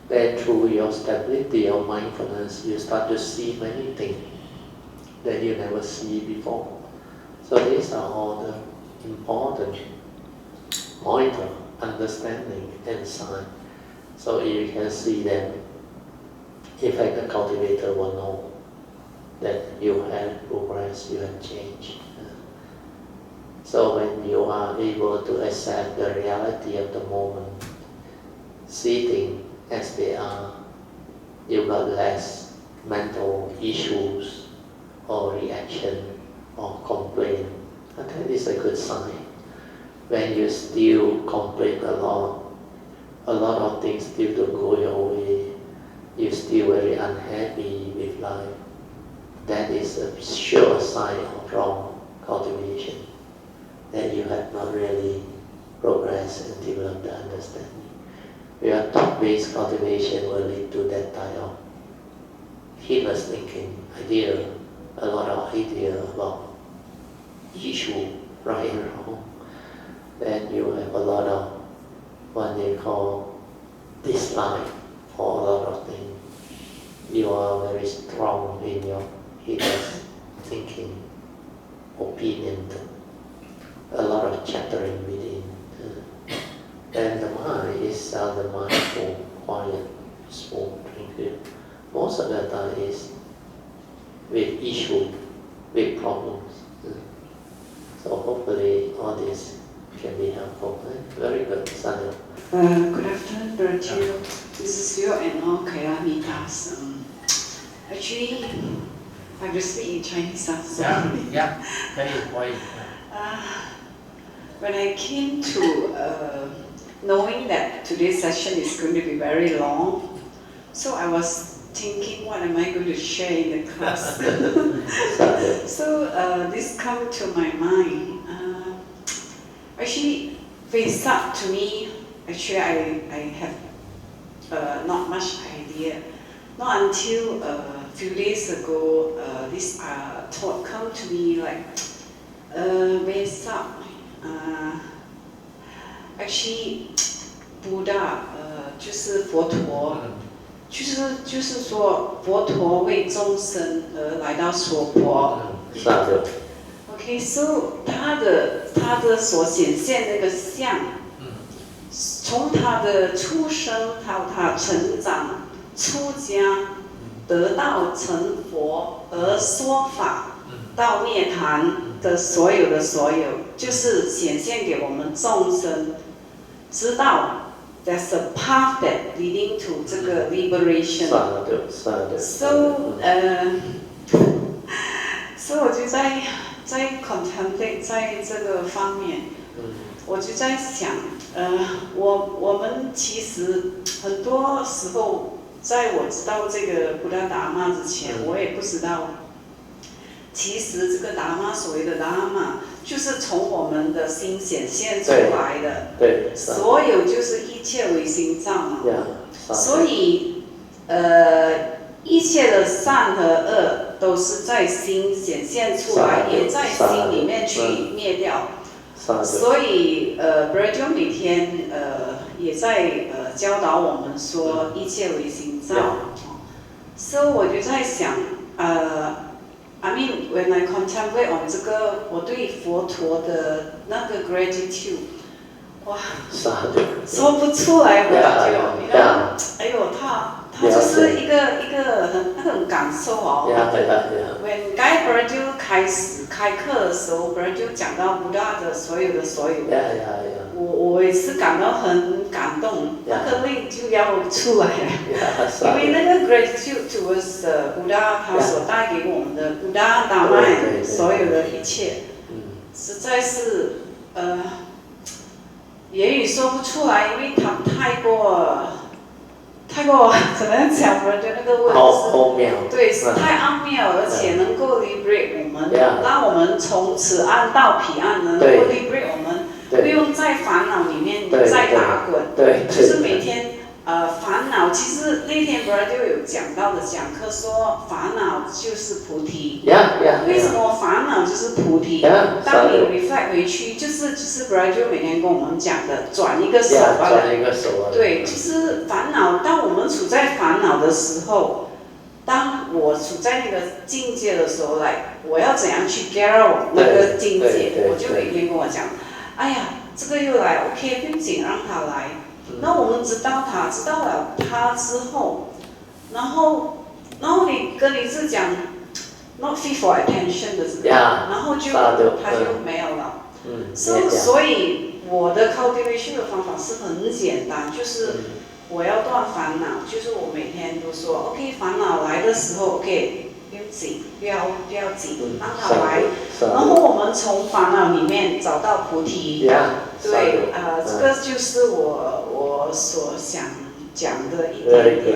Then through your stability of mindfulness, you start to see many things that you never see before. So these are all the important pointer, understanding and sign. So if you can see them, in fact the cultivator will know that you have progressed, you have changed. So when you are able to accept the reality of the moment, see things as they are, you got less mental issues or reaction or complaint. And that is a good sign. When you still complain a lot of things still don't go your way, you're still very unhappy with life, that is a sure sign of wrong cultivation, that you have not really progress and develop the understanding. Where thought-based cultivation will lead to that type of heedless thinking, a lot of idea about issue, right and wrong. Then you have a lot of what they call dislike for a lot of things. You are very strong in your heedless thinking, opinion, a lot of chattering within. And the mind is the mindful, quiet, smooth, tranquil. Most of the time is with issue, with problems. So hopefully all this can be helpful. Very good, Samuel. Good afternoon, Brother Teoh. This is Teoh and all Kalamitas. Actually, I will speak in Chinese. Yeah, very important. When I came to knowing that today's session is going to be very long, so I was thinking, what am I going to share in the class? So this come to my mind. Actually, Wesak to me, actually I have not much idea. Not until a few days ago, this thought come to me like, Wesak. Actually, Buddha 就是佛陀，就是说佛陀为众生而来到娑婆。Okay, so 他的所显现那个相，从他的出生到他成长、出家，得到成佛而说法，到涅槃的所有，就是显现给我们众生，知道 there's a path that leading to 这个 liberation. So 我就在 contemplate 在这个方面，我就在想，我们其实很多时候，在我知道这个布达达玛之前，我也不知道，其实这个达玛所谓的达玛，就是从我们的心显现出来的，对，所有就是一切唯心造嘛，所以一切的善和恶都是在心显现出来，也在心里面去灭掉。所以Brother 每天也在教导我们说一切唯心造。所以我就在想I mean when I contemplate on 这个我对佛陀的那个 gratitude， 哇，说不出来Brother， 你知道，哎呦他就是一个很感受哦。When Guy Brother 开课的时候 ，Brother 讲到布达的所有，我也是感到很感动，那个泪就要出来了，因为那个 gratitude towards 布达他所带给我们的布达达麦所有的一切，实在是言语说不出来，因为他太过怎么样讲？我觉得那个问题对，是太奥妙，而且能够 liberate 我们，让我们从此岸到彼岸，能够 liberate 我们，不用在烦恼里面再打滚，就是每天烦恼。其实那天 Brother 有讲到的讲课说，烦恼就是菩提。为什么烦恼就是菩提？当你 reflect 回去，就是 Brother 每天跟我们讲的，转一个手罢了。对，就是烦恼。当我们处在烦恼的时候，当我处在那个境界的时候，我要怎样去 get out 那个境界？我就每天跟我讲，哎呀，这个又来 ，OK， 不紧，让它来。那我们知道了他之后，然后你跟你是讲 not fit for attention 的这个，然后他就没有了。所以我的 cultivation 的方法是很简单，就是我要断烦恼，就是我每天都说 OK， 烦恼来的时候 OK， 不要紧，不要紧，让它来。然后我们从烦恼里面找到菩提。对，这个就是我所想讲的一点点。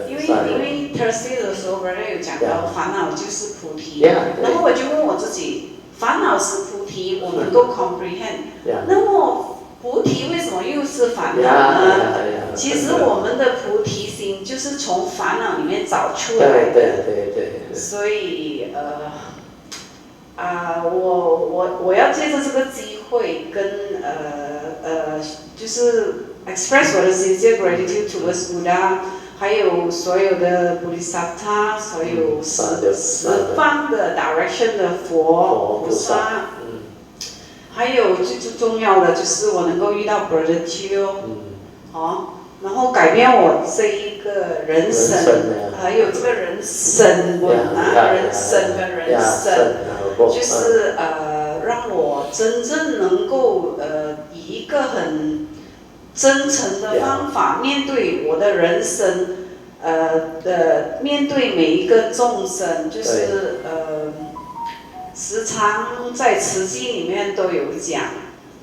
因为 Thursday 的时候 Brother 有讲到烦恼就是菩提，然后我就问我自己，烦恼是菩提，我能够 comprehend， 那么菩提为什么又是烦恼呢？其实我们的菩提心就是从烦恼里面找出来的。对。所以我要借着这个机会跟就是 express 我的 sincere gratitude towards Buddha， 还有所有的 Bodhisattva， 所有十方的 direction 的佛菩萨。还有最重要的就是我能够遇到 Brother Teoh， 然后改变我这一个人生，还有这个人生人生跟人生，就是让我真正能够以一个很真诚的方法面对我的人生，面对每一个众生，就是时常在慈济里面都有讲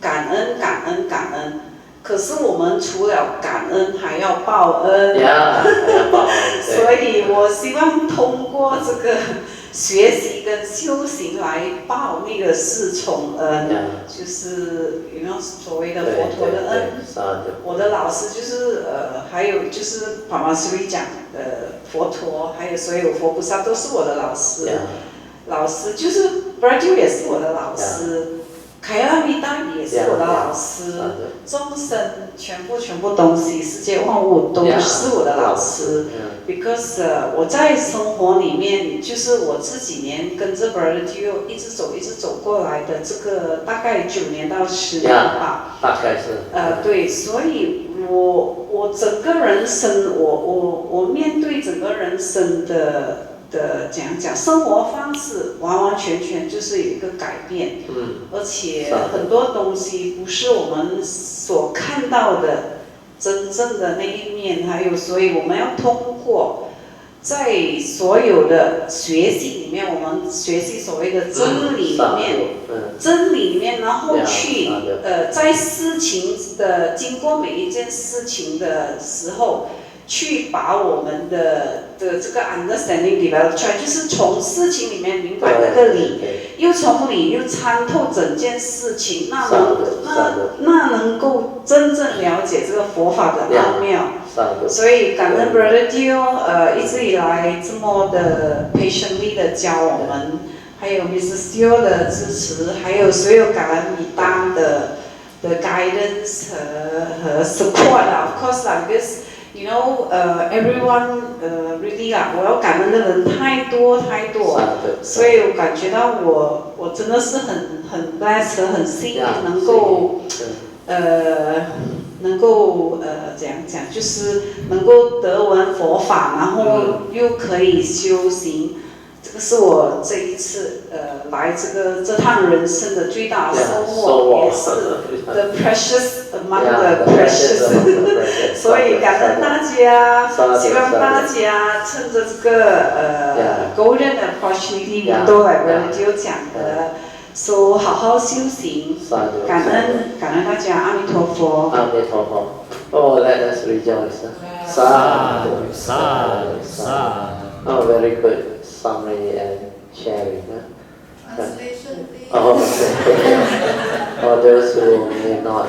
感恩感恩感恩，可是我们除了感恩还要报恩，所以我希望通过这个学习跟修行来报那个四重恩，就是所谓的佛陀的恩。我的老师就是还有就是帕玛斯里讲的佛陀，还有所有佛菩萨都是我的老师。老师就是 Brother 也是我的老师，凯拉米达也是我的老师，众生全部东西，世界万物都是我的老师。Because 我在生活里面，就是我这几年跟着 Brother Teoh 一直走过来的，这个大概9年到10年吧。大概是。对，所以我整个人生，我面对整个人生的讲生活方式完全就是有一个改变，而且很多东西不是我们所看到的真正的那一面，还有所以我们要通过在所有的学习里面，我们学习所谓的真理里面，然后去在事情的经过每一件事情的时候。去把我们的这个 understanding develop 出来，就是从事情里面明白那个理，又从理又参透整件事情，那能够真正了解这个佛法的奥妙。所以感恩 Brother Teoh 一直以来这么的 patiently 的教我们，还有 Mrs. Teoh 的支持，还有所有感恩米丹的 guidance 和 support of course because everyone really 我要感恩的人太多，所以我感觉到我真的是很 blessed 和很幸运能够怎样讲，就是能够得闻佛法，然后又可以修行。这个是我这一次来这趟人生的最大的收获，也是 the precious among the precious 所以感恩大家，希望大家趁着这个golden opportunity 都来Brother Teoh讲的，说好好修行，感恩大家，阿弥陀佛。阿弥陀佛。Oh, let us rejoice. Sadhu, sadhu, sadhu. Oh, very good. Summary and sharing. Translation, please. For those who may not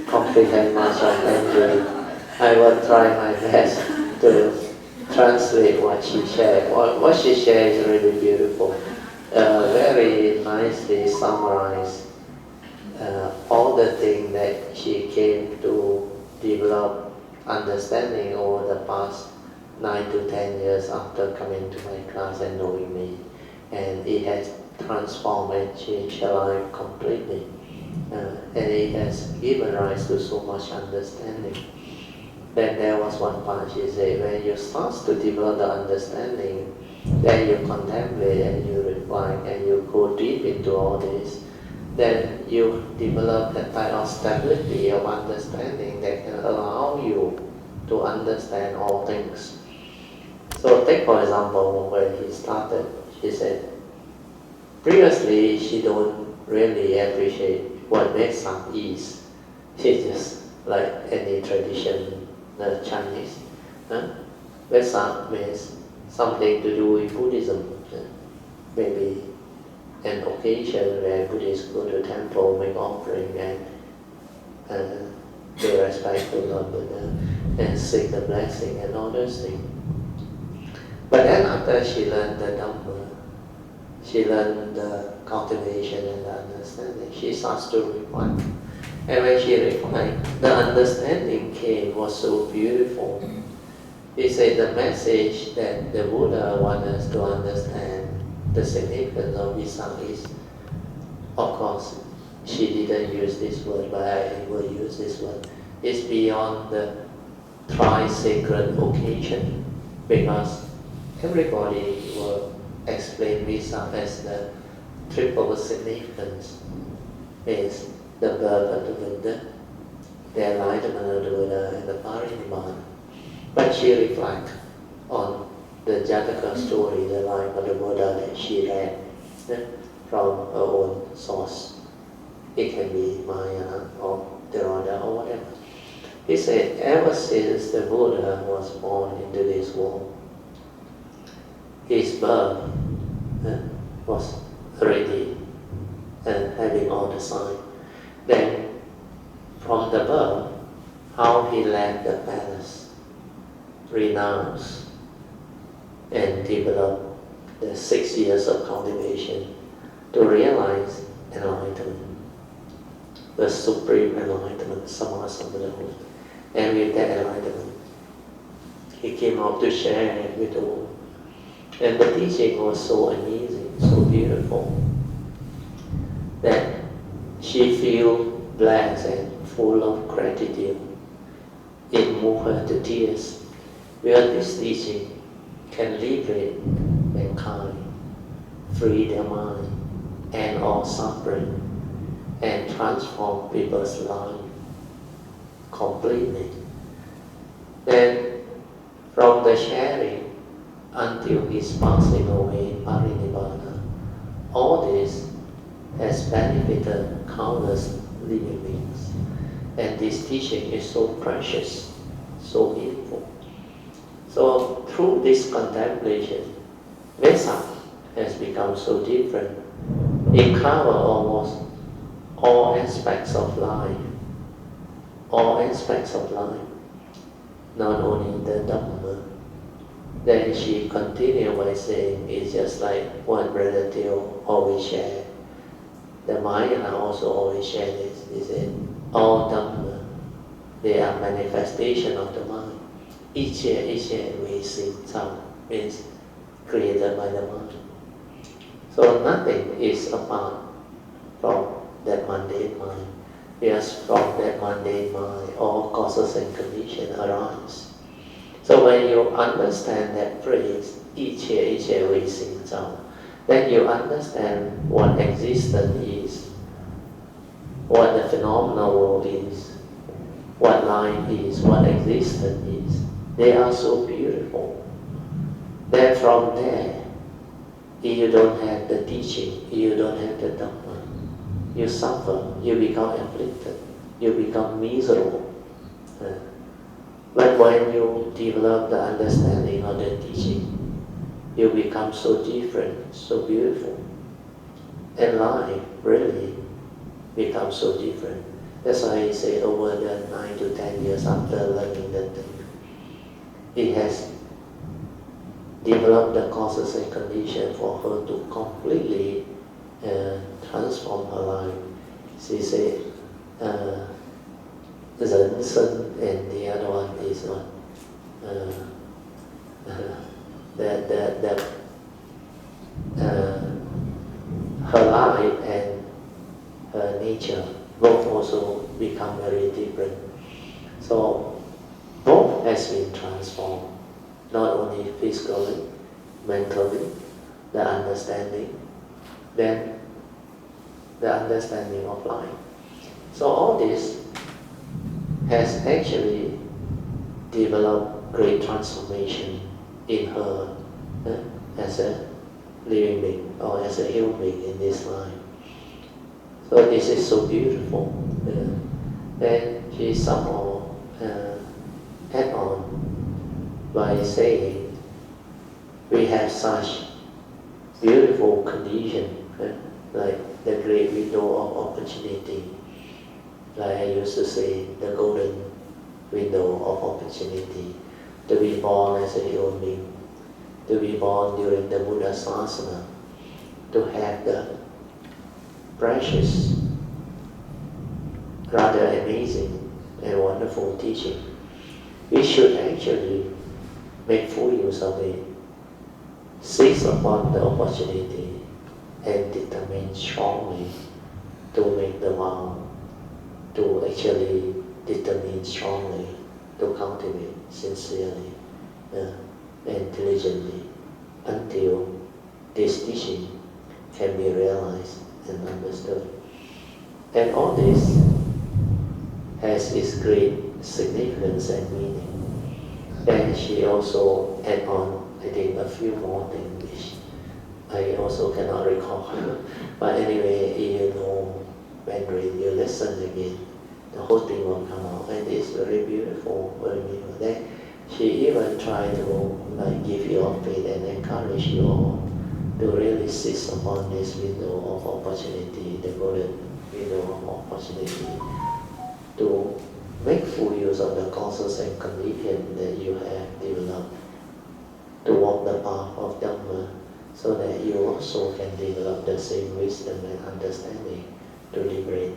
comprehend much of Mandarin, I will try my best to translate what she shared. What she shared is really beautiful. Very nicely summarized all the things that she came to develop understanding over the past 9 to 10 years after coming to my class and knowing me, and it has transformed and changed her life completely, and it has given rise to so much understanding. Then there was one part she said, when you start to develop the understanding, then you contemplate and you reflect and you go deep into all this, then you develop that type of stability of understanding that can allow you to understand all things. So take for example when he started, she said, previously she don't really appreciate what Wesak is. She just like any tradition, the Chinese. Wesak means something to do with Buddhism. Maybe an occasion where Buddhists go to temple, make offering, and to respect the Lord Buddha and seek the blessing and all those things. But then after she learned the Dhamma, she learned the cultivation and the understanding, she starts to reflect. And when she reflects, the understanding came was so beautiful. He said the message that the Buddha wants us to understand the significance of Wesak is, of course, she didn't use this word, but I will use this word. It's beyond the tri-sacred occasion, because everybody will explain Wesak as the triple significance. Is the birth of the Buddha, the enlightenment of the Buddha, and the Parinibbana. But she reflects on the Jataka story, the life of the Buddha that she read from her own source. It can be Mahayana or Theravada or whatever. He said, ever since the Buddha was born into this world, his birth was already having all the signs. Then, from the birth, how he left the palace, renounced, and developed the 6 years of cultivation to realize enlightenment, the supreme enlightenment, Sammasambuddhahood. And with that enlightenment, he came out to share it with the world. And the teaching was so amazing, so beautiful, that she feels blessed and full of gratitude. It moved her to tears, because this teaching can liberate mankind, free their mind and all suffering, and transform people's life completely. Then, from the sharing until his passing away in Parinibbana, all this has benefited countless living beings. And this teaching is so precious, so meaningful. So through this contemplation, Wesak has become so different. It covers almost all aspects of life. All aspects of life. Not only the Dhamma. Then she continued by saying, it's just like what Brother Teoh always shared. The Mahayana also always share this. He said, all Dhamma, they are manifestation of the mind. Each year we see some means created by the mind. So nothing is apart from that mundane mind. Yes, from that mundane mind, all causes and conditions arise. So when you understand that phrase, each year we sing some, then you understand what existence is, what the phenomenal world is, what life is, what existence is. They are so beautiful. Then from there, if you don't have the teaching, if you don't have the Dhamma, you suffer, you become afflicted, you become miserable. But when you develop the understanding of the teaching, you become so different, so beautiful. And life really becomes so different. That's why I say over the 9 to 10 years after learning the thing, it has developed the causes and conditions for her to completely transform her life. She said, 人生 and the other one is what? Her life and her nature both also become very different. So both has been transformed, not only physically, mentally, the understanding, then the understanding of life. So all this has actually developed great transformation in her as a living being or as a human being in this life. So this is so beautiful. Then she somehow add on by saying, we have such beautiful condition, like the great window of opportunity, like I used to say, the golden window of opportunity to be born as a human being, to be born during the Buddha Sasana, to have the precious, rather amazing and wonderful teaching. We should actually make full use of it, seize upon the opportunity, and determine strongly to make the vow, to actually determine strongly to cultivate sincerely and diligently until this teaching can be realized and understood. And all this has its great significance and meaning. And she also add on, I think, a few more things which I also cannot recall. But anyway, you know, Mandarin, you listen again, the whole thing will come out, and it's very beautiful, very beautiful. Then she even tried to give you a faith and encourage you all to really seize upon this window of opportunity, the golden window of opportunity, to make full use of the causes and conditions that you have developed to walk the path of Dhamma, so that you also can develop the same wisdom and understanding to liberate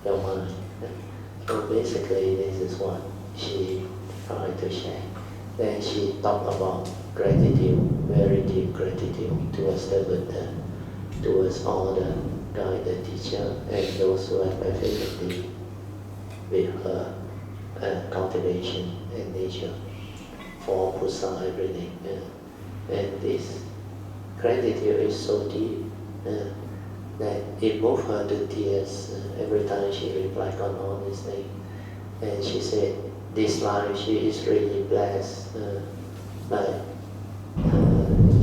your mind. So basically, this is what she tried to share. Then she talked about gratitude, very deep gratitude towards the Buddha, towards all the guide, the teacher, and those who have affinity with her cultivation and nature for Pusa, everything. And this gratitude is so deep that it moved her to tears every time she reflected on all these things. And she said, this life she is really blessed.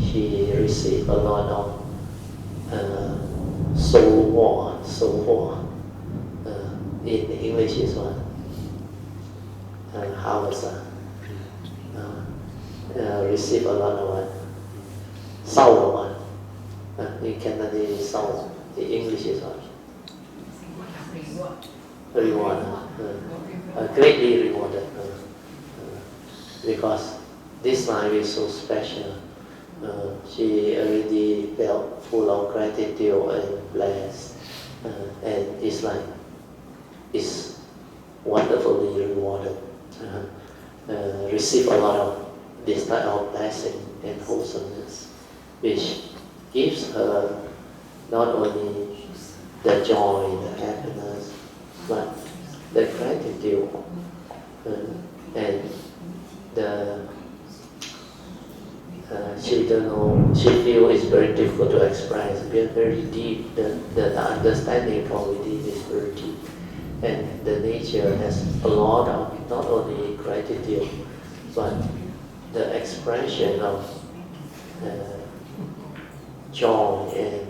She received a lot of soul war. In English is what? Harvest. Receive a lot of what? Soul. In Canada is soul. In English is what? Reward. Greatly rewarded. Because this life is so special. She already felt full of gratitude and blessed. And it's wonderfully rewarded. Receive a lot of this type of blessing and wholesomeness, which gives her not only the joy, the happiness, but the gratitude and the she don't know, she feels it's very difficult to express, very deep, the understanding from within is very deep. And the nature has a lot of not only gratitude, but the expression of joy and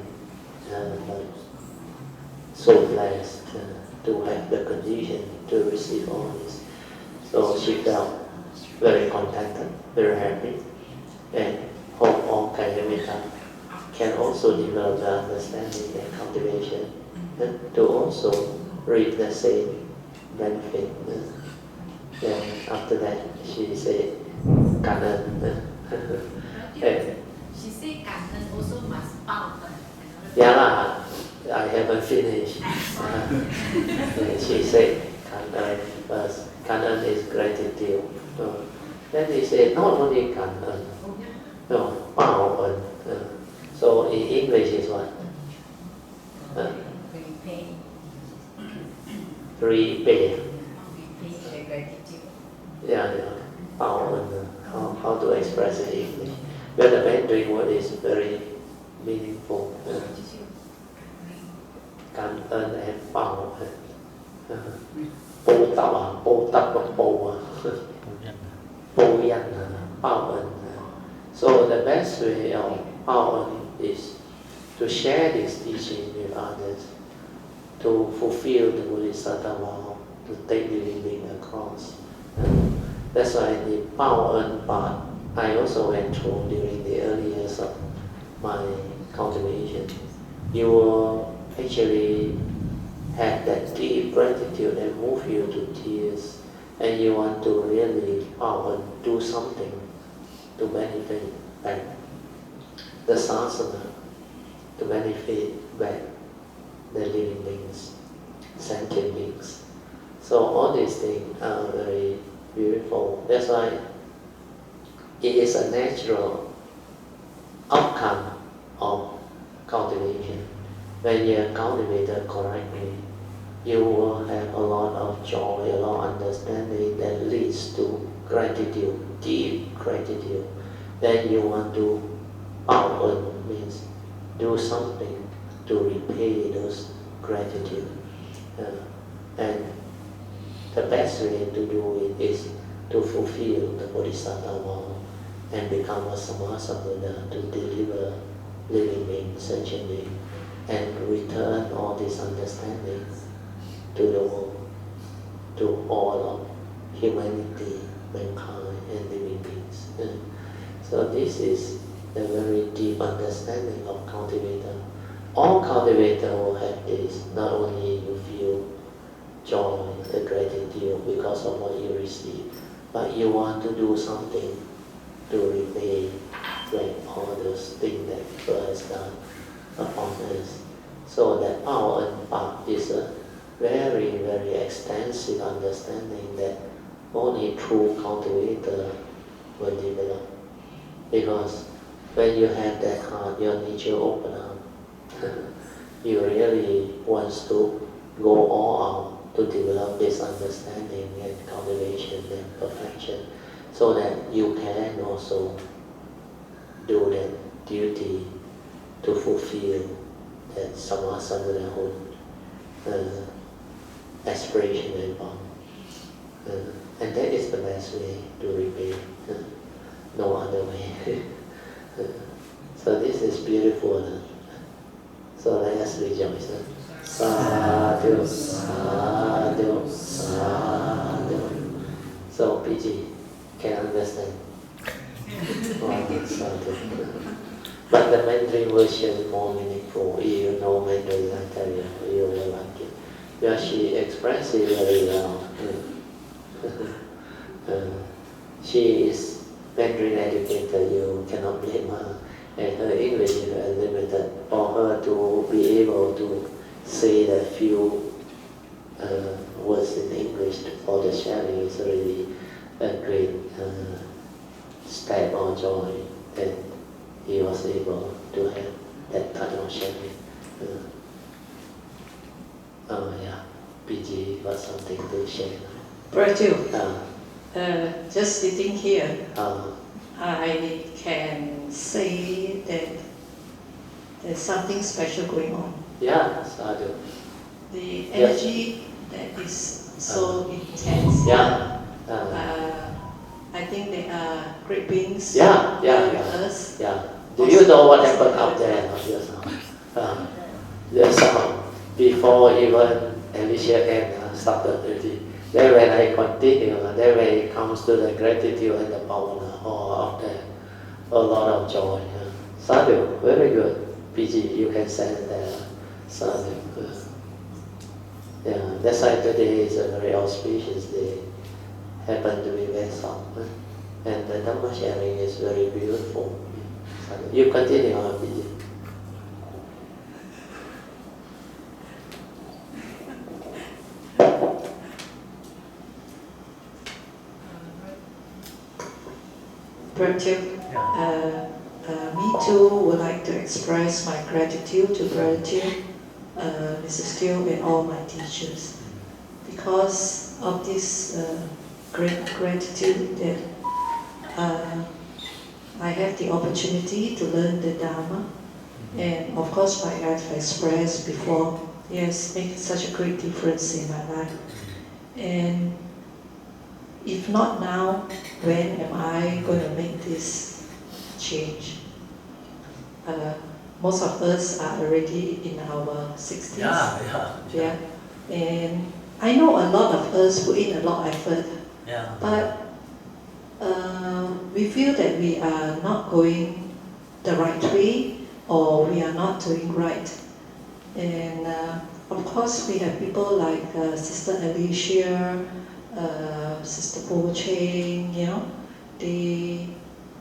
so blessed to have the condition to receive all this. So she felt very contented, very happy, and hope all Kayamita can also develop the understanding and cultivation and to also reap the same benefit. Then after that she said, Kanan. She said Kanan also must bow. Yeah, I haven't finished. She said Kanan first. Kanan is gratitude. Then he said not only Kanan, no, Bao. So in English is what? Repay. Yeah. How to express it in English? But the Mandarin word is very meaningful. Cảm ơn and bao. Bố tập và bố yan, bao ơn. So the best way of bao ơn is to share this teaching with others, to fulfill the Bodhisattva vow, to take the living across. That's why the bao ơn part I also went through during the early years of my cultivation. You will actually had that deep gratitude that move you to tears, and you want to really do something to benefit back the sasana, to benefit back the living beings, sentient beings. So all these things are very beautiful. That's why it is a natural outcome of cultivation. When you are cultivated correctly, you will have a lot of joy, a lot of understanding that leads to gratitude, deep gratitude. Then you want to means do something to repay those gratitude. And the best way to do it is to fulfill the Bodhisattva vow and become a Samasa Buddha to deliver living beings, sentient beings, and return all this understanding to the world, to all of humanity, mankind, and living beings. So this is a very deep understanding of cultivator. All cultivator will have this. Not only you feel joy, the gratitude because of what you receive, but you want to do something to repay all those things that God has done upon us. So that power and path is a very, very extensive understanding that only true cultivator will develop. Because when you have that heart, your nature open up. You really want to go all out to develop this understanding and cultivation and perfection, so that you can also do that duty to fulfill that Sammasambuddhahood aspiration and bond. And that is the best way to repay. No other way. So this is beautiful. So let us rejoice. Sadhu, sadhu, sadhu. So PG can understand. Sadhu. But the Mandarin version is more meaningful. If you know Mandarin, I tell you, you will like it. Because she expresses it very well. She is Mandarin educator, you cannot blame her. And her English is very limited. For her to be able to say the few words in English for the sharing is really a great step or joy that he was able to have that type of sharing. PG got something to share. Teoh, just sitting here, I can say that there's something special going on. Yeah, sadhu. The energy that is so intense. I think they are great beings. With us. Do you know what happened up there just now? Just before even Alicia and started already. Then when I continue, then when it comes to the gratitude and the power of that, a lot of joy. Sadhu, very good. PG, you can sense that. Sadhu. That's why today is a very auspicious day. Happen to be Wesak. And the Dhamma sharing is very beautiful. Sadhu. You continue on, PG. Teoh, me too would like to express my gratitude to Teoh, Mrs. Teoh, and all my teachers. Because of this great gratitude that I have the opportunity to learn the Dharma, and of course, like I've expressed before, it has made such a great difference in my life. And if not now, when am I going to make this change? Most of us are already in our 60s. Yeah. And I know a lot of us put in a lot of effort. But we feel that we are not going the right way, or we are not doing right. And of course, we have people like Sister Alicia, Sister Po Cheng, you know, they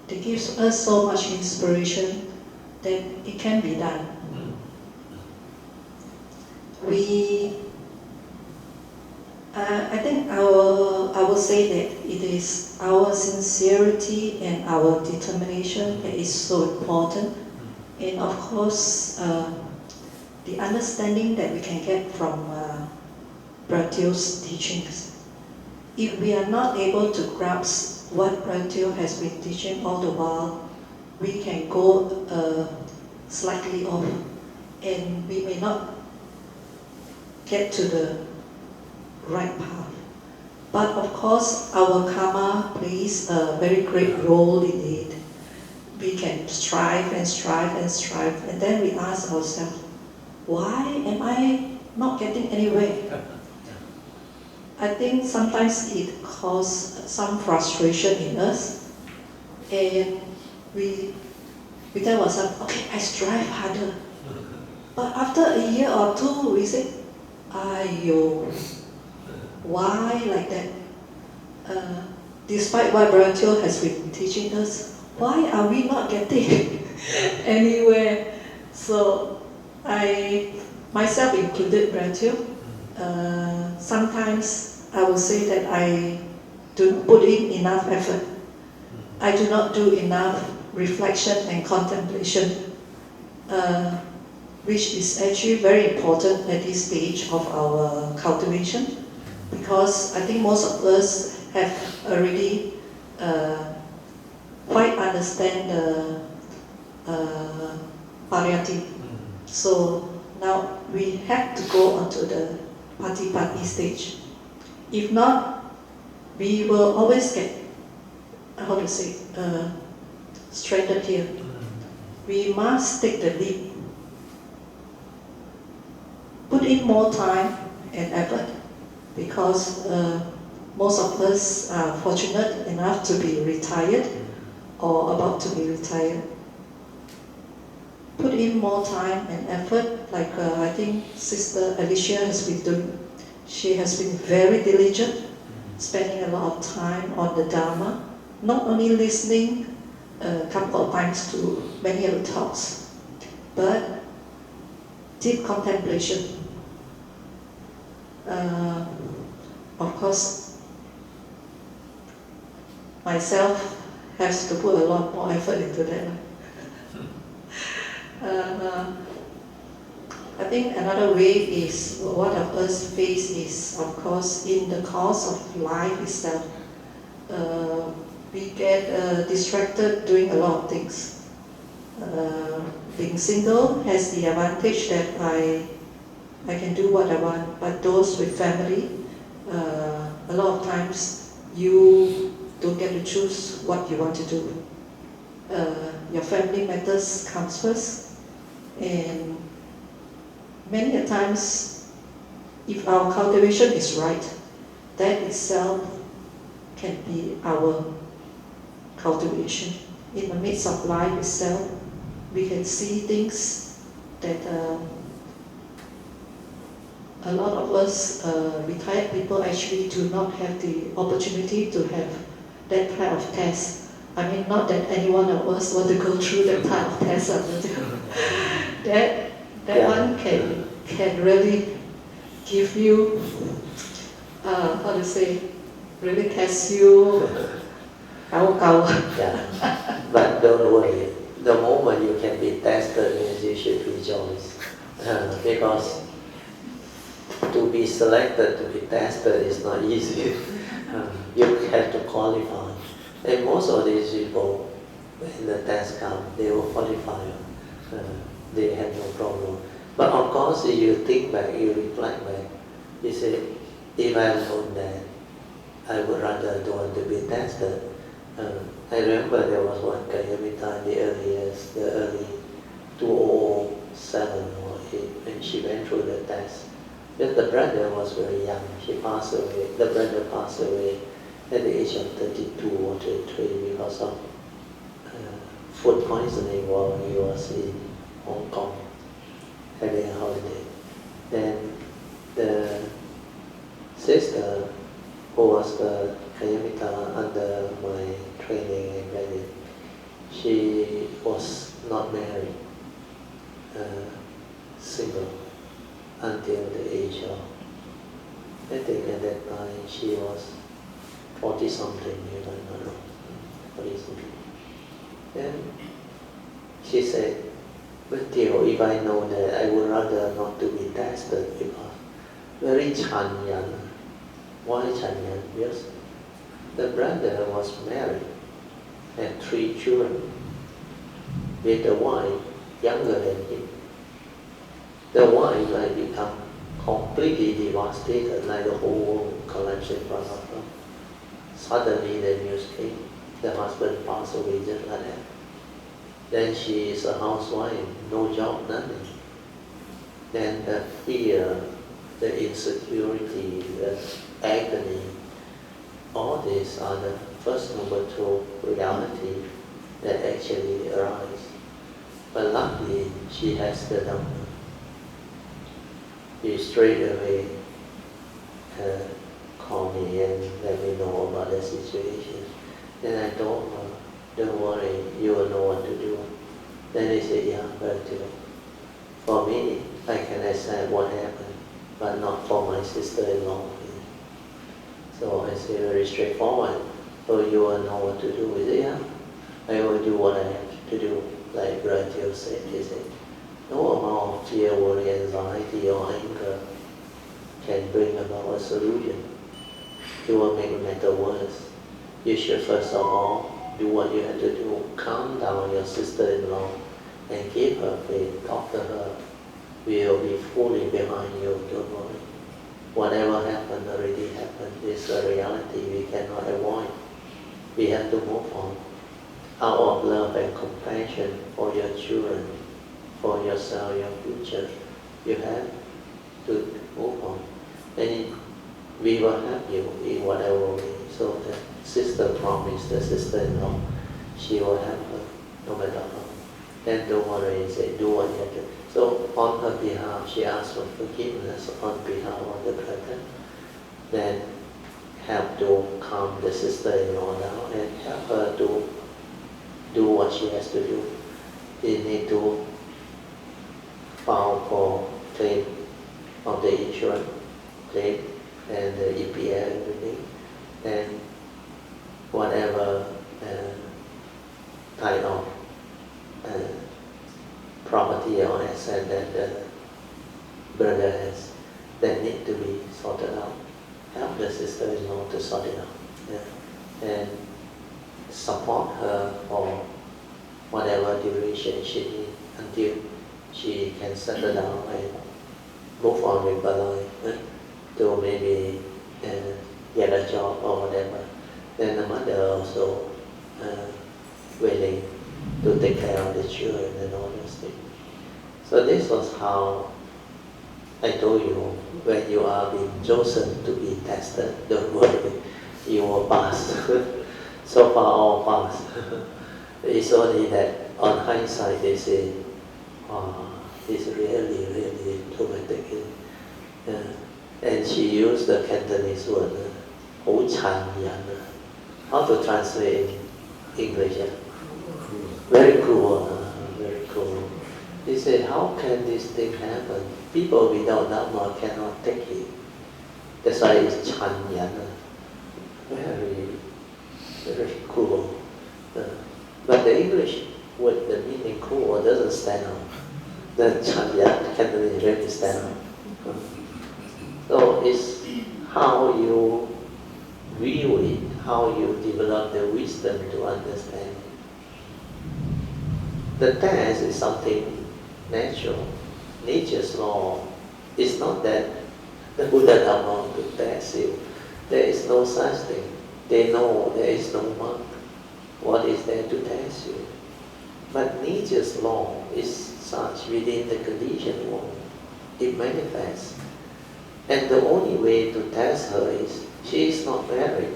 give us so much inspiration that it can be done. I think I will say that it is our sincerity and our determination that is so important, and of course the understanding that we can get from Teoh's teachings. If we are not able to grasp what Teoh has been teaching all the while, we can go slightly off, and we may not get to the right path. But of course, our karma plays a very great role in it. We can strive and strive and strive, and then we ask ourselves, why am I not getting anywhere? I think sometimes it causes some frustration in us, and we tell ourselves, okay, I strive harder. But after a year or two, we say, aiyo, why like that? Despite what Brother Teoh has been teaching us, why are we not getting anywhere? So I, myself included, Brother Teoh, sometimes I will say that I don't put in enough effort. I do not do enough reflection and contemplation, which is actually very important at this stage of our cultivation, because I think most of us have already quite understand the palliative. So now we have to go on to the pati stage. If not, we will always get, how to say, stranded here. We must take the leap. Put in more time and effort, because most of us are fortunate enough to be retired or about to be retired. Put in more time and effort, like I think Sister Alicia has been doing. She has been very diligent, spending a lot of time on the Dharma, not only listening a couple of times to many of the talks, but deep contemplation. Of course, myself has to put a lot more effort into that. I think another way is what of us face is, of course, in the course of life itself. We get distracted doing a lot of things. Being single has the advantage that I can do what I want, but those with family, a lot of times you don't get to choose what you want to do. Your family matters comes first, and many a times, if our cultivation is right, that itself can be our cultivation. In the midst of life itself, we can see things that a lot of us retired people actually do not have the opportunity to have that type of test. I mean, not that any one of us want to go through that type of test. That one can really give you, how to say, really test you. Yeah, but don't worry. The moment you can be tested means you should rejoice, because to be selected to be tested is not easy. You have to qualify, and most of these people, when the test comes, they will qualify. They have no problem. But of course, if you think back, you reflect back, you say, if I had known that, I would rather don't want to be tested. I remember there was one Kayamita in the early years, the early 2007 or 8, when she went through the test. Because the brother was very young, she passed away, the brother passed away at the age of 32 or 33 because of food poisoning while he was in Hong Kong having a holiday. Then sister, who was the Kayamita under my training and guidance, she was not married, single, until the age of, I think at that time she was 40 something, if I'm not wrong, 40 something. Then she said, but Teoh, if I know that, I would rather not to be tested because very chanyan. Why chanyan? Because the brother was married, had 3 children, with a wife younger than him. The wife like become completely devastated, like the whole world collapsed in front of her. Suddenly the news came, the husband passed away just like that. Then she is a housewife, no job, nothing. Then the fear, the insecurity, the agony, all these are the first number 2 reality that actually arise. But luckily, she has the doctor. She straight away called me and let me know about the situation. Then I told her, don't worry, you will know what to do. Then he said, yeah, but for me, I can accept what happened, but not for my sister-in-law. So I said, very straightforward. So you will know what to do. He said, yeah, I will do what I have to do. Like Brother Teoh said, he said, no amount of fear, worry, anxiety, or anger can bring about a solution. It will make the matter worse. You should first of all do what you have to do. Calm down your sister-in-law and give her faith. Talk to her. We will be fully behind you. Don't worry. Whatever happened already happened. It's a reality we cannot avoid. We have to move on. Out of love and compassion for your children, for yourself, your future, you have to move on. And we will help you in whatever way. So the sister promised the sister-in-law, she will help her no matter how. Then don't worry, say, do what you have to. So on her behalf, she asked for forgiveness on behalf of the brother. Then help to calm the sister-in-law down and help her to do what she has to do. They need to file for claim of the insurance claim and the EPL and everything, and whatever kind of property or asset that the brother has that need to be sorted out. Help the sister-in-law to sort it out, and support her for whatever duration she needs until she can settle down and move on with her life, to maybe get a job or whatever. Then the mother also willing to take care of the children and all those things. So this was how I told you, when you are being chosen to be tested, don't worry, you will pass. So far all passed. It's only that on hindsight they say, it's really, really traumatic. And she used the Cantonese word, 好殘忍. How to translate in English? Very cruel, very cruel. He said, how can this thing happen? People without Dharma cannot take it. That's why it's 殘忍. Very, very cruel. But the English word, the meaning cruel, doesn't stand out. The 殘忍 can't really stand out. So it's how you view it, how you develop the wisdom to understand it. The test is something natural. Nature's law. It's not that the Buddha doesn't want to test you. There is no such thing. They know there is no mark. What is there to test you? But nature's law is such within the conditioned world. It manifests. And the only way to test her is, she is not married.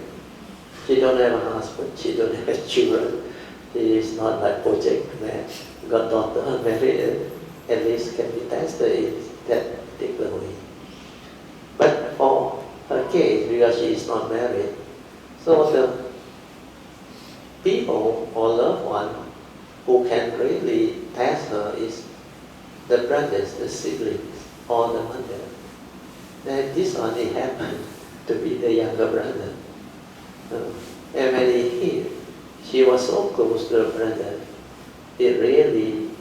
She don't have a husband. She don't have children. She is not like project man. Got daughter, married, at least can be tested in that particular way. But for her case, because she is not married. So the people or loved one who can really test her is the brothers, the siblings, or the mother. Then this only happened to be the younger brother. And when she was so close to the brother, it really,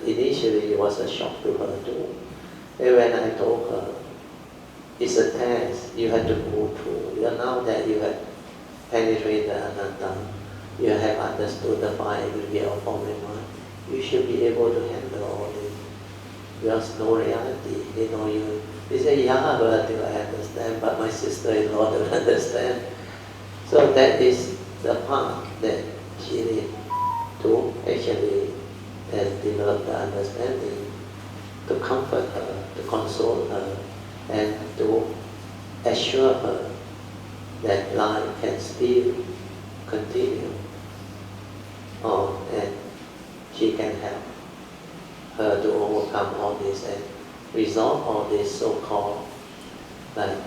initially was a shock to her too. And when I told her, it's a test you have to go through. Now that you have penetrated the anatta, you have understood the five aggregate of form and mind, you should be able to handle all this. There's no reality, they know you. They say, yeah, but I understand, but my sister-in-law don't understand. So that is the part that she needs to actually develop the understanding, to comfort her, to console her, and to assure her that life can still continue. And she can help her to overcome all this and resolve all this so-called like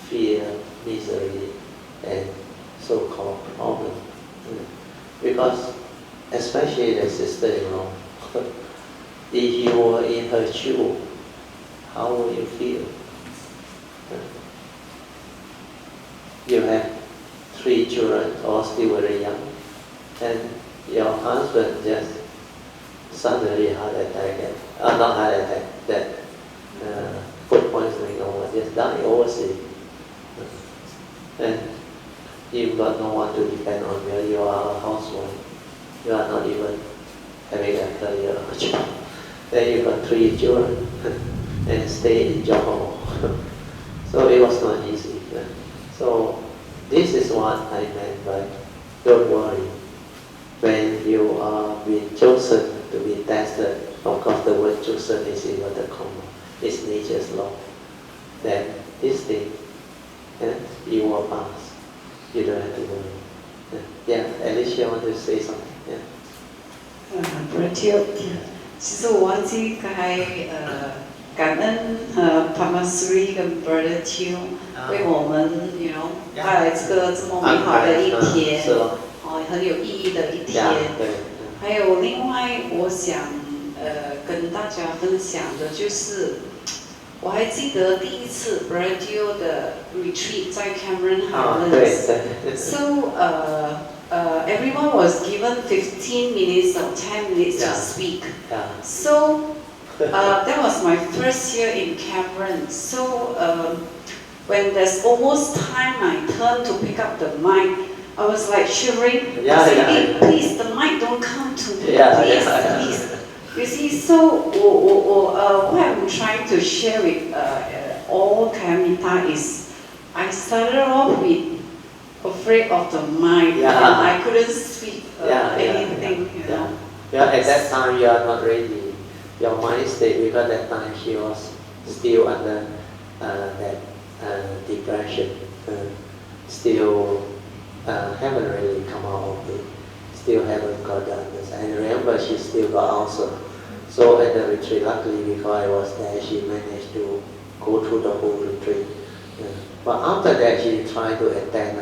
fear, misery, and so-called problem. Because especially the sister-in-law, if you were in her shoe, how would you feel? You have 3 children, all still very young, and your husband just suddenly heart attack, not heart attack, that food poisoning or just die overseas. And you've got no one to depend on. You are a housewife. You are not even having a career or job. Then you've got 3 children and stay in Johor. So it was not easy. So this is what I meant by don't worry. When you are being chosen to be tested, of course the word chosen is inverted comma, it's nature's law. Then this thing, you will pass. You don't have to worry. Yeah, Alicia want to say something. Yeah. Teoh 其实我忘记刚才感恩Pamasri 跟 Brother Teoh 为我们 you know 带来这个这么美好的一天，很有意义的一天。还有另外我想跟大家分享的就是，我还记得第一次 Brother Teoh 的 retreat 在 Cameron Highlands。So everyone was given 15 minutes or 10 minutes to speak. So that was my first year in Cameron. So when there's almost time my turn to pick up the mic, I was like shivering. Please, the mic don't come to me. Please. You see, so what I'm trying to share with all Kayamita is, I started off with afraid of the mic, and I couldn't speak anything. You know. At that time you are not ready. Your mind state, because at that time she was still under that depression, still haven't really come out of it, still haven't got the understanding. And remember, she still got ulcer. So at the retreat, luckily because I was there, she managed to go through the whole retreat. But after that, she tried to attend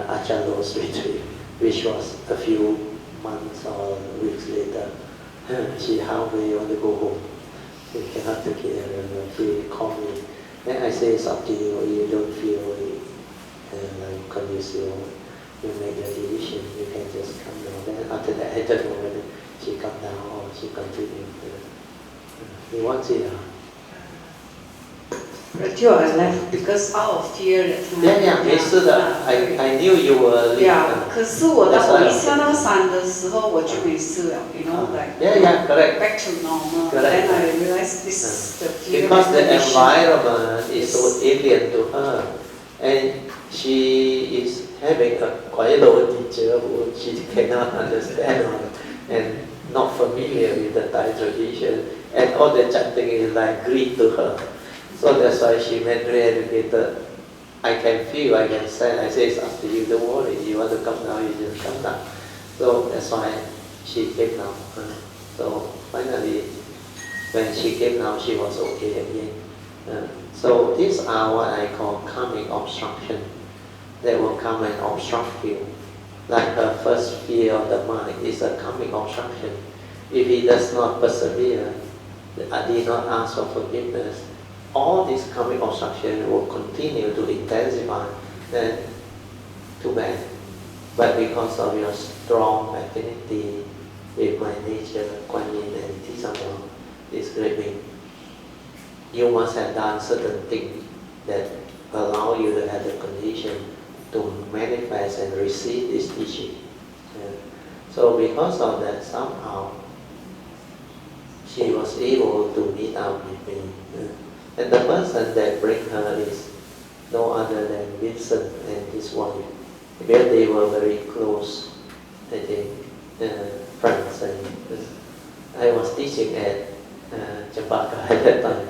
Achalo's retreat, which was a few months or weeks later. She halfway want to go home. She cannot take it anymore. She called me. Then I say, it's up to you. You don't feel like conducive. You make your decision. You can just come down. Then after that, I don't know whether she come down or she continued. You want to see her? Teoh, I left because out of fear that time. 没事的 I knew you were leaving. 可是我一下到山的时候我就没事了 you know, like correct. back to normal. Then I realized this is the fear. Because the environment is so alien to her, and she is having a quite low teacher who she cannot understand and not familiar with the Thai tradition, and all the chanting is like Greek to her. So that's why she made re-educated. I can feel, I can sense. I say, it's up to you, don't worry. You want to come down, you just come down. So that's why she came down. So finally, when she came down, she was okay again. So these are what I call karmic obstruction. They will come and obstruct you. Like her first fear of the mind is a karmic obstruction. If he does not persevere, did not ask for forgiveness, all this karmic obstruction will continue to intensify. Then, too bad. But because of your strong affinity with my nature, Kuan Yin and Tisama, this great being, you must have done certain things that allow you to have the condition to manifest and receive this teaching. So because of that, somehow she was able to meet up with me. And the person that bring her is no other than Vincent and his wife. Because they were very close, I think, friends. And I was teaching at Champaka at that time.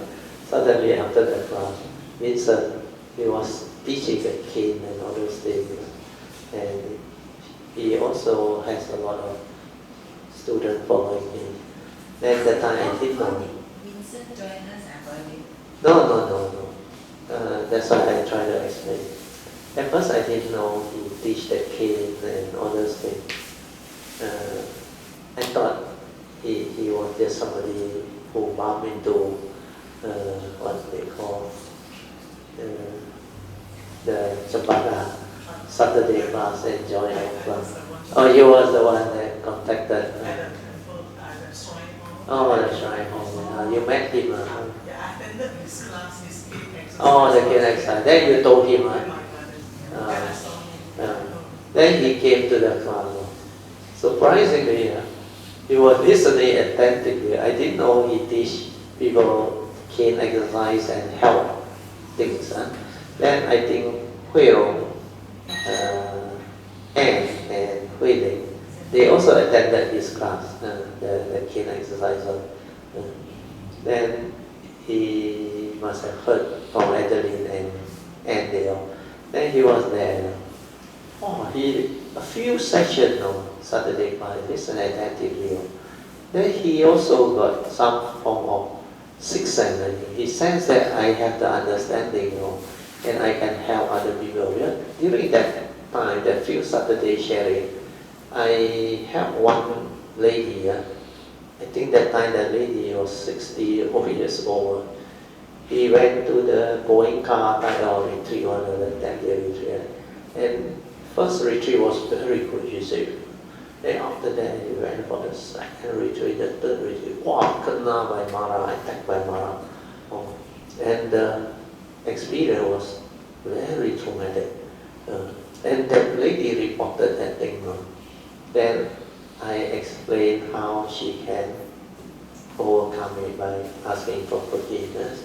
Suddenly after the class, Vincent, he was teaching at Cane and all those things. And he also has a lot of students following him. Then that time I didn't know. Vincent joined us at Berlin. No. That's why I try to explain. At first I didn't know he teach the cane and all those things. I thought he was just somebody who bumped into what they call the Champaka Saturday class and joined our class. Oh, he was the one that contacted. Oh, the shrine home. You met him. Yeah, I attended his class, his cane exercise. Oh, the cane exercise. Then you told him, right? Then he came to the class. Surprisingly, he was listening attentively. I didn't know he teach people cane exercise and health things. Then I think Hui Rong, Anne and Hui Ling, they also attended his class, the cane exercise. Then he must have heard from Adeline and Teoh. Then he was there. Oh, a few sessions on Saturday class, listen attentively. Then he also got some form of sixth sense. He sensed that I have the understanding, and I can help other people. During that time, that few Saturday sharing, I helped one lady. I think that time that lady was 60 years old. He went to the Goenka Taiwan retreat, one of the 10-day retreat. And first retreat was very good, he said. Then after that, he went for the second retreat, the third retreat. Wow, kena by Mara, attacked by Mara. And the experience was very traumatic. And that lady reported that thing. Then I explained how she can overcome it by asking for forgiveness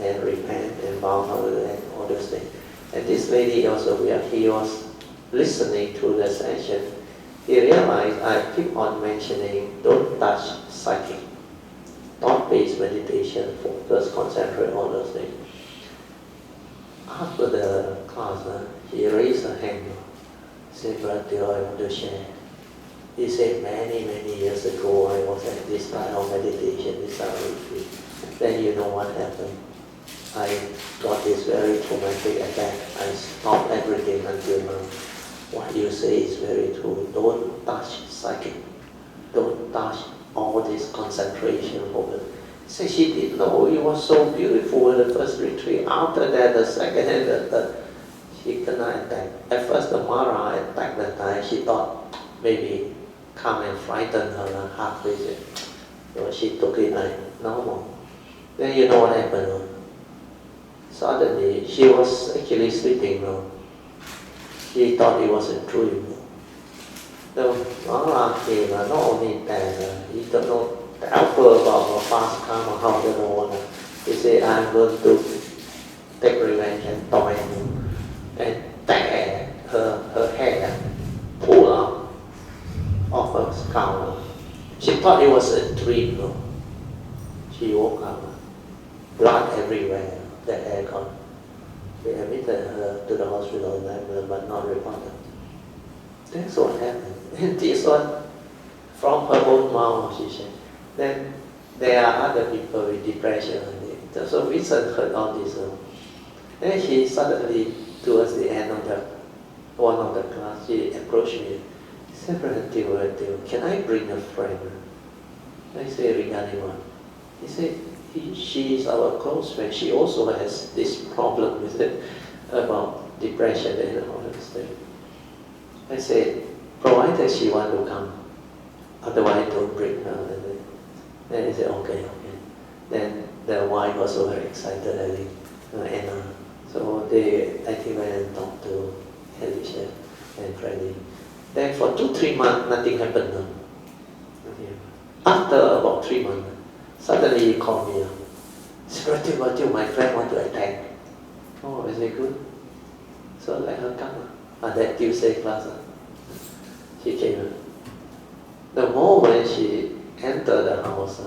and repent and vow and all those things. And this lady also, he was listening to the session. He realized I keep on mentioning, don't touch psychic, thought-based meditation, focus, concentrate, all those things. After the class, he raised her hand. He said, Brother Teoh, I want to share. He said, many years ago, I was at this style of meditation, this style of retreat. Then you know what happened. I got this very traumatic attack. I stopped everything until now. What you say is very true. Don't touch psychic. Don't touch all this concentration focus. So she didn't know it was so beautiful in the first retreat. After that, the second and the third, she cannot attack. At first, the Mara attacked that time. She thought maybe come and frighten her half crazy. So she took it like normal. Then you know what happened? Suddenly, she was actually sleeping now. She thought it was a dream. The Mara came, not only that, he don't know, tell her about her past karma, how they don't want to. He said, I'm going to take revenge and torment you. And tear her hair, pull out of her skull. She thought it was a dream. She woke up, blood everywhere. The hair gone. They admitted her to the hospital, but not reported. That's what happened. And this one, from her own mouth, she said. Then there are other people with depression. So Vincent heard all this. Then he suddenly, towards the end of one of the class, he approached me. He said, Teoh, can I bring a friend? I said, regarding what? He said, she is our close friend. She also has this problem with it about depression and all that stuff. I said, provided she want to come, otherwise don't bring her. Then he said, okay. Then the wife was also very excited, I think, Anna. So they, I think, went and talked to Alicia and Freddie. Then for 2-3 months, nothing happened. After about 3 months, suddenly he called me. He said, my friend want to attack. Oh, is it good? So let her come. That Tuesday class, she came. The moment she entered the house,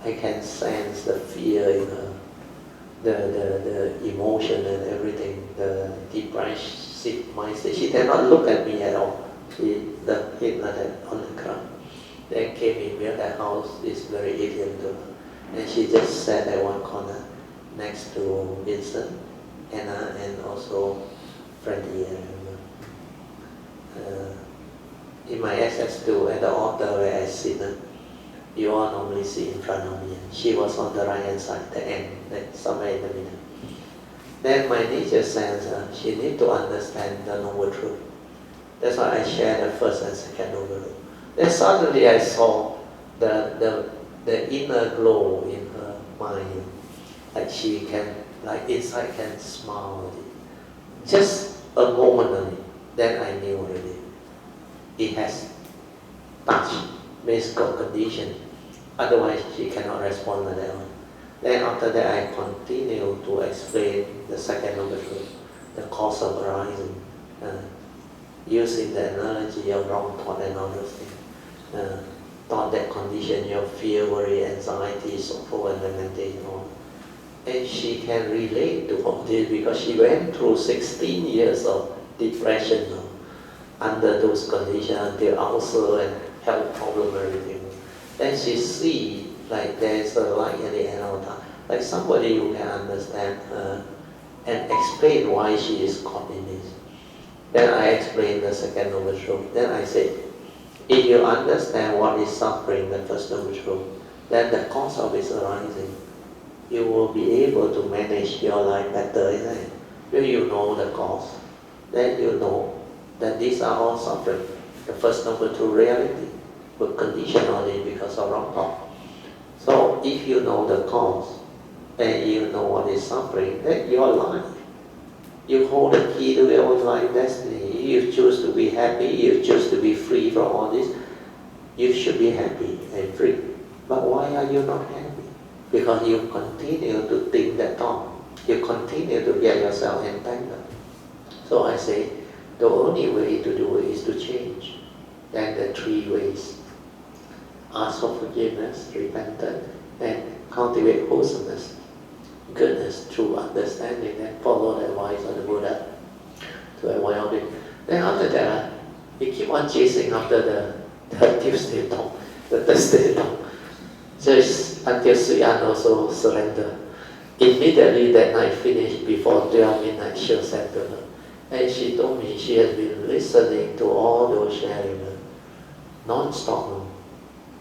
I can sense the fear in her, the emotion and everything, the depressive mindset. She did not look at me at all. She hit like that on the ground. Then came in where the house is very alien to her. And she just sat at one corner next to Vincent, Anna, and also Freddie. In my SS2 at the altar where I sit, you all normally see in front of me. She was on the right hand side, the end, somewhere in the middle. Then my nature sense, she need to understand the noble truth. That's why I share the first and second noble truth. Then suddenly I saw the inner glow in her mind, like she can, like inside can smile. Just a moment only, then I knew already. It has touched physical condition. Otherwise, she cannot respond to that one. Then after that, I continue to explain the second noble truth, the cause of arising, using the analogy of wrong thought and all those things. Thought that condition your fear, worry, anxiety, sorrow, and lamentation. And she can relate to all this because she went through 16 years of depression under those conditions, until ulcer and health problem, everything. Then she see like there's a light at the end of the tunnel, like somebody who can understand her and explain why she is caught in this. Then I explained the second noble truth. Then I said, if you understand what is suffering, the first noble truth, then the cause of its arising, you will be able to manage your life better, isn't it? When you know the cause, then you know that these are all suffering. The first noble truth reality will condition only because of wrong thought. So if you know the cause and you know what is suffering, then your life, you hold the key to your own life destiny. You choose to be happy, you choose to be free from all this, you should be happy and free. But why are you not happy? Because you continue to think that thought. You continue to get yourself entangled. So I say, the only way to do it is to change. Then the 3 ways. Ask for forgiveness, repentance, and cultivate wholesomeness, goodness through understanding, and follow the advice of the Buddha to avoid all this. Then after that, we keep on chasing after the Tuesday talk, the Thursday talk. Just until Sui An also surrender. Immediately that night finished, before 12 midnight, she said to her. And she told me she has been listening to all those sharing non-stop,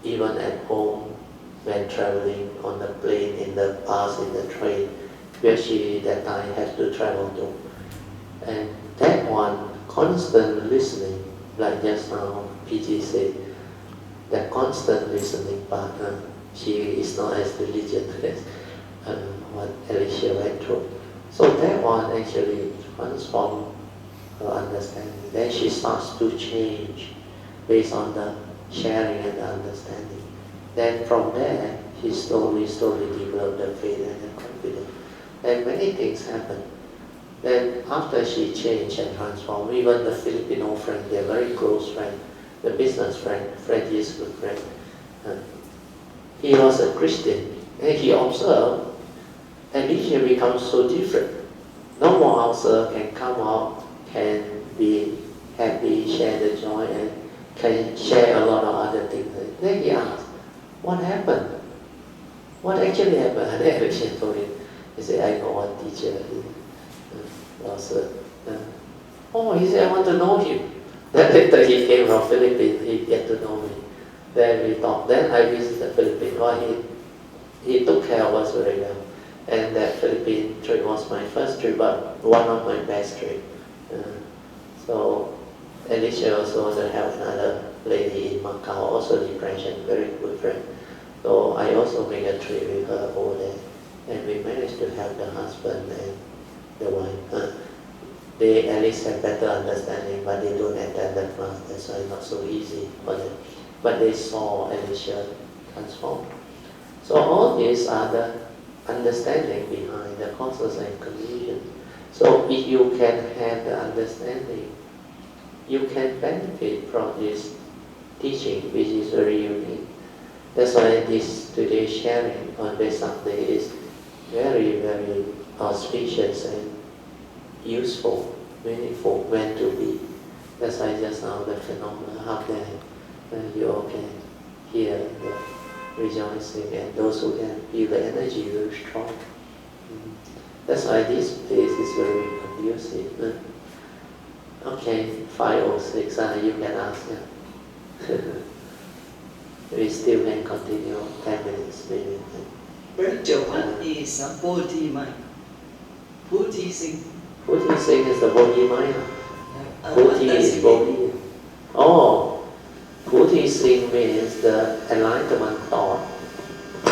even at home, when traveling on the plane, in the bus, in the train, where she that time has to travel to. And that one, constant listening, like just now PG said, that constant listening partner, she is not as diligent as what Alicia went through. So that one actually transformed her understanding. Then she starts to change based on the sharing and the understanding. Then from there, she slowly developed the faith and the confidence. And many things happen. Then after she changed and transformed, even the Filipino friend, their very close friend, the business friend, Freddie's good friend, he was a Christian, and he observed, and he becomes so different. No more ulcer, can come out, can be happy, share the joy, and can share a lot of other things. Then he asked, what happened? What actually happened? I actually told him. He said, I got one teacher. Oh, he said, I want to know him. Then later he came from Philippines. He get to know me. Then we talked. Then I visited the Philippines. Well, he took care of us very well. And that Philippine trip was my first trip, but one of my best trips. So Alicia also want to have another lady in Macau, also depression, very good friend. So I also made a trip with her over there, and we managed to have the husband and the wife. They at least have better understanding, but they don't attend the class. That's why not so easy for them. But they saw Alicia transform. So all these are the understanding behind the causes and conditions. So if you can have the understanding, you can benefit from this teaching, which is very unique. That's why this today's sharing on Wesak Day is very, very auspicious and useful, meaningful, meant to be. That's why just now the phenomena up there, you all can hear the rejoicing, and those who can feel the energy very strong. That's why this place is very conducive. Okay, 5:06, you can ask. We still can continue 10 minutes maybe. Brother, what is a Bodhi mind? Bodhi Singh. Bodhi Singh is the Bodhi Maya. What Bodhi does is it Bodhi. mean? Oh, Bodhi Singh means the enlightenment thought.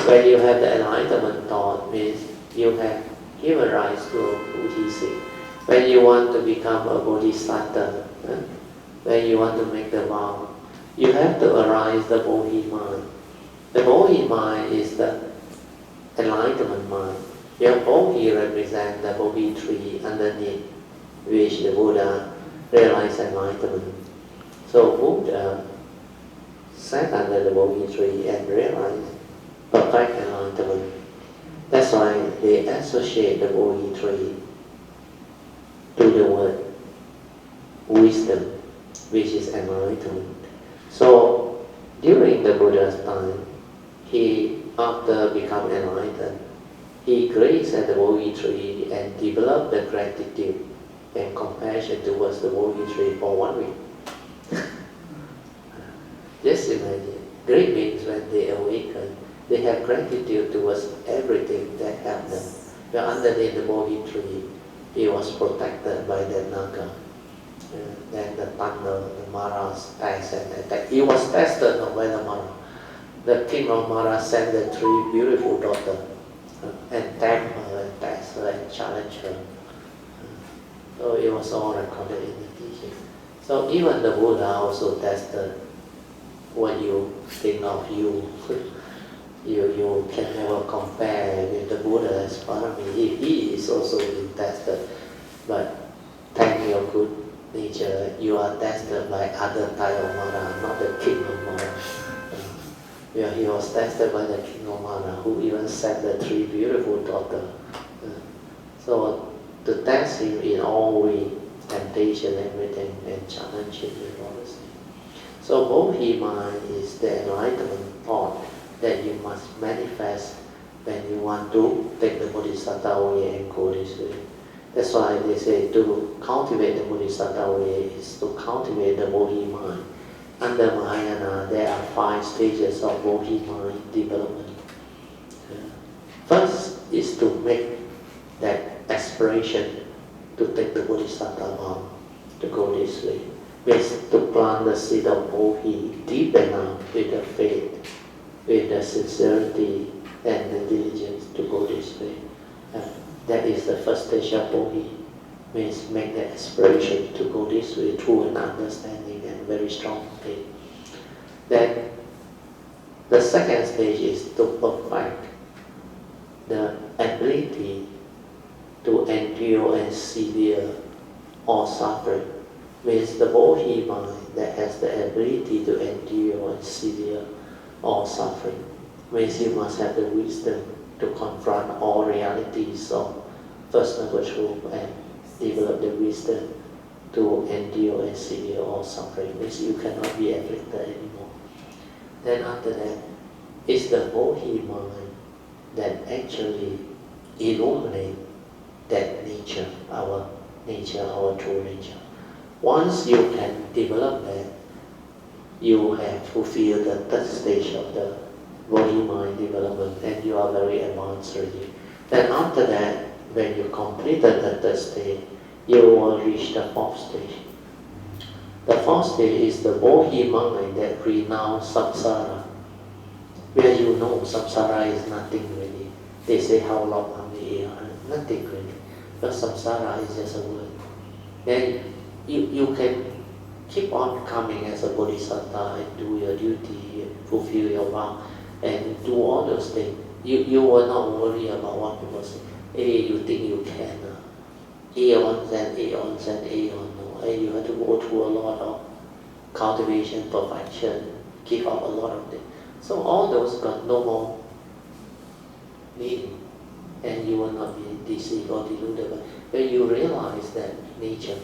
When you have the enlightenment thought, means you have given rise to a Bodhi Singh. When you want to become a Bodhisattva, when you want to make the vow, you have to arise the Bodhi mind. The Bodhi mind is the enlightenment mind. Your Bodhi represents the Bodhi tree underneath which the Buddha realized enlightenment. So Buddha sat under the Bodhi tree and realized perfect enlightenment. That's why they associate the Bodhi tree to the word wisdom, which is enlightenment. So during the Buddha's time, he, after becoming enlightened, he grazed at the Bodhi tree and developed the gratitude and compassion towards the Bodhi tree for 1 week. Just imagine, great beings when they awaken, they have gratitude towards everything that helped them. But underneath the Bodhi tree, he was protected by the Naga. Then the thunder, the Maras test and attack. He was tested not by the Mara. The king of Mara sent the 3 beautiful daughters and tagged her and test her and challenged her. So it was all recorded in the teaching. So even the Buddha also tested what you think of you. You can never compare with the Buddha as Parami. He is also being tested. But thank your good nature, you are tested by other type of Mara, not the king of Mara. He was tested by the king of Mara, who even sent the 3 beautiful daughters. So to test him in all way, temptation, everything, and challenge him with all this. So Bodhi mind is the enlightenment thought that you must manifest when you want to take the Bodhisattva way and go this way. That's why they say to cultivate the Bodhisattva way is to cultivate the Bodhi mind. Under Mahayana, there are 5 stages of Bodhi mind development. First is to make that aspiration to take the Bodhisattva vow, to go this way. Means to plant the seed of Bodhi deep enough with the faith, with the sincerity and the diligence to go this way. That is the first stage of Bodhi. Means make the aspiration to go this way through an understanding and very strong faith. Then the second stage is to perfect the ability to endure and severe all suffering. Means the Bodhi mind that has the ability to endure and severe all suffering. Means you must have the wisdom to confront all realities of First Noble Truth and develop the wisdom to endure and severe all suffering. Means you cannot be afflicted anymore. Then after that, is the Bodhi mind that actually illuminate that nature, our true nature. Once you can develop that, you have fulfilled the third stage of the body-mind development, and you are very advanced already. Then after that, when you completed the third stage, you will reach the fourth stage. The fourth stage is the Bodhi mind that renounces samsara, where you know samsara is nothing really. They say how long, how many years, nothing really. But samsara is just a word. Then you can keep on coming as a bodhisattva and do your duty, fulfill your vow, and do all those things. You will not worry about what people say. Hey, you think you can? Aeons and aeons and aeons. No. Hey, you have to go through a lot of cultivation, perfection, give up a lot of things. So all those got no more meaning, and you will not be deceived or deluded. But when you realize that nature,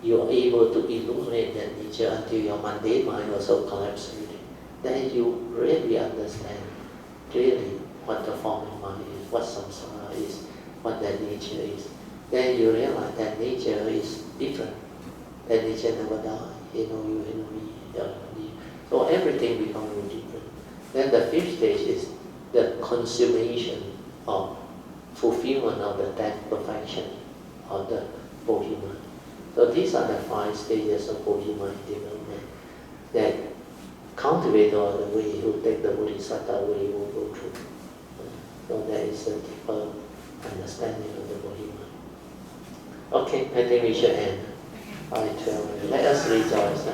you are able to illuminate that nature until your mundane mind also collapses. Then you really understand clearly what the form of mind is, what samsara is, what that nature is. Then you realize that nature is different. That nature never dies. You know me. So everything becomes very different. Then the fifth stage is the consummation of fulfillment of the 10th perfection of the Bodhi mind. So these are the 5 stages of Bodhi mind development that cultivate all the way who take the Bodhisattva way will go through. So that is a deeper understanding of the Bodhi mind. Okay, I think we should end. 5:12. Let us rejoice.